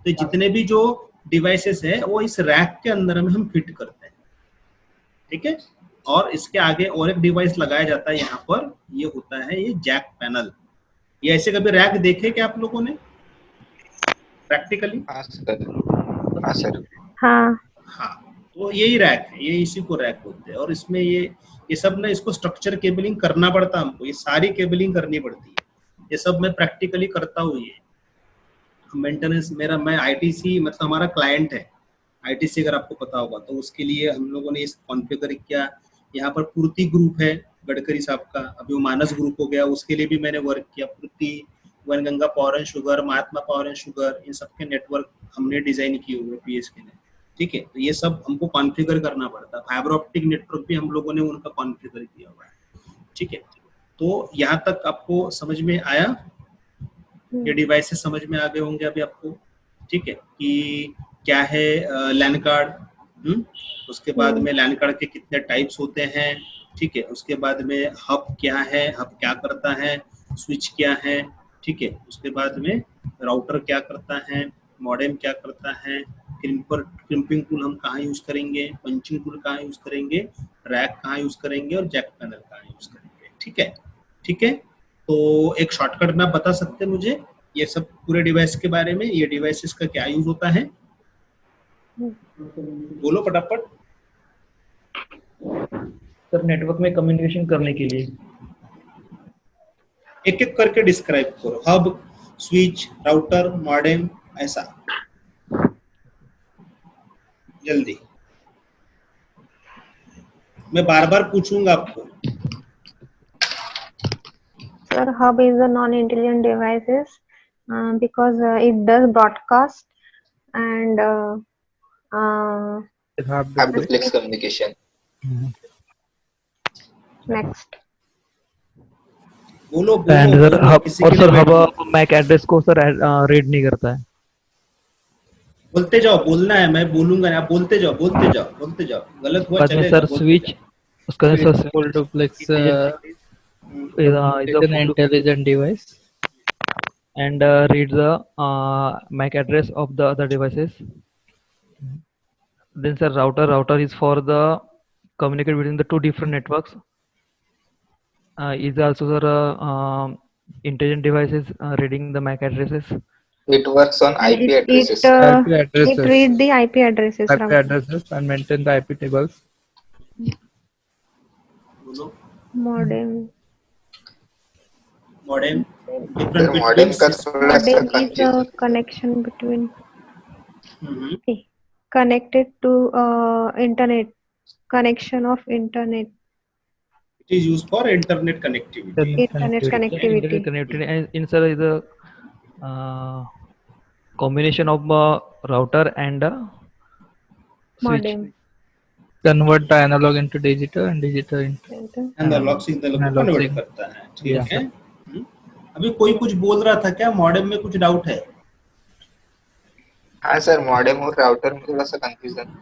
तो जितने भी जो डिवाइसेस है वो इस रैक के अंदर में हम फिट करते हैं, ठीक है। और इसके आगे और एक डिवाइस लगाया जाता है यहाँ पर, ये होता है ये जैक पैनल। ये ऐसे कभी रैक देखे क्या आप लोगों ने प्रैक्टिकली? हाँ सर। हाँ, तो यही रैक है, ये इसी को रैक बोलते हैं। और इसमें ये सब ना, इसको स्ट्रक्चर केबलिंग करना पड़ता है हमको, ये सारी केबलिंग करनी पड़ती है, ये सब मैं प्रैक्टिकली करता हूँ। ये मेंटेनेंस मैं आईटीसी, मतलब हमारा क्लाइंट है आईटीसी, अगर आपको पता होगा तो उसके लिए हम लोगों ने इस कॉन्फ़िगर किया। यहाँ पर पूर्ति ग्रुप है गडकरी साहब का, अभी वो मानस ग्रुप हो गया, उसके लिए भी मैंने वर्क किया। Purti, Wainganga power and sugar, Mahatma power and sugar, इन सबके नेटवर्क हमने डिजाइन किए हुए पीएस के लिए, ठीक है। तो ये सब हमको कॉन्फ़िगर करना पड़ता है। फाइबर ऑप्टिक नेटवर्क भी हम लोगों ने उनका कॉन्फ़िगर किया हुआ है, ठीक है। तो यहाँ तक आपको समझ में आया? ये डिवाइसेस समझ में आ गए होंगे अभी आपको, ठीक है, कि क्या है लैन कार्ड, उसके बाद में लैन कार्ड के कितने टाइप्स होते हैं, ठीक है, उसके बाद में हब क्या है, हब क्या करता है, स्विच क्या है, ठीक है, उसके बाद में राउटर क्या करता है, मॉडेम क्या करता है, क्रिम्पिंग टूल हम कहाँ यूज करेंगे, पंचिंग टूल कहाँ यूज करेंगे, रैक कहाँ यूज करेंगे और जैक पैनल कहाँ यूज करेंगे, ठीक है, ठीक है। तो एक शॉर्टकट में आप बता सकते हैं मुझे ये सब पूरे डिवाइस के बारे में, ये डिवाइसेस का क्या यूज होता है, बोलो फटाफट। सर नेटवर्क में कम्युनिकेशन करने के लिए। एक एक करके डिस्क्राइब करो, हब, स्विच, राउटर, मॉडेम, ऐसा जल्दी। मैं बार बार पूछूंगा आपको। Sir, hub is a non-intelligent devices because it does broadcast and Multiplex communication. next. बोलो एंड बोलो सर बोलो, हब, किसी और के लिए सर wait हब नहीं। मैक एड्रेस को सर रीड नहीं करता है। बोलते जाओ, बोलना है, मैं बोलूंगा, आप बोलते जाओ बोलते जाओ बोलते जाओ, गलत हुआ बाद में चलेगा, सर बोलते स्विच, जाओ। उसका sir Full duplex is an intelligent device. and read the MAC address of the other devices. Then sir router is for the communicate between the two different networks. Is also sir intelligent devices reading the MAC addresses. It works on And IP addresses. IP it addresses. read the IP addresses. IP router. addresses and maintain the IP tables. बोलो Modem. Modem, फिर different modem का between थोड़ा सा Modem is confuse a connection between connected to internet connection of internet. It is used for internet connectivity. Internet connectivity. Internet connectivity and inside is a combination of router and switch. Modem. Convert the analog into digital and digital into analog signal को Analog convert signal. करता है, ठीक Yeah. है। अभी कोई कुछ बोल रहा था क्या, मॉडेम में कुछ डाउट है? हाँ सर, मॉडेम और राउटर में थोड़ा सा कंफ्यूजन।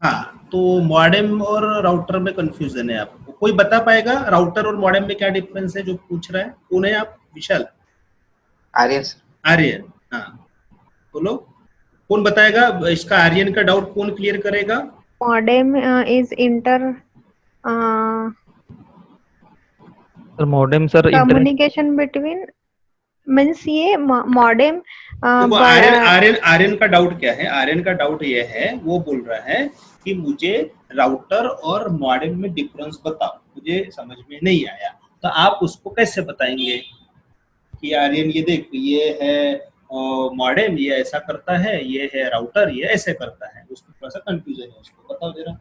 हाँ, तो मॉडेम और राउटर में कंफ्यूजन है आपको, कोई बता पाएगा राउटर और मॉडेम में क्या डिफरेंस है? जो पूछ रहा है कौन है आप? विशाल? आर्यन सर। आर्यन, हाँ बोलो, कौन बताएगा इसका? आर्यन का डाउट कौन क्लियर करेगा? Modem is sir modem sir internet communication between means ये modem देखो आर्यन का डाउट क्या है? आर्यन का डाउट ये है, वो बोल रहा है कि मुझे राउटर और मॉडेम में डिफरेंस बताओ, मुझे समझ में नहीं आया। तो आप उसको कैसे बताएंगे कि आर्यन ये देख, ये है मॉडेम, ये ऐसा करता है, ये है राउटर, ये ऐसे करता है। उसको थोड़ा सा कंफ्यूजन है, उसको बताओ जरा।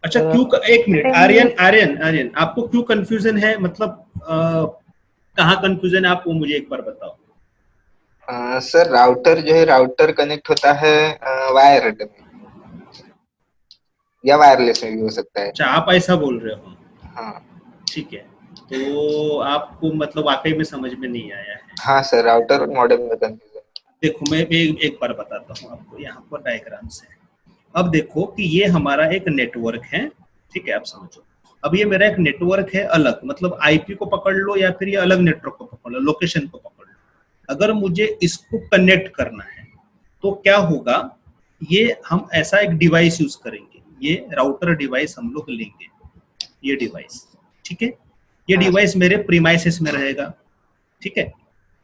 अच्छा क्यों, एक मिनट, आर्यन आपको क्यों कंफ्यूजन है? मतलब कहाँ कंफ्यूजन है, आप वो मुझे एक बार बताओ। सर राउटर जो है, राउटर कनेक्ट होता है वायर्ड में या वायरलेस में भी हो सकता है। अच्छा आप ऐसा बोल रहे हो? हाँ ठीक है, तो आपको मतलब वाकई में समझ में नहीं आया है? हाँ सर, राउटर और मॉडेम में कंफ्यूजन। देखो मैं एक बार बताता हूँ आपको, यहाँ पर डायग्राम से। अब देखो कि ये हमारा एक नेटवर्क है, ठीक है, आप समझो। अब ये मेरा एक नेटवर्क है अलग, मतलब आईपी को पकड़ लो या फिर ये अलग नेटवर्क को पकड़ लो, लोकेशन को पकड़ लो। अगर मुझे इसको कनेक्ट करना है तो क्या होगा, ये हम ऐसा एक डिवाइस यूज करेंगे, ये राउटर डिवाइस हम लोग लेंगे, ये डिवाइस, ठीक है। ये डिवाइस मेरे प्रीमाइसेस में रहेगा, ठीक है।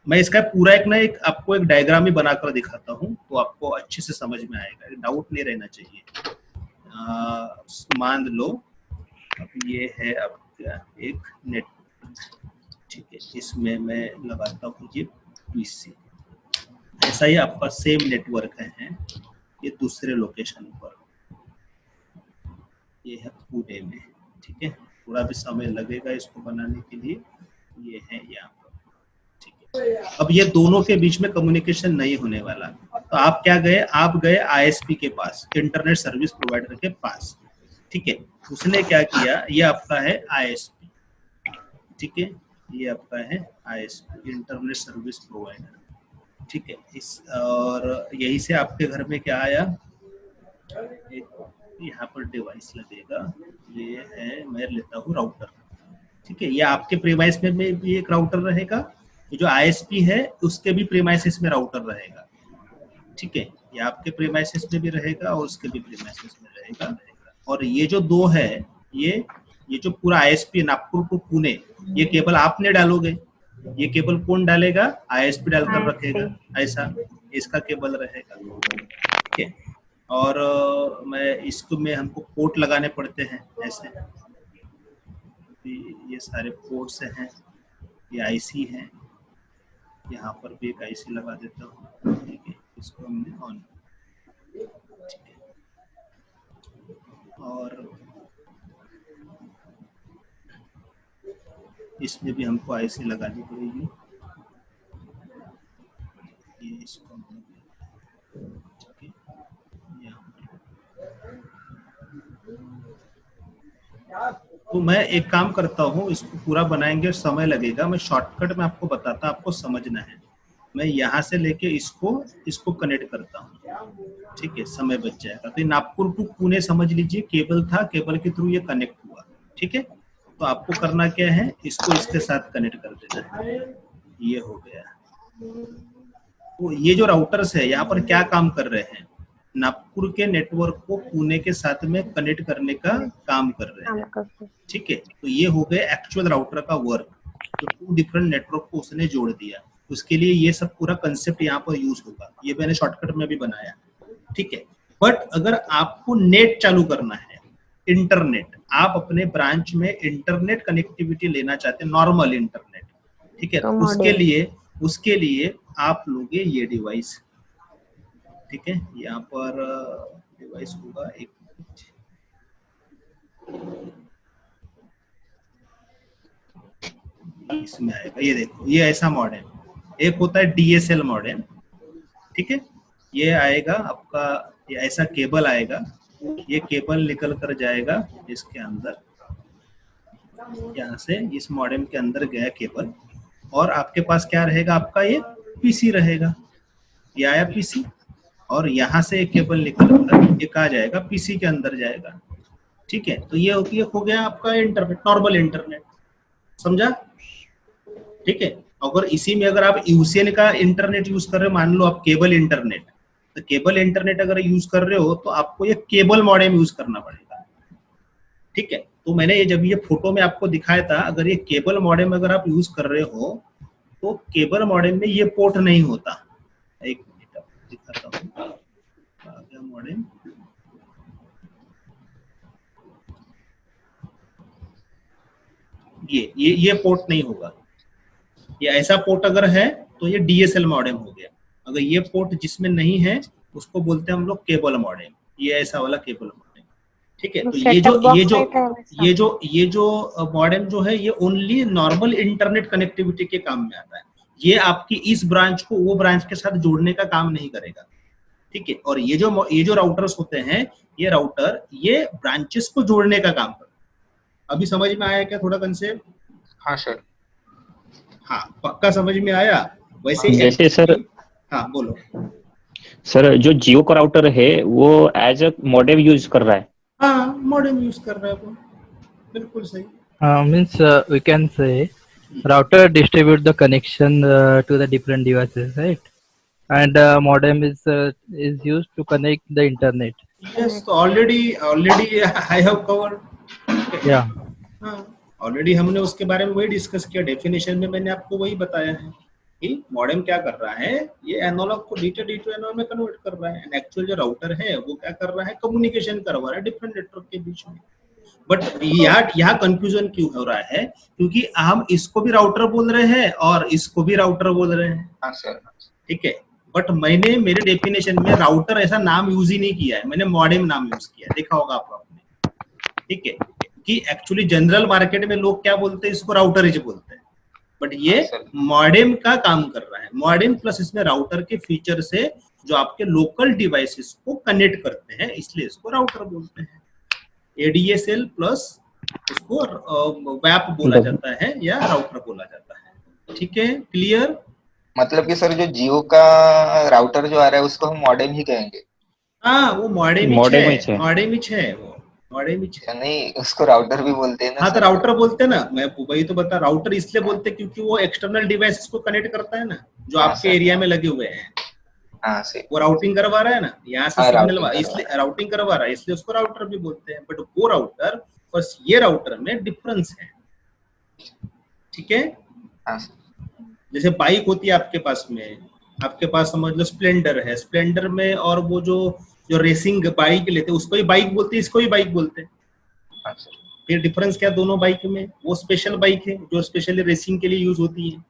मैं इसका पूरा एक आपको एक डायग्राम ही बनाकर दिखाता हूँ, तो आपको अच्छे से समझ में आएगा, डाउट नहीं रहना चाहिए। मान लो अब ये है आपका एक नेटवर्क, ठीक है, इसमें मैं लगाता हूँ ये पीसी। ऐसा ही आपका सेम नेटवर्क है, ये दूसरे लोकेशन पर, ये है पुणे में, ठीक है। थोड़ा भी समय लगेगा इसको बनाने के लिए, ये है यहाँ पर, ठीक है। अब ये दोनों के बीच में कम्युनिकेशन नहीं होने वाला, तो आप क्या गए, आप गए आईएसपी के पास, इंटरनेट सर्विस प्रोवाइडर के पास, ठीक है। उसने क्या किया, ये आपका है आईएसपी, ठीक है। ये आपका है ISP, इंटरनेट सर्विस प्रोवाइडर, ठीक है। इस और यही से आपके घर में क्या आया, एक यहाँ पर डिवाइस लगेगा, ये है, मैं लेता हूँ राउटर, ठीक है। ये आपके प्रीमाइस में भी एक राउटर रहेगा, ये जो ISP है उसके भी प्रीमाइसेस में राउटर रहेगा, ठीक है। ये आपके प्रीमाइसेस में भी रहेगा और उसके भी प्रीमाइसेस में रहेगा। और ये जो दो है, ये जो पूरा ISP नागपुर टू पुणे, ये केबल आपने डालोगे, ये केबल कौन डालेगा, ISP डालकर रखेगा, ऐसा इसका केबल रहेगा, ठीक है। और मैं इसको में हमको पोर्ट लगाने पड़ते हैं ऐसे, ये सारे पोर्ट्स हैं, ये IC है, यहाँ पर भी एक IC लगा देता हूँ, ठीक है। इसको हमने ऑन, ठीक है। और इसमें भी हमको IC लगानी पड़ेगी, ये इसको, ठीक है। तो मैं एक काम करता हूँ, इसको पूरा बनाएंगे, समय लगेगा, मैं शॉर्टकट में आपको बताता, आपको समझना है। मैं यहाँ से लेके इसको कनेक्ट करता हूँ, ठीक है, समय बच जाएगा। तो नागपुर टू पुणे समझ लीजिए केबल था, केबल के थ्रू ये कनेक्ट हुआ, ठीक है। तो आपको करना क्या है, इसको इसके साथ कनेक्ट कर देना है, ये हो गया। तो ये जो राउटर्स है यहाँ पर क्या काम कर रहे हैं, नागपुर के नेटवर्क को पुणे के साथ में कनेक्ट करने का काम कर रहे हैं, ठीक है। तो ये हो गए एक्चुअल राउटर का वर्क, तो 2 डिफरेंट नेटवर्क को उसने जोड़ दिया। उसके लिए ये सब पूरा कंसेप्ट यहाँ पर यूज होगा, ये मैंने शॉर्टकट में भी बनाया, ठीक है। बट अगर आपको नेट चालू करना है, इंटरनेट, आप अपने ब्रांच में इंटरनेट कनेक्टिविटी लेना चाहते हैं, नॉर्मल इंटरनेट, ठीक है, तो उसके लिए आप लोगे ये डिवाइस, ठीक है। यहाँ पर डिवाइस होगा, एक इसमें आएगा, ये देखो, ये ऐसा मॉडेम, एक होता है DSL मॉडेम, ठीक है। ये आएगा आपका, ये ऐसा केबल आएगा, ये केबल निकल कर जाएगा इसके अंदर, यहाँ से इस मॉडेम के अंदर गया केबल, और आपके पास क्या रहेगा, आपका ये PC रहेगा, ये आया PC, और यहाँ से एक केबल निकल कर ये कहाँ जाएगा, PC के अंदर जाएगा, ठीक है। तो ये हो गया आपका इंटरनेट, नॉर्मल इंटरनेट, समझा, ठीक है। अगर इसी में अगर आप UCN का इंटरनेट यूज कर रहे हो, मान लो आप केबल इंटरनेट, तो केबल इंटरनेट अगर यूज कर रहे हो तो आपको ये केबल मॉडेम यूज करना पड़ेगा, ठीक है। तो मैंने ये जब ये फोटो में आपको दिखाया था, अगर ये केबल मॉडेम अगर आप यूज कर रहे हो तो केबल मॉडेम में ये पोर्ट नहीं होता। एक मिनट आपको दिखाता हूँ मॉडेम, ये पोर्ट नहीं होगा, ये ऐसा पोर्ट अगर है तो ये DSL मॉडेम हो गया। अगर ये पोर्ट जिसमें नहीं है उसको बोलते हैं हम लोग केबल मॉडेम, ये ऐसा वाला केबल मॉडेम, ठीक है। तो ये जो मॉडेम जो है ये ओनली नॉर्मल इंटरनेट कनेक्टिविटी के काम में आता है, ये आपकी इस ब्रांच को वो ब्रांच के साथ जोड़ने का काम नहीं करेगा, ठीक है। और ये जो राउटर्स होते हैं, ये राउटर ये ब्रांचेस को जोड़ने का काम करता है। अभी समझ में आया क्या थोड़ा कंसेप्ट? हाँ सर, हाँ पक्का समझ में आया। वैसे जैसे सर, हाँ बोलो सर, जो जियो का राउटर है वो एज अ मॉडेम यूज कर रहा है, हाँ मॉडेम यूज कर रहा है वो, बिल्कुल सही। Means we can say router distribute the connection to the different devices, right? And modem is used to connect the internet. Yes, so already I have covered. Yeah. हाँ ऑलरेडी हमने उसके बारे में वही डिस्कस किया, डेफिनेशन में मैंने आपको वही बताया है कि मॉडेम क्या कर रहा है, ये एनालॉग को डिजिटल एनालॉग में कन्वर्ट कर रहा है, एंड एक्चुअल जो राउटर है वो क्या कर रहा है, कम्युनिकेशन करवा रहा है डिफरेंट नेटवर्क के बीच में। बट यहाँ कंफ्यूजन क्यों हो रहा है, क्योंकि हम इसको भी राउटर बोल रहे हैं और इसको भी राउटर बोल रहे हैं, हाँ सर, ठीक है। बट मैंने मेरे डेफिनेशन में राउटर ऐसा नाम यूज ही नहीं किया है, मैंने मॉडेम नाम यूज किया है, देखा होगा आपने, ठीक है। कि एक्चुअली जनरल मार्केट में लोग क्या बोलते हैं, इसको राउटर ही बोलते हैं, बट ये मॉडेम का काम कर रहा है। मॉडेम प्लस इसमें राउटर के फीचर से जो आपके लोकल डिवाइसेस को कनेक्ट करते हैं, इसलिए इसको राउटर बोलते हैं। ADSL प्लस उसको वैप बोला जाता है या राउटर बोला जाता है। ठीक है, क्लियर? मतलब कि सर जो जियो का राउटर जो आ रहा है उसको हम मॉडेम ही कहेंगे? हाँ, वो मॉडेम ही मॉडेम ही है, है। मॉडेम ही है, वो मॉडेम ही है। नहीं, उसको राउटर भी बोलते हैं ना हाँ, तो सर? राउटर बोलते हैं ना, मैं वही तो बता, राउटर इसलिए बोलते हैं क्योंकि वो एक्सटर्नल डिवाइसेस को कनेक्ट करता है ना, जो हाँ आपके सर, एरिया में लगे हुए हैं। हाँ सर, वो राउटिंग करवा रहा है ना, यहाँ से हाँ सिग्नल, राउटिंग करवा इसलिए रहा है। राउटिंग करवा रहा है, इसलिए उसको राउटर भी बोलते हैं। बट वो राउटर और ये राउटर में डिफरेंस है। ठीक है, हाँ सर, जैसे बाइक होती है आपके पास में, आपके पास समझ लो स्प्लेंडर है, स्प्लेंडर में और वो जो जो रेसिंग बाइक लेते हैं उसको ही बाइक बोलते हैं, इसको ही बाइक बोलते हैं। हाँ सर, फिर डिफरेंस क्या दोनों बाइक में? वो स्पेशल बाइक है जो स्पेशली रेसिंग के लिए यूज होती है,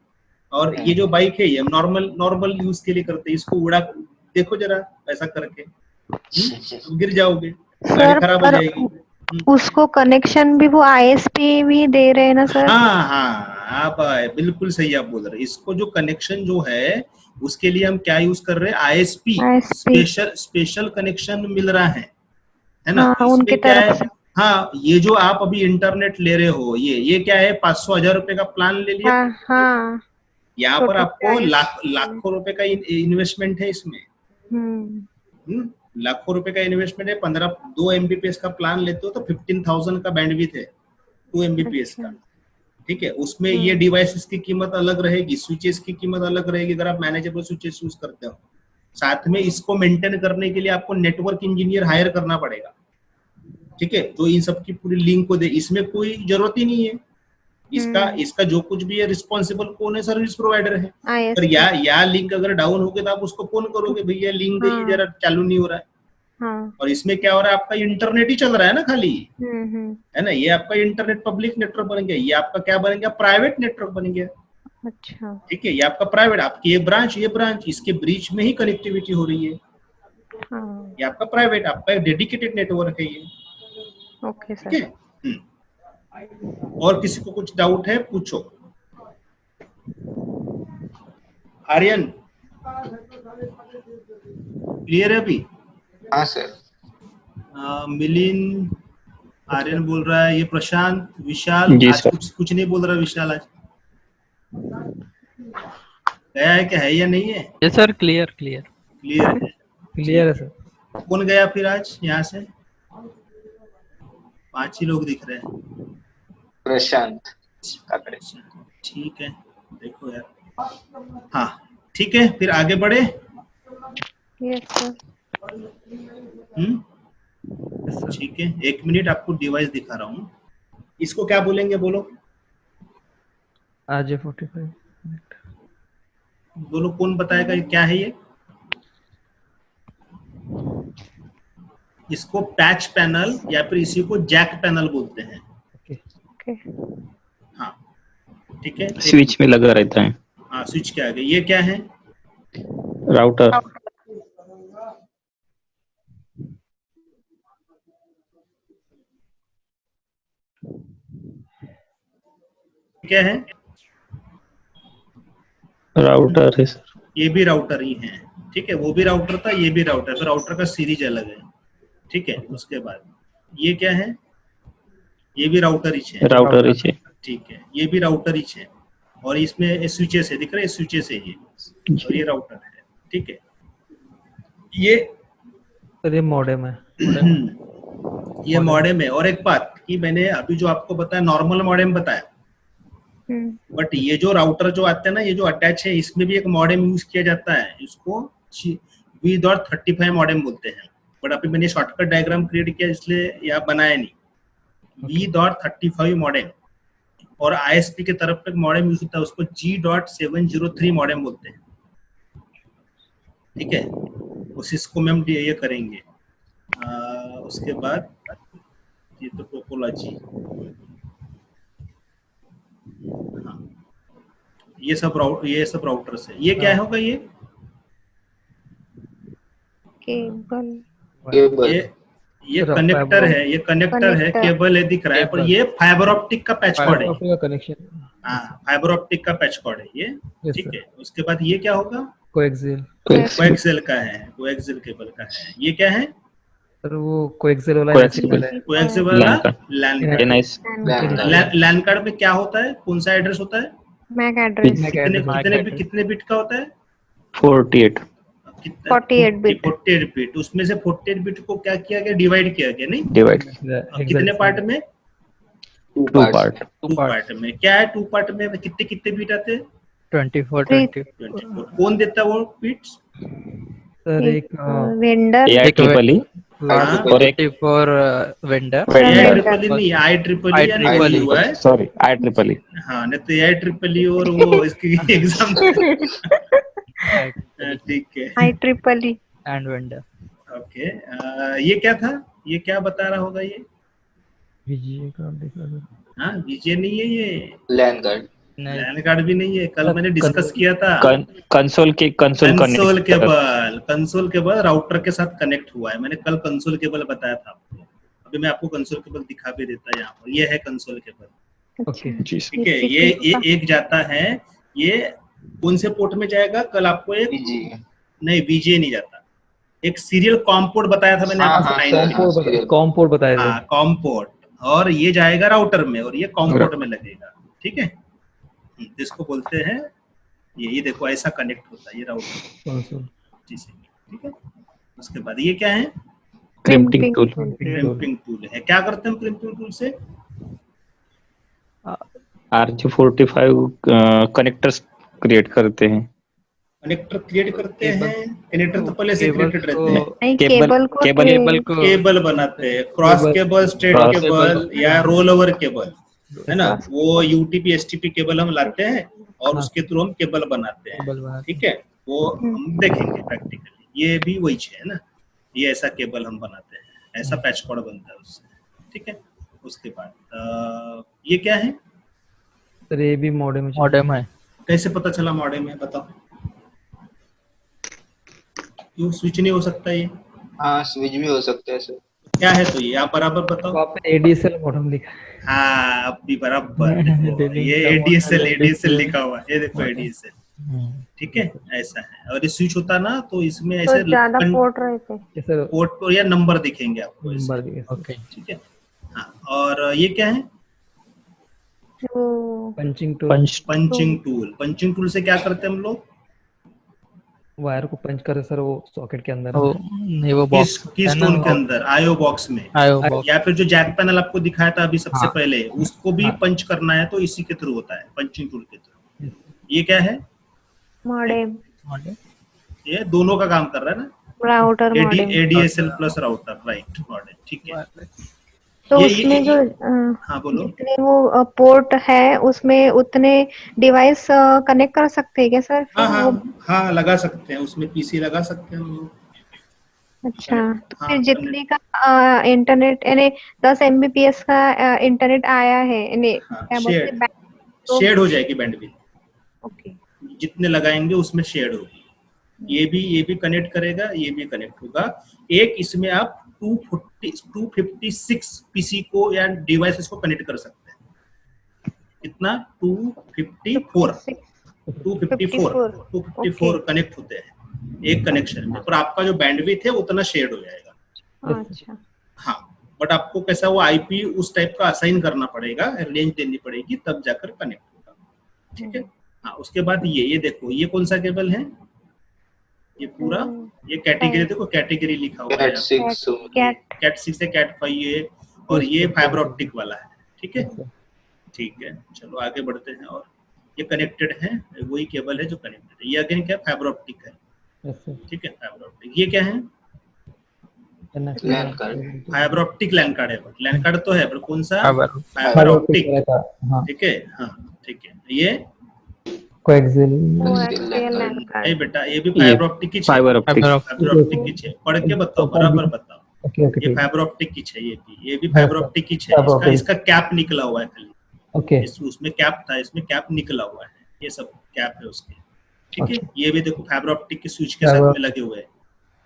और ये जो बाइक है ये नॉर्मल नॉर्मल यूज के लिए करते हैं। इसको उड़ा, देखो जरा ऐसा करके, तुम गिर जाओगे, गाड़ी सर खराब हो पर जाएगी। उसको कनेक्शन भी वो आईएसपी भी दे रहे हैं ना सर? हाँ हाँ, आप बिल्कुल सही आप बोल रहे हैं। इसको जो कनेक्शन जो है उसके लिए हम क्या यूज कर रहे हैं? आईएसपी, आईएसपी, स्पेशल कनेक्शन मिल रहा है ना? हाँ, उनके इसमें क्या तरफ है? से। हाँ, ये जो आप अभी इंटरनेट ले रहे हो, ये क्या है? 500,000 रुपए का प्लान ले लिया, हाँ हाँ, यहाँ पर छोटे आपको प्राइस। लाखों रुपए का इन्वेस्टमेंट है इसमें। लाखों रुपए का इन्वेस्टमेंट है। 2 MBPS का प्लान लेते हो तो 15,000 का बैंडविड्थ है, 2 MBPS का। ठीक है, उसमें ये डिवाइसेस की कीमत अलग रहेगी, स्विचेस की कीमत अलग रहेगी अगर आप मैनेजेबल स्विचेस यूज करते हो। साथ में इसको मेंटेन करने के लिए आपको नेटवर्क इंजीनियर हायर करना पड़ेगा। ठीक है, जो इन सब की पूरी लिंक को दे, इसमें कोई जरूरत ही नहीं है। इसका जो कुछ भी है रिस्पॉन्सिबल कौन है? सर्विस प्रोवाइडर है। पर या लिंक अगर डाउन हो गया तो आप उसको फोन करोगे, भैया लिंक गई, जरा चालू नहीं हो रहा है। हाँ। और इसमें क्या हो रहा है? आपका इंटरनेट ही चल रहा है ना खाली, है ना? ये आपका इंटरनेट पब्लिक नेटवर्क बन गया, ये आपका क्या बन गया? प्राइवेट नेटवर्क बन गया। अच्छा, ठीक है, ये आपका प्राइवेट, आपकी ये ब्रांच इसके ब्रीच में ही कनेक्टिविटी हो रही है। हाँ, ये आपका प्राइवेट, आपका डेडिकेटेड नेटवर्क है ये। ओके ठीक है। सर। और किसी को कुछ डाउट है पूछो। आर्यन क्लियर है अभी? हाँ सर। मिलिंद, आर्यन बोल रहा है, ये प्रशांत, विशाल जी आज सर। कुछ नहीं बोल रहा। विशाल आज गया है क्या, है या नहीं है? Yes sir, clear. क्लियर है, क्लियर है सर। कौन गया फिर आज यहाँ से? 5 ही लोग दिख रहे हैं। प्रशांत काकड़े। ठीक है, देखो यार। हाँ ठीक है, फिर आगे बढ़े। Yes sir. ठीक है, 1 मिनट आपको डिवाइस दिखा रहा हूँ। इसको क्या बोलेंगे बोलो? RJ45 बोलो, कौन बताएगा क्या है ये? इसको पैच पैनल या फिर इसी को जैक पैनल बोलते हैं। ओके। हाँ ठीक है, स्विच में लगा रहता है। हाँ, स्विच के आगे ये क्या है? राउटर। क्या है? राउटर है सर। ये भी राउटर ही है। ठीक है, वो भी राउटर था, ये भी राउटर, तो राउटर का सीरीज अलग है। ठीक है, उसके बाद ये क्या है? ये भी राउटर ही है। राउटर ही है। ठीक है, ये भी राउटर ही है, और इसमें स्विचेस है, दिख रहे हैं स्विचेस है ये, और ये राउटर है। ठीक है, ये सर ये मॉडेम है। ये मॉडेम है। और एक बात कि मैंने अभी जो आपको बताया नॉर्मल मॉडेम बताया, बट ये जो राउटर जो आते हैं ना, ये जो अटैच है, इसमें भी एक मॉडेम यूज किया जाता है। इसको V.35 मॉडेम बोलते हैं, बट अभी मैंने शॉर्टकट डायग्राम क्रिएट किया इसलिए यहाँ बनाया नहीं। V.35 मॉडेम, और ISP के तरफ पे मॉडेम यूज होता है, उसको G.703 मॉडेम बोलते हैं। ठीक है, उस को हम ये करेंगे। उसके बाद ये तो टोपोलॉजी, हाँ, ये सब राउटर्स है। ये क्या होगा? ये केबल। ये कनेक्टर है, ये कनेक्टर है, केबल है दिख रहा है, पर ये फाइबर ऑप्टिक का पैच कॉर्ड है। का कनेक्शन। हाँ, फाइबर ऑप्टिक का पैच कॉर्ड है ये। ठीक है, उसके बाद ये क्या होगा? कोएक्सियल कोएक्सियल का है, कोएक्सियल केबल का है। ये क्या है? सर वो कोएक्सियल वाला Coaxial. है। कोएक्सियल वाला LAN कार्ड। लैन ये नाइस LAN लैन कार्ड में क्या होता है, कौन सा एड्रेस होता है, मैक एड्रेस कितने बिट का होता है, 48 कितना 48 बिट 48 बिट। उसमें से 48 बिट को क्या किया गया, डिवाइड किया गया, नहीं डिवाइड कितने पार्ट में, 2 2 parts. पार्ट टू पार्ट में। क्या है 2 पार्ट में कितने कितने बिट आते हैं, 24 Three. 24 कौन देता है वो बिट्स, सर एक वेंडर AI ट्रिपल ई हाँ, और एक 24 vendor AI Vendor. Triple E नहीं, आई ट्रिपल ई यानी IEEE हुआ है, सॉरी आई ट्रिपल ई हाँ, नहीं तो AI ट्रिपल ई और वो इसकी एग्जाम ठीक है, IEEE and vendor. ओके। ये क्या था, ये क्या बता रहा होगा ये, VGA का देख रहा सर। हाँ विजय नहीं है ये, LAN card. नहीं, लैन कार्ड भी नहीं है, कल मैंने डिस्कस किया था। कंसोल कंसोल केबल राउटर के साथ कनेक्ट हुआ है, मैंने कल कंसोल केबल बताया था आपको। अभी मैं आपको कंसोल केबल दिखा भी देता, यहाँ पर ये है कंसोल केबल, ओके जी ठीक है। ये एक जाता है, ये कौन से पोर्ट में जाएगा, कल आपको एक VGA. नहीं VGA नहीं जाता, एक सीरियल कॉम पोर्ट बताया था मैंने हाँ, आपको हाँ, लाइन में, serial. कॉम पोर्ट बताया हाँ सर। कॉम पोर्ट, और ये जाएगा राउटर में और ये कॉम पोर्ट में लगेगा, ठीक है। जिसको बोलते हैं ये देखो ऐसा कनेक्ट होता है ये राउटर कंसोल से, ठीक है। उसके बाद ये क्या है, क्रिम्पिंग टूल क्रिम्पिंग टूल है। क्या करते हैं क्रिम्पिंग टूल से, RJ45 कनेक्टर्स क्रिएट करते हैं। कनेक्टर क्रिएट करते हैं, कनेक्टर तो पहले से केबल क्रिएटेड रहते हैं, नहीं केबल केबल को केबल बनाते हैं, cross cable, straight cross cable या रोल ओवर केबल, है ना, वो UTP STP केबल हम लाते हैं और उसके थ्रू हम केबल बनाते हैं, केबल बनाते ठीक है। वो हम देखेंगे प्रैक्टिकली, ये भी वही है ना, ये ऐसा केबल हम बनाते हैं, ऐसा पैच कोड बनता है उससे, ठीक है। उसके बाद ये क्या है, सर ये भी मॉडेम मॉडेम है. कैसे पता चला मॉडेम है, बताओ, क्यों स्विच नहीं हो सकता ये, हाँ, स्विच भी हो सकता है सर. क्या है, तो ये आप बराबर बताओ। आपने ADSL मॉडेम लिखा है। हाँ अब भी बराबर देखो, ये ADSL लिखा हुआ है, ये देखो ADSL, ठीक है, ऐसा है। और ये स्विच होता ना तो इसमें तो ऐसे ज्यादा पोर्ट रहते ये सर पोर्ट पर या नंबर दिखेंगे आपको ऐसे, नंबर दिए सर। Okay. ठीक है। हाँ, और ये क्या है, जो पंचिंग टूल, पंचिंग टूल से क्या करते हैं हम लोग, वायर को पंच कर सर वो सॉकेट के अंदर। वो नहीं, वो बॉक्स की स्टोन के अंदर आईओ बॉक्स में, आयो बॉक्स. या फिर जो जैक पैनल आपको दिखाया था अभी सबसे हाँ। पहले, उसको भी हाँ। पंच करना है तो इसी के थ्रू होता है, पंचिंग टूल के थ्रू। ये क्या है, मॉडेम ये दोनों का काम कर रहा है ना, router modem. ADSL plus router, right, modem, ठीक है। तो ये- उसमें जो हाँ बोलो, जितने वो पोर्ट है उसमें उतने डिवाइस कनेक्ट कर सकते हैं क्या सर? हाँ हाँ हाँ लगा सकते हैं, उसमें PC लगा सकते हैं हम लोग। अच्छा, तो हाँ, फिर जितने का इंटरनेट यानी 10 Mbps का इंटरनेट आया है यानी हाँ, क्या बोलते हैं तो- शेड हो जाएगी बैंडविड्थ, ओके, जितने लगाएंगे उसमें शेड होगी। ये भी कनेक्ट करेगा, ये भी कनेक्ट होगा। एक इसमें आप 256 PC को या डिवाइसेस को कनेक्ट कर सकते हैं। कितना, 254 कनेक्ट होते हैं एक कनेक्शन में, पर आपका जो बैंडविड्थ है उतना शेड हो जाएगा। अच्छा, हाँ, बट आपको कैसा वो IP उस टाइप का असाइन करना पड़ेगा, रेंज देनी पड़ेगी, तब जाकर कनेक्ट होगा, ठीक है। हाँ, उसके बाद ये देखो, ये कौन सा केबल है, ये पूरा, ये कैटेगरी देखो, कैटेगरी लिखा हुआ है, Cat 6 कैट 6 है, कैट 5 है, और ये फाइबर ऑप्टिक वाला है, ठीक है। ठीक है, चलो आगे बढ़ते हैं। और ये कनेक्टेड है, वही केबल है जो कनेक्टेड है। ये अगेन क्या, फाइबर ऑप्टिक है, ठीक है, फाइबर ऑप्टिक। ये क्या है, LAN कार्ड. फाइबर ऑप्टिक लैन कार्ड है, लैन कार्ड तो है पर कौन सा, फाइबर. फाइबर ऑप्टिक, हाँ, ठीक है। हाँ ठीक है, ये कोएक्सियल नहीं बेटा, ये भी फाइबर ऑप्टिक की फाइबर ऑप्टिक फाइबर ऑप्टिक की है, पढ़ के बताओ, बराबर बताओ। ओके ओके ये ठीक फाइबर ऑप्टिक की है, ये भी फाइबर ऑप्टिक की है। इसका कैप निकला हुआ है खाली, ओके उसमें कैप था, इसमें कैप निकला हुआ है, ये सब कैप है उसके, ठीक है। ये भी देखो फाइबर ऑप्टिक के स्विच के साथ में लगे हुए हैं,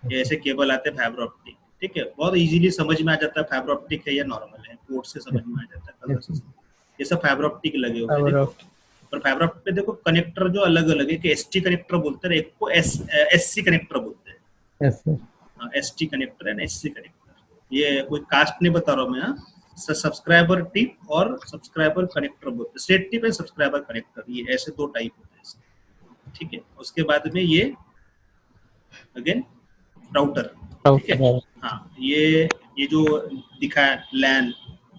ये ऐसे केबल आते हैं फाइबर ऑप्टिक, ठीक है। बहुत इजीली समझ में आ जाता है फाइबर ऑप्टिक है या नॉर्मल है, पोर्ट से समझ में आ जाता है। ये सब फाइबर ऑप्टिक लगे हुए हैं देखो। पर फाइबर ऑप्टिक पे देखो कनेक्टर जो अलग अलग है, कि ST कनेक्टर बोलते हैं, एक को SC कनेक्टर बोलते हैं। Yes sir ST connector and SC connector, ये कोई कास्ट नहीं बता रहा हूँ मैं, हाँ। सब्सक्राइबर टिप और सब्सक्राइबर कनेक्टर बोलते हैं, state tip and subscriber connector, ये ऐसे दो टाइप होते हैं इसके, ठीक है। उसके बाद में ये अगेन राउटर, ठीक है। हाँ, ये जो दिखा है लैन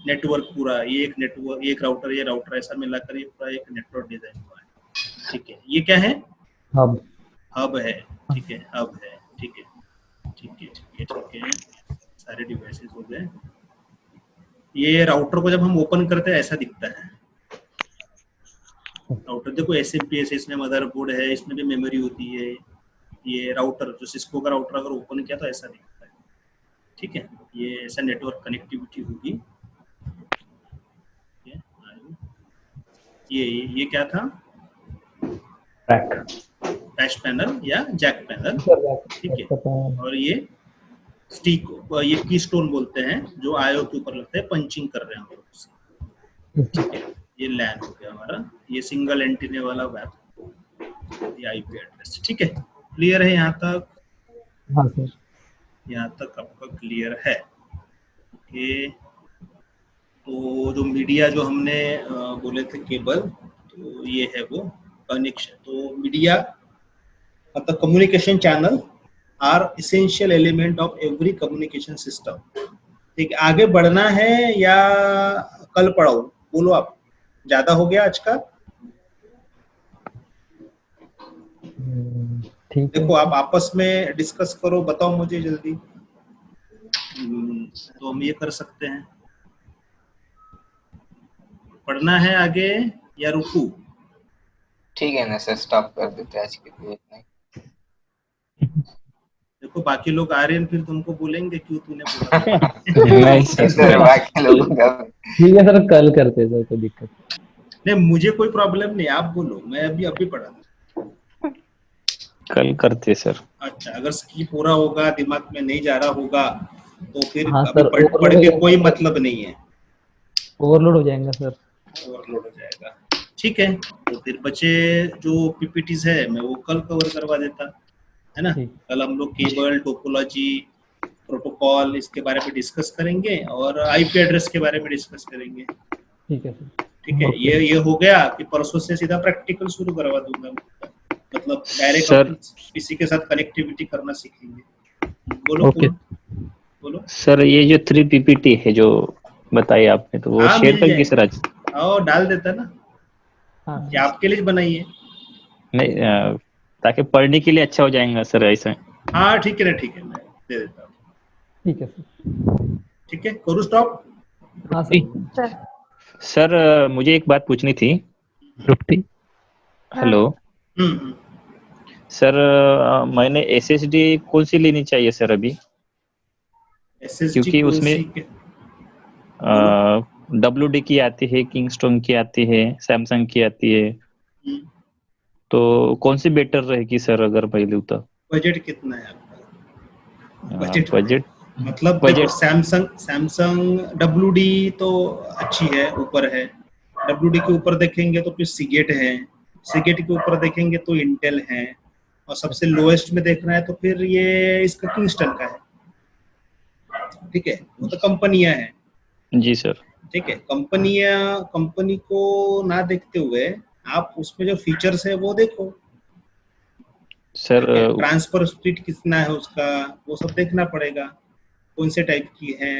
नेटवर्क पूरा, ये एक नेटवर्क, एक राउटर, ये राउटर, ऐसा मिलाकर ये पूरा एक नेटवर्क डिजाइन हुआ है, ठीक है। ये क्या है? हब है, ठीक है, हब है, ठीक है, ठीक है, ठीक है, ठीक है। सारे डिवाइसेस हो गए। ये राउटर को जब हम ओपन करते हैं ऐसा दिखता है राउटर। देखो SMPS, इसमें मदरबोर्ड है, इसमें भी मेमोरी होती है। ये राउटर जो सिस्को का राउटर अगर ओपन किया तो ऐसा दिखता है, ठीक है। ये ऐसा नेटवर्क कनेक्टिविटी होगी। ये क्या था? पैच पैनल या जैक पैनल, ठीक है। और ये स्टिक, ये कीस्टोन बोलते हैं, जो आईओ के ऊपर लगता है, पंचिंग कर रहे हैं हम लोग उससे, ठीक है। ये लैन हो गया हमारा, ये सिंगल एंटीने वाला वेब, ये आईपी एड्रेस, ठीक है। क्लियर है यहाँ तक? हाँ सर, यहाँ तक आपका क्लियर है? ओके। तो जो मीडिया जो हमने बोले थे केबल, तो ये है वो कनेक्शन। तो मीडिया मतलब communication channel are essential element of every communication system, ठीक है। आगे बढ़ना है या कल पढ़ाऊं? बोलो आप, ज्यादा हो गया आज का? ठीक है। देखो आप आपस में डिस्कस करो, बताओ मुझे जल्दी, तो हम ये कर सकते हैं। पढ़ना है आगे या रुकू? ठीक है ना सर, स्टॉप कर देते हैं आज के लिए इतना ही। देखो बाकी लोग आ रहे हैं, फिर तुमको बोलेंगे क्यों तूने बोला। नहीं सर बाकी लोगों का ठीक है सर, कल करते हैं सर, कोई दिक्कत नहीं, मुझे कोई प्रॉब्लम नहीं, आप बोलो, मैं अभी पढ़ा दूं। कल करते सर। अच्छा, अगर स्किप हो रहा होगा, दिमाग में नहीं जा रहा होगा, तो फिर हाँ अभी सर, पढ़ के कोई मतलब नहीं है, ओवरलोड हो जाएगा सर। ओवरलोड हो जाएगा, ठीक है। तो फिर बचे जो पीपीटीज है, मैं वो कल कवर करवा देता, है ना। कल हम लोग केबल, टोपोलॉजी, प्रोटोकॉल, इसके बारे में डिस्कस करेंगे और आईपी एड्रेस के बारे में डिस्कस करेंगे, ठीक है सर। ठीक है। ये हो गया कि परसों से सीधा प्रैक्टिकल शुरू करवा दूंगा, मतलब डायरेक्ट किसी के साथ कनेक्टिविटी करना सीखेंगे। बोलो बोलो सर, ये जो 3 पीपीटी है जो बताई आपने, तो वो शेयर करके सर आज और डाल देता ना। हाँ, ये आपके लिए बनाई है? नहीं, ताकि पढ़ने के लिए अच्छा हो जाएगा सर, ऐसा। हाँ ठीक है ना, ठीक है, मैं दे देता हूँ। ठीक है सर। ठीक है, करूँ स्टॉप? हाँ सर। सर मुझे एक बात पूछनी थी। हेलो सर, मैंने SSD कौन सी लेनी चाहिए सर अभी? क्योंकि उसमें WD की आती है, किंगस्टोन की आती है, सैमसंग की आती है, तो कौन सी बेटर रहेगी सर अगर मैं लूँ तो? बजट कितना है आपका? बजट मतलब देखो, सैमसंग WD तो अच्छी है, ऊपर है। WD के ऊपर देखेंगे तो फिर सीगेट है, सीगेट के ऊपर देखेंगे तो इंटेल है, और सबसे लोएस्ट में देखना है तो फिर ये इसका किंगस्टन का है, ठीक है। वो तो कंपनियां हैं। जी सर। ठीक है, कंपनी को ना देखते हुए आप उसमें जो फीचर्स है वो देखो सर। ट्रांसफर स्पीड कितना है उसका, वो सब देखना पड़ेगा, कौन से टाइप की है।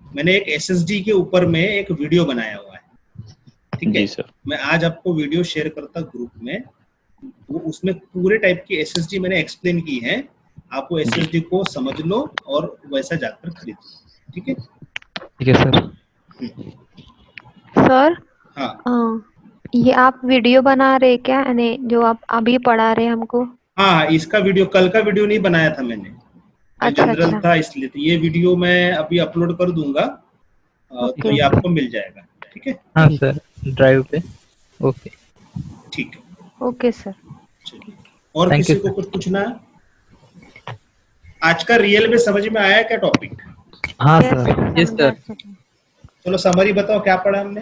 मैंने एक SSD के ऊपर में एक वीडियो बनाया हुआ है, ठीक है सर। मैं आज आपको वीडियो शेयर करता ग्रुप में, वो उसमें पूरे टाइप की SSD मैंने एक्सप्लेन की है। आप वो SSD को समझ लो और वैसा जाकर खरीदो, ठीक है। ठीक है सर। सर हाँ ये आप वीडियो बना रहे क्या, यानी जो आप अभी पढ़ा रहे हमको? हाँ, इसका वीडियो, कल का वीडियो नहीं बनाया था मैंने, जनरल था इसलिए। तो ये वीडियो मैं अभी अपलोड कर दूंगा, तो ये आपको मिल जाएगा, ठीक है। हाँ सर, ड्राइव पे। ओके, ठीक है, ओके सर। और किसी को कुछ पूछना है? आज का रियल में समझ में आया क्या टॉपिक? हाँ सर। Yes sir. चलो समरी बताओ, क्या पढ़ा हमने?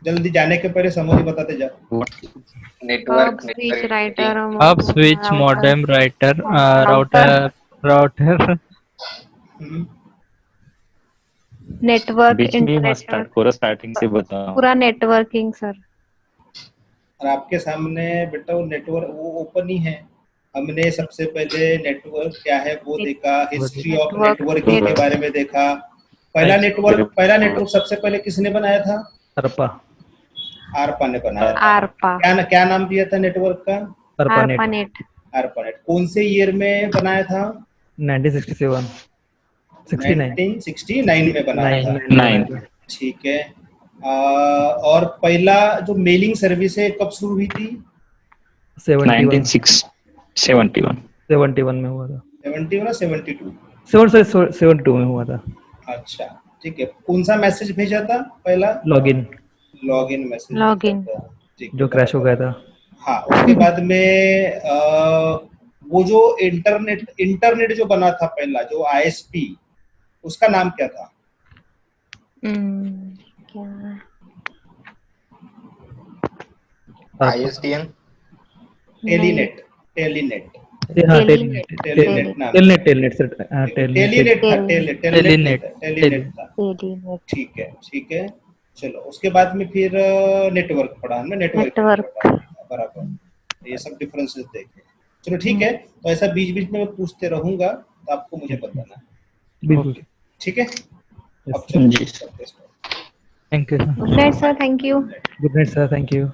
जल्दी जाने के पहले समरी बताते जाओ। Network, switch router, hub, switch, modem, router, hmm, network बीच में ही मत इंटरनेट स्टार्ट करो, स्टार्टिंग से बताओ। पूरा नेटवर्किंग सर। और आपके सामने बेटा वो नेटवर्क वो ओपन ही है। हमने सबसे पहले नेटवर्क क्या है वो देखा, हिस्ट्री ऑफ Network नेटवर्किंग के बारे में देखा। पहला नेटवर्क सबसे पहले किसने बनाया था? ARPA आरपा ने बनाया था। आरपा क्या नाम दिया था नेटवर्क का? आरपा ARPANET नेट आरपानेट। कौन से ईयर में बनाया था? 1967 69 1969 में बनाया था। 9 ठीक है। और पहला जो मेलिंग सर्विस है कब शुरू हुई थी? 71 71 में हुआ था। 71 और 72? 72 में हुआ था। अच्छा ठीक है। कौन सा मैसेज भेजा था पहला? लॉगिन लॉगिन मैसेज लॉगिन भेजा था। ठीक है, जो क्रैश हो गया था। हाँ। उसके बाद में वो जो इंटरनेट जो बना था पहला, जो ISP, उसका नाम क्या था? क्या ISDN टेलीनेट हाँ टेलीनेट टेलीनेट नाम। Telnet sir. हाँ टेलीनेट था। टेलीनेट था। टेलीनेट ठीक है। चलो उसके बाद में फिर नेटवर्क पढ़ा हमने। नेटवर्क। बराबर। ये सब डिफरेंसेस देखे। चलो ठीक है। तो ऐसा बीच बीच में मैं पूछते रहूंगा तो आपको मुझे बताना। बिल्कुल। ठीक है। अब जी। चलो। Thank you, sir. Good night sir, thank you. Good night sir, thank you.